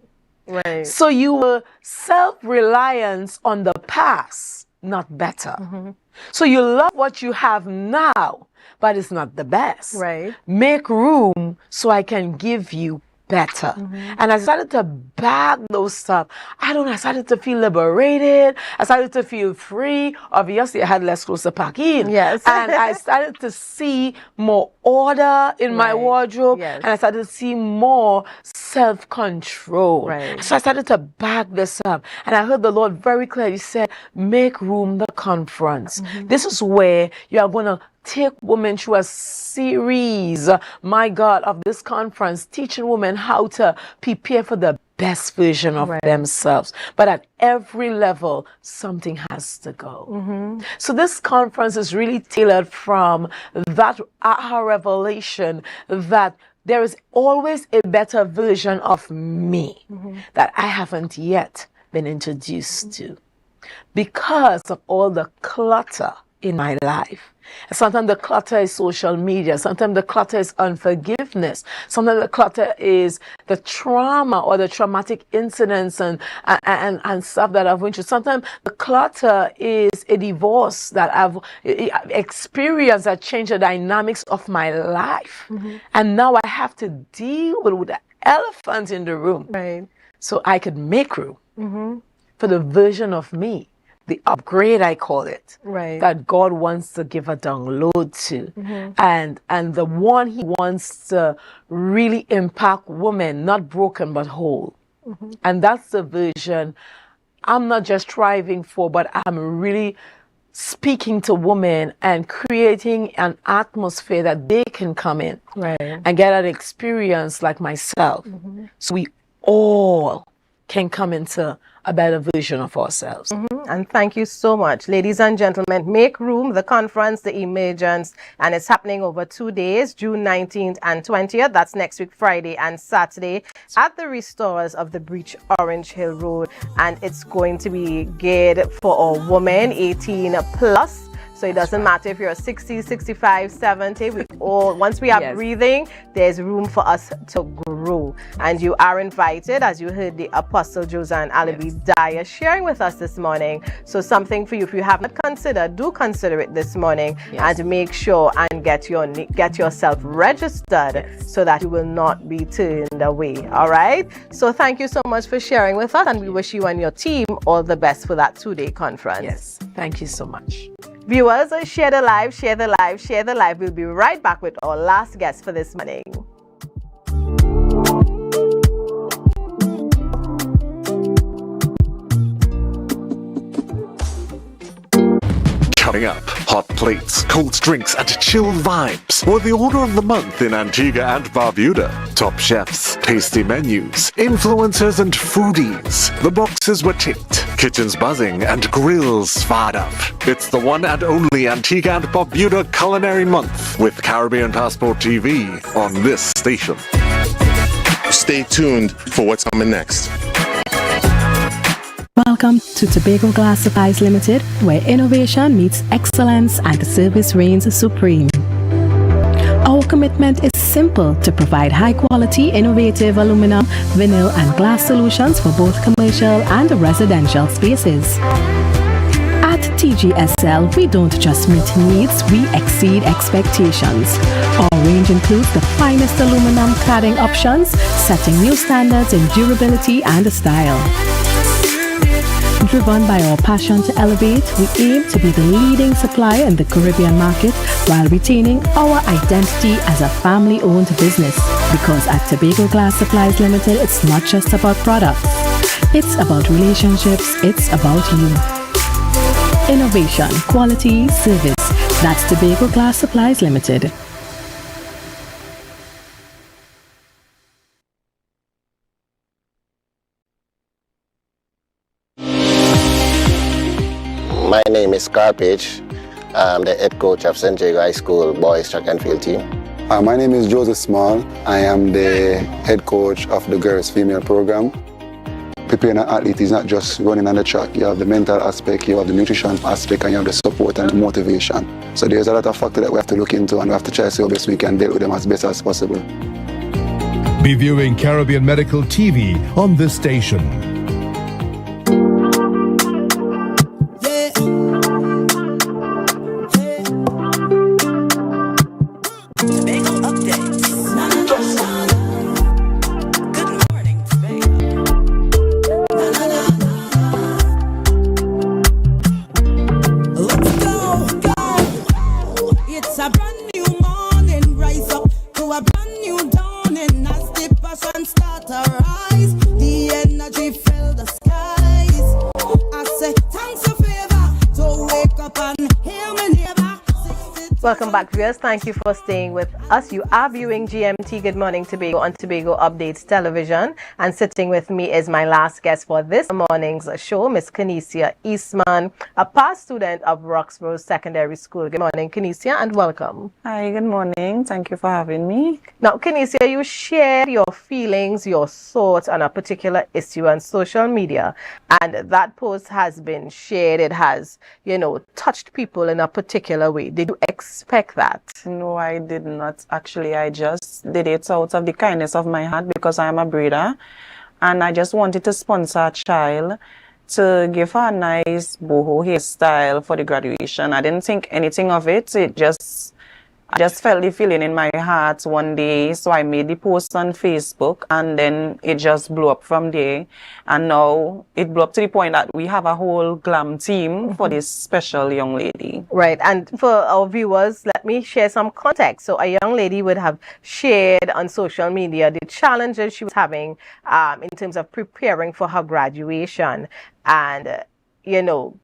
Speaker 29: Right.
Speaker 2: So you were self-reliant on the past, not better. So you love what you have now, but it's not the best.
Speaker 29: Right.
Speaker 2: Make room so I can give you better. And I started to bag those stuff. I started to feel liberated. I started to feel free. Obviously, I had less clothes to pack in.
Speaker 29: Yes.
Speaker 2: And I started to see more order in my wardrobe.
Speaker 29: Yes.
Speaker 2: And I started to see more self-control.
Speaker 29: Right.
Speaker 2: So I started to bag this up. And I heard the Lord very clearly said, make room the conference. This is where you are going to take women through a series, my God, of this conference, teaching women how to prepare for the best version of themselves. But at every level, something has to go. So this conference is really tailored from that aha revelation that there is always a better version of me that I haven't yet been introduced to because of all the clutter in my life. Sometimes the clutter is social media. Sometimes the clutter is unforgiveness. Sometimes the clutter is the trauma or the traumatic incidents and stuff that I've went through. Sometimes the clutter is a divorce that I've experienced that changed the dynamics of my life. And now I have to deal with the elephant in the room.
Speaker 29: Right.
Speaker 2: So I could make room for the version of me, the upgrade, I call it, that God wants to give a download to. And the one he wants to really impact women, not broken, but whole. And that's the vision I'm not just striving for, but I'm really speaking to women and creating an atmosphere that they can come in and get an experience like myself. So we all can come into a better version of ourselves.
Speaker 29: And thank you so much. Ladies and gentlemen, make room, the conference, the emergence, and it's happening over 2 days, June 19th and 20th. That's next week, Friday and Saturday, at the Restorers of the Breach, Orange Hill Road. And it's going to be geared for a woman 18 plus. So it doesn't matter if you're 60, 65, 70. Once we are breathing, there's room for us to grow. And you are invited, as you heard the Apostle Josanne Alibi Dyer sharing with us this morning. So something for you, if you have not considered, do consider it this morning and make sure and get yourself registered so that you will not be turned away. All right. So thank you so much for sharing with us, and we wish you and your team all the best for that 2-day conference.
Speaker 2: Yes. Thank you so much.
Speaker 29: Viewers, share the live, share the live, share the live. We'll be right back with our last guest for this morning.
Speaker 9: Coming up, hot plates, cold drinks, and chill vibes were the order of the month in Antigua and Barbuda. Top chefs, tasty menus, influencers, and foodies. The boxes were ticked, kitchens buzzing, and grills fired up. It's the one and only Antigua and Barbuda Culinary Month with Caribbean Passport TV on this station.
Speaker 12: Stay tuned for what's coming next.
Speaker 27: Welcome to Tobago Glass Supplies Limited, where innovation meets excellence and the service reigns supreme. Our commitment is simple: to provide high-quality, innovative aluminum, vinyl, and glass solutions for both commercial and residential spaces. At TGSL, we don't just meet needs, we exceed expectations. Our range includes the finest aluminum cladding options, setting new standards in durability and style. Driven by our passion to elevate, we aim to be the leading supplier in the Caribbean market while retaining our identity as a family-owned business. Because at Tobago Glass Supplies Limited, it's not just about products. It's about relationships. It's about you. Innovation, quality, service. That's Tobago Glass Supplies Limited.
Speaker 5: My name is Carpage. I'm the head coach of St. Jago High School boys track and field team.
Speaker 6: My name is Joseph Small. I am the head coach of the girls female program. Preparing an athlete is not just running on the track. You have the mental aspect, you have the nutrition aspect, and you have the support and the motivation. So there's a lot of factors that we have to look into, and we have to try to see how best we can deal with them as best as possible.
Speaker 7: Be viewing Caribbean Medical TV on this station.
Speaker 29: Welcome back, viewers. Thank you for staying with us. You are viewing GMT Good Morning Tobago on Tobago Updates Television. And sitting with me is my last guest for this morning's show, Miss Kenesia Eastman, a past student of Roxborough Secondary School. Good morning, Kenesia, and welcome.
Speaker 3: Hi, good morning. Thank you for having me.
Speaker 29: Now, Kenesia, you shared your feelings, your thoughts on a particular issue on social media. And that post has been shared. It has, touched people in a particular way. Did you expect that?
Speaker 3: No, I did not. Actually, I just did it out of the kindness of my heart because I am a breeder. And I just wanted to sponsor a child to give her a nice boho hairstyle for the graduation. I didn't think anything of it. I just felt the feeling in my heart one day, so I made the post on Facebook, and then it just blew up from there. And now it blew up to the point that we have a whole glam team for this special young lady.
Speaker 29: Right, and for our viewers, let me share some context. So a young lady would have shared on social media the challenges she was having in terms of preparing for her graduation. And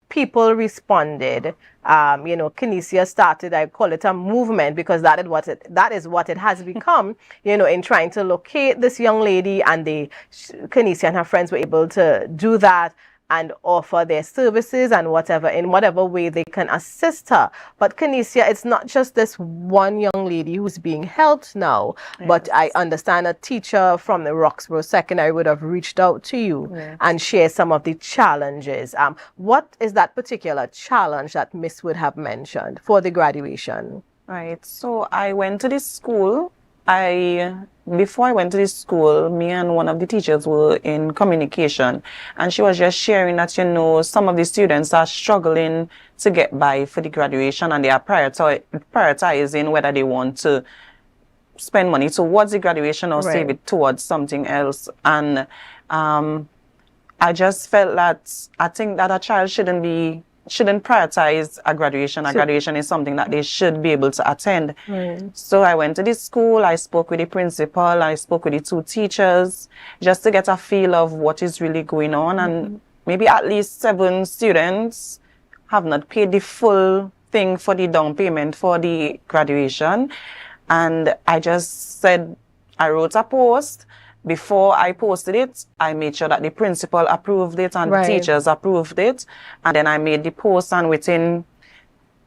Speaker 29: people responded. Kenesia started, I call it a movement, because that is what it has become, in trying to locate this young lady, and Kenesia and her friends were able to do that and offer their services and in whatever way they can assist her. But Kenesia, it's not just this one young lady who's being helped now, yes. But I understand a teacher from the Roxborough Secondary would have reached out to you, yes, and share some of the challenges. What is that particular challenge that Miss would have mentioned for the graduation?
Speaker 3: Right, so I went to this school. Before I went to this school, me and one of the teachers were in communication, and she was just sharing that, some of the students are struggling to get by for the graduation, and they are prioritizing whether they want to spend money towards the graduation or
Speaker 29: right,
Speaker 3: save it towards something else. And I just felt that I think that a child shouldn't prioritize a graduation. A graduation is something that they should be able to attend.
Speaker 29: Right.
Speaker 3: So I went to this school, I spoke with the principal, I spoke with the two teachers, just to get a feel of what is really going on. And maybe at least 7 students have not paid the full thing for the down payment for the graduation. And I just said, I wrote a post. Before I posted it, I made sure that the principal approved it and
Speaker 29: right,
Speaker 3: the teachers approved it. And then I made the post, and within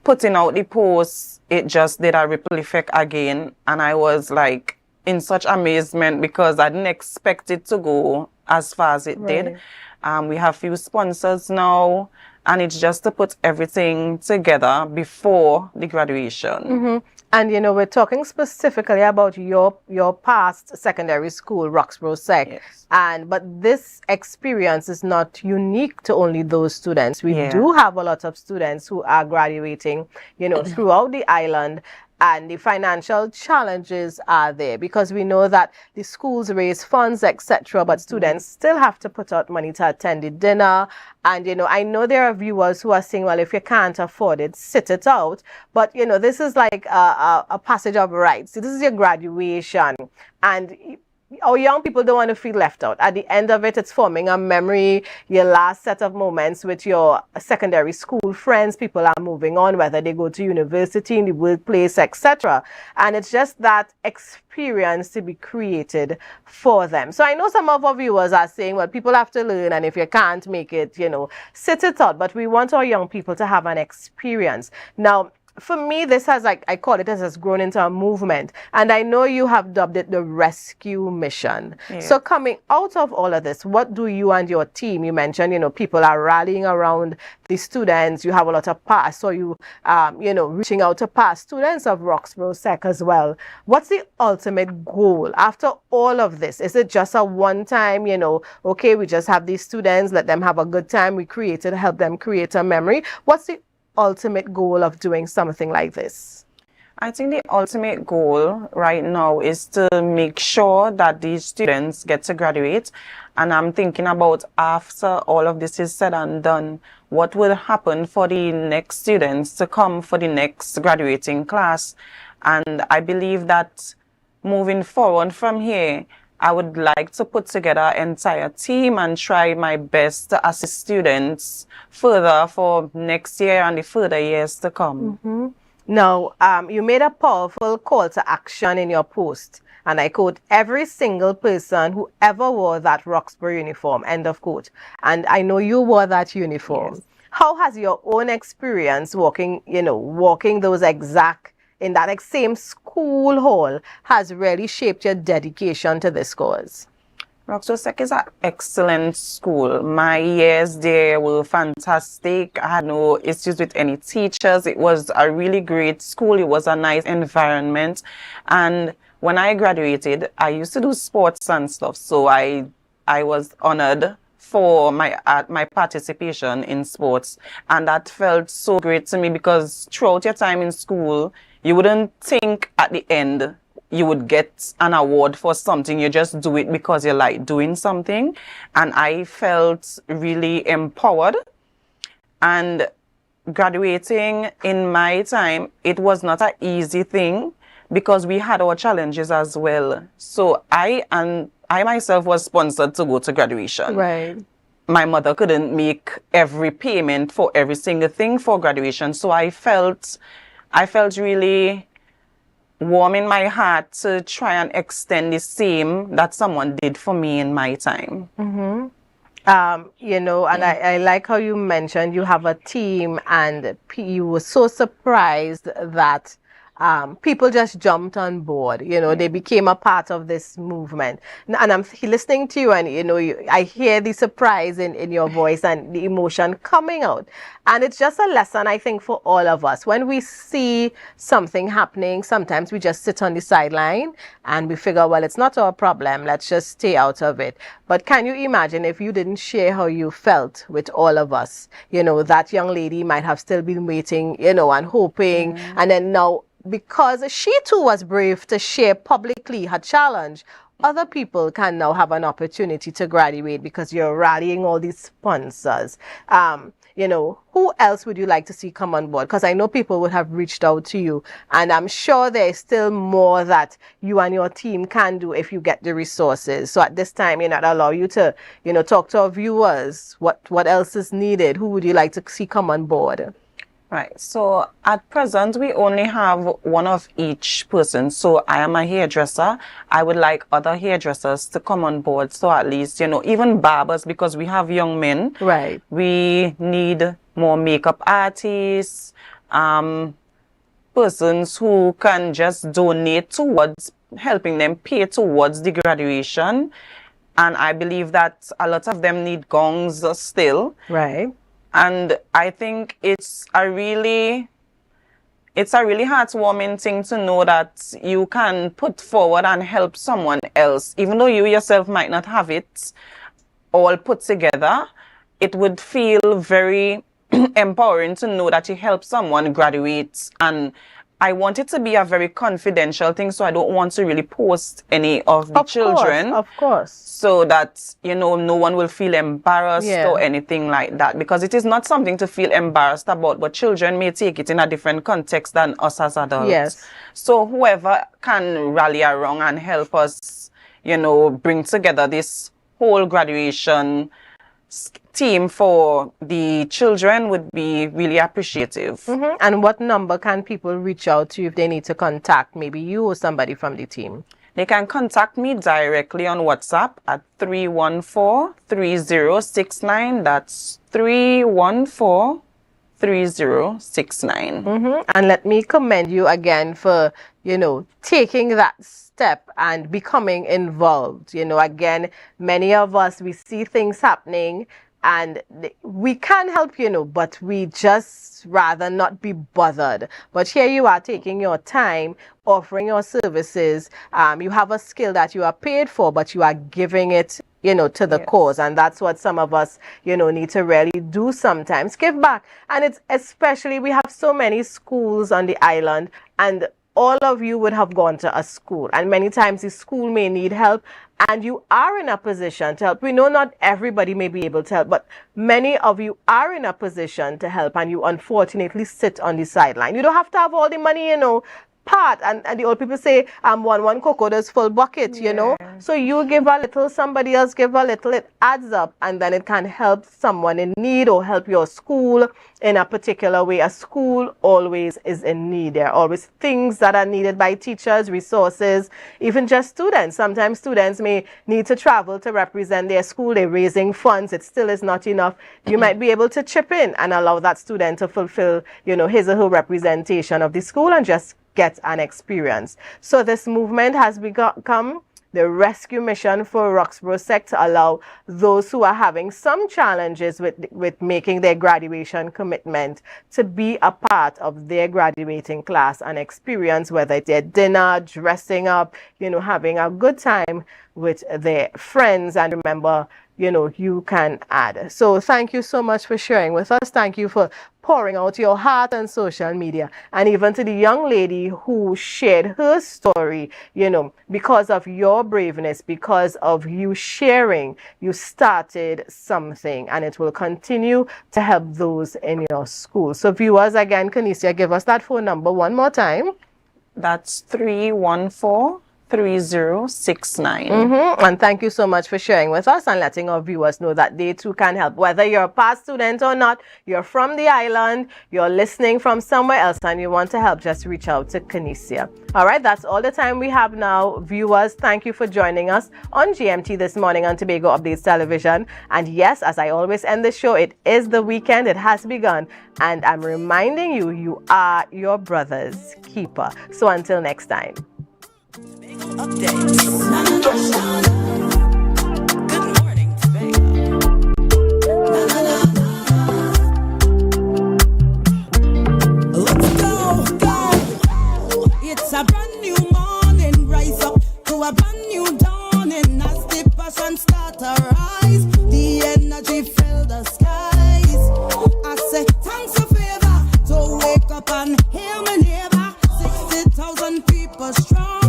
Speaker 3: putting out the post, it just did a ripple effect again. And I was like in such amazement because I didn't expect it to go as far as it
Speaker 29: right,
Speaker 3: did. We have few sponsors now, and it's just to put everything together before the graduation.
Speaker 29: And we're talking specifically about your past secondary school, Roxborough Sec.
Speaker 3: Yes.
Speaker 29: But this experience is not unique to only those students. We do have a lot of students who are graduating, throughout the island. And the financial challenges are there because we know that the schools raise funds, etc., but students still have to put out money to attend the dinner. And, I know there are viewers who are saying, well, if you can't afford it, sit it out. But, this is like a passage of rights. This is your graduation. And our young people don't want to feel left out. At the end of it, it's forming a memory, your last set of moments with your secondary school friends. People are moving on, whether they go to university, in the workplace, etc. And it's just that experience to be created for them. So I know some of our viewers are saying, well, people have to learn, and if you can't make it, you know, sit it out. But we want our young people to have an experience. Now, for me, this has, like I call it, this has grown into a movement. And I know you have dubbed it the rescue mission.
Speaker 3: Yeah.
Speaker 29: So coming out of all of this, what do you and your team, you mentioned, you know, people are rallying around the students. You have a lot of past, so you, you know, reaching out to past students of Roxborough Sec as well. What's the ultimate goal after all of this? Is it just a one-time, you know, okay, we just have these students, let them have a good time, we help them create a memory? What's the ultimate goal of doing something like this?
Speaker 3: I think the ultimate goal right now is to make sure that these students get to graduate. And I'm thinking about, after all of this is said and done, what will happen for the next students to come for the next graduating class. And I believe that moving forward from here, I would like to put together an entire team and try my best to assist students further for next year and the further years to come.
Speaker 29: Mm-hmm. Now, you made a powerful call to action in your post, and I quote, every single person who ever wore that Roxborough uniform, end of quote. And I know you wore that uniform. Yes. How has your own experience walking those exact, in that same school hall, has really shaped your dedication to this cause?
Speaker 3: Roxborough Sec is an excellent school. My years there were fantastic. I had no issues with any teachers. It was a really great school. It was a nice environment. And when I graduated, I used to do sports and stuff. So I was honored for my participation in sports. And that felt so great to me, because throughout your time in school, you wouldn't think at the end you would get an award for something. You just do it because you like doing something. And I felt really empowered. And graduating in my time, it was not an easy thing, because we had our challenges as well. So I myself was sponsored to go to graduation.
Speaker 29: Right.
Speaker 3: My mother couldn't make every payment for every single thing for graduation. So I felt really warm in my heart to try and extend the same that someone did for me in my time.
Speaker 29: Mm-hmm. You know, and I like how you mentioned you have a team, and you were so surprised that people just jumped on board. You know, they became a part of this movement. And I'm listening to you, and you know, I hear the surprise in your voice and the emotion coming out. And it's just a lesson, I think, for all of us. When we see something happening, sometimes we just sit on the sideline and we figure, well, it's not our problem, let's just stay out of it. But can you imagine if you didn't share how you felt with all of us? You know, that young lady might have still been waiting, you know, and hoping. And then now, because she too was brave to share publicly her challenge, other people can now have an opportunity to graduate, because you're rallying all these sponsors. You know, who else would you like to see come on board? Because I know people would have reached out to you, and I'm sure there's still more that you and your team can do if you get the resources. So at this time, you know, I'll allow you to, you know, talk to our viewers. What else is needed? Who would you like to see come on board?
Speaker 3: Right. So at present, we only have one of each person. So I am a hairdresser. I would like other hairdressers to come on board. So at least, you know, even barbers, because we have young men.
Speaker 29: Right.
Speaker 3: We need more makeup artists, persons who can just donate towards helping them pay towards the graduation. And I believe that a lot of them need gongs still.
Speaker 29: Right.
Speaker 3: And I think it's a really heartwarming thing to know that you can put forward and help someone else. Even though you yourself might not have it all put together, it would feel very empowering to know that you help someone graduate. And I want it to be a very confidential thing, so I don't want to really post any of the children.
Speaker 29: Of course.
Speaker 3: So that, you know, no one will feel embarrassed or anything like that. Because it is not something to feel embarrassed about, but children may take it in a different context than us as adults.
Speaker 29: Yes.
Speaker 3: So whoever can rally around and help us, you know, bring together this whole graduation team for the children would be really appreciative.
Speaker 29: And what number can people reach out to if they need to contact maybe you or somebody from the team?
Speaker 3: They can contact me directly on WhatsApp at 314-3069. That's 314-3069.
Speaker 29: And let me commend you again for, you know, taking that step and becoming involved. You know, again, many of us, we see things happening and we can help, you know, but we just rather not be bothered. But here you are taking your time, offering your services. You have a skill that you are paid for, but you are giving it, you know, to the cause. And that's what some of us, you know, need to really do sometimes. Give back. And it's especially, we have so many schools on the island, and all of you would have gone to a school, and many times the school may need help, and you are in a position to help. We know not everybody may be able to help, but many of you are in a position to help, and you unfortunately sit on the sideline. You don't have to have all the money, you know, part, and the old people say, one cocoa does full bucket, you know. So you give a little, somebody else give a little, it adds up, and then it can help someone in need or help your school in a particular way. A school always is in need. There are always things that are needed by teachers, resources, even just students. Sometimes students may need to travel to represent their school. They're raising funds. It still is not enough. You might be able to chip in and allow that student to fulfill, you know, his or her representation of the school and just get an experience. So this movement has become the rescue mission for Roxborough Sec to allow those who are having some challenges with making their graduation commitment to be a part of their graduating class and experience, whether it's their dinner, dressing up, you know, having a good time with their friends. And remember, you know, you can add. So thank you so much for sharing with us. Thank you for pouring out your heart on social media. And even to the young lady who shared her story, you know, because of your braveness, because of you sharing, you started something, and it will continue to help those in your school. So viewers, again, Kanisha, give us that phone number one more time.
Speaker 3: That's 314-3069.
Speaker 29: And thank you so much for sharing with us and letting our viewers know that they too can help. Whether you're a past student or not, you're from the island, you're listening from somewhere else, and you want to help, just reach out to Canisia. All right, that's all the time we have now. Viewers, thank you for joining us on GMT this morning on Tobago Updates Television. And yes, as I always end the show, it is the weekend. It has begun. And I'm reminding you, you are your brother's keeper. So until next time.
Speaker 20: It's a brand new morning, rise up to a brand new dawning. As the passion start to rise, the energy fill the skies. I say thanks for favor, so wake up and hear me neighbor. 60,000 people strong.